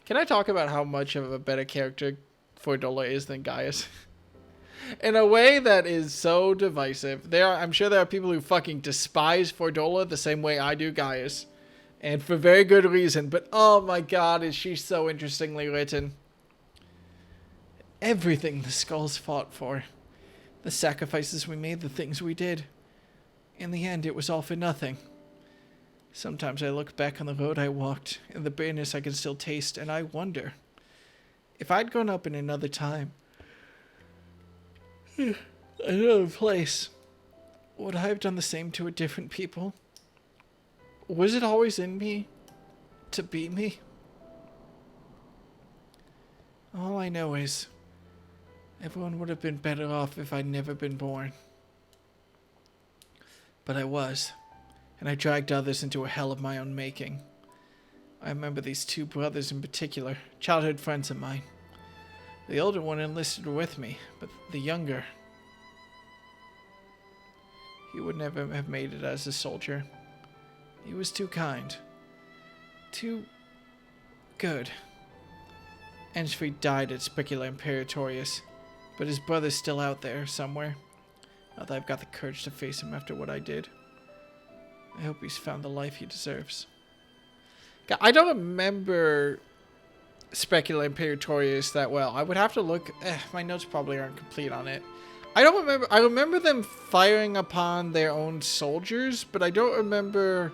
Can I talk about how much of a better character Fordola is than Gaius? In a way that is so divisive. I'm sure there are people who fucking despise Fordola the same way I do Gaius. And for very good reason. But oh my god, is she so interestingly written. Everything the Skulls fought for. The sacrifices we made, the things we did. In the end, it was all for nothing. Sometimes I look back on the road I walked, and the bitterness I can still taste, and I wonder, if I'd grown up in another time, another place, would I have done the same to a different people? Was it always in me to be me? All I know is, everyone would have been better off if I'd never been born. But I was, and I dragged others into a hell of my own making. I remember these two brothers in particular, childhood friends of mine. The older one enlisted with me, but the younger... He would never have made it as a soldier. He was too kind. Too... good. Ensfried died at Spicula Imperatorius, but his brother's still out there somewhere. Not that I've got the courage to face him after what I did. I hope he's found the life he deserves. I don't remember Spicula Imperatorius that well. I would have to look. My notes probably aren't complete on it. I don't remember. I remember them firing upon their own soldiers, but I don't remember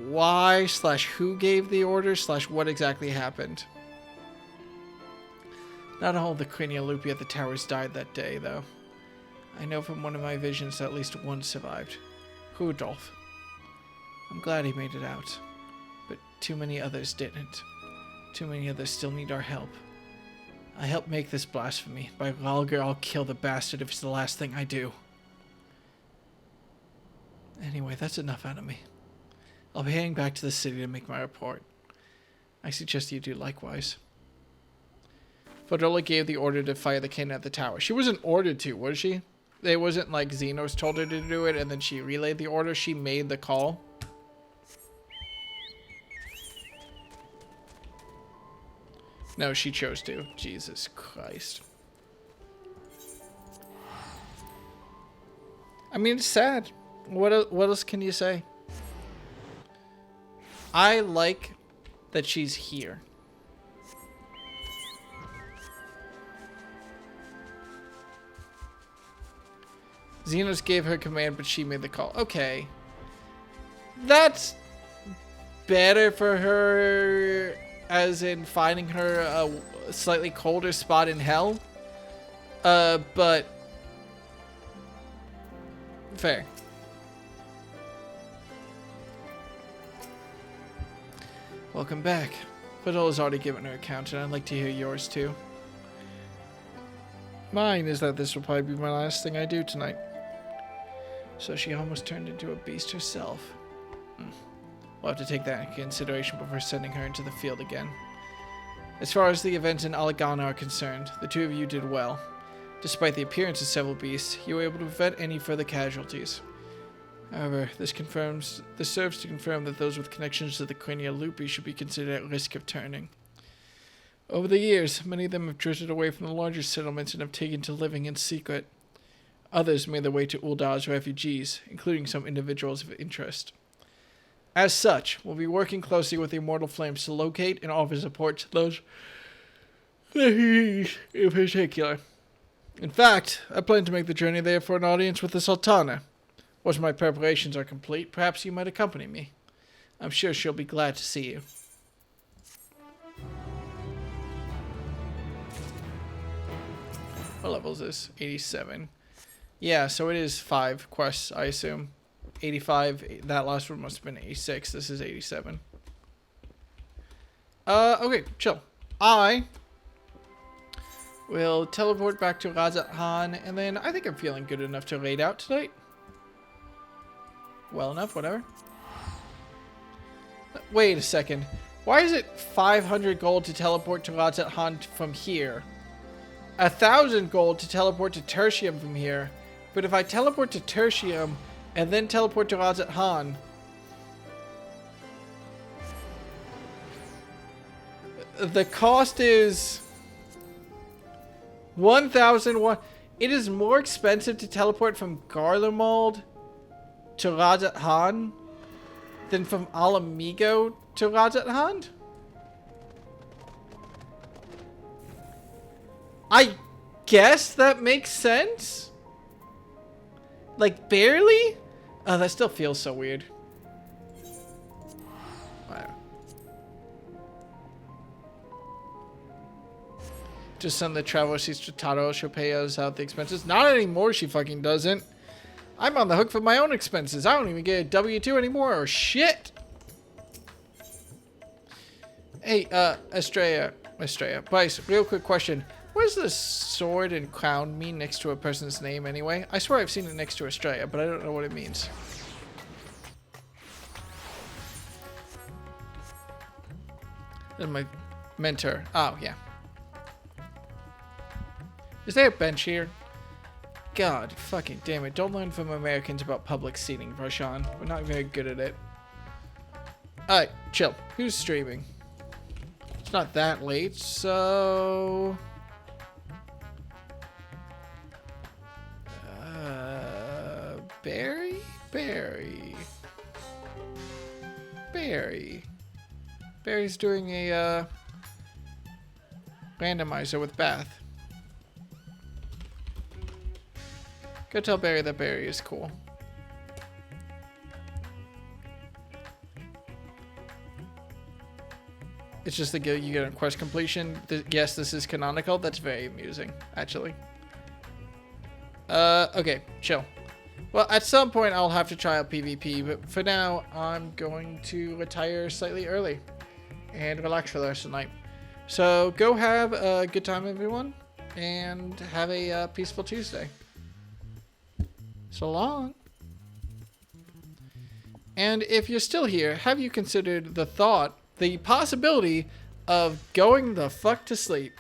why / who gave the order / what exactly happened. Not all the cranial-loopy at the towers died that day, though. I know from one of my visions that at least one survived. Rudolph. I'm glad he made it out. But too many others didn't. Too many others still need our help. I helped make this blasphemy. By Rhalgr, I'll kill the bastard if it's the last thing I do. Anyway, that's enough out of me. I'll be heading back to the city to make my report. I suggest you do likewise. Fordola gave the order to fire the cannon at the tower. She wasn't ordered to, was she? It wasn't like Xenos told her to do it and then she relayed the order. She made the call. No, she chose to. Jesus Christ. I mean, it's sad. What else can you say? I like that she's here. Xenos gave her command, but she made the call. Okay. That's better for her, as in finding her a slightly colder spot in hell. But fair. Welcome back. Vidal's already given her account, and I'd like to hear yours too. Mine is that this will probably be my last thing I do tonight. So she almost turned into a beast herself. We'll have to take that into consideration before sending her into the field again. As far as the events in Alagana are concerned, the two of you did well. Despite the appearance of several beasts, you were able to prevent any further casualties. However, this serves to confirm that those with connections to the Crania Lupi should be considered at risk of turning. Over the years, many of them have drifted away from the larger settlements and have taken to living in secret. Others made their way to Ul'dah as refugees, including some individuals of interest. As such, we'll be working closely with the Immortal Flames to locate and offer support to those in particular. In fact, I plan to make the journey there for an audience with the Sultana. Once my preparations are complete, perhaps you might accompany me. I'm sure she'll be glad to see you. What level is this? 87. Yeah, so it is 5 quests, I assume. 85, that last one must have been 86. This is 87. Okay, chill. I will teleport back to Razat Han, and then I think I'm feeling good enough to raid out tonight. Well enough, whatever. Wait a second. Why is it 500 gold to teleport to Razat Han from here? 1,000 gold to teleport to Tertium from here. But if I teleport to Tertium and then teleport to Razat Han, the cost is 1,001. It is more expensive to teleport from Garlemald to Razat Han than from Alamigo to Razat Han? I guess that makes sense? Like, barely? Oh, that still feels so weird. Whatever. Just send the traveler seats to Taro. She'll pay us out the expenses. Not anymore, she fucking doesn't. I'm on the hook for my own expenses. I don't even get a W-2 anymore, or shit. Hey, Estrella. Bryce, real quick question. What does the sword and crown mean next to a person's name anyway? I swear I've seen it next to Estrella, but I don't know what it means. And my mentor. Oh, yeah. Is there a bench here? God fucking damn it. Don't learn from Americans about public seating, Varshan. We're not very good at it. Alright, chill. Who's streaming? It's not that late, so... Barry. Barry's doing a randomizer with Bath. Go tell Barry that Barry is cool. It's just the you get a quest completion. Yes, this is canonical. That's very amusing, actually. Okay, chill. Well, at some point I'll have to try out PvP, but for now I'm going to retire slightly early and relax for the rest of the night. So go have a good time, everyone, and have a peaceful Tuesday. So long. And if you're still here, have you considered the possibility of going the fuck to sleep?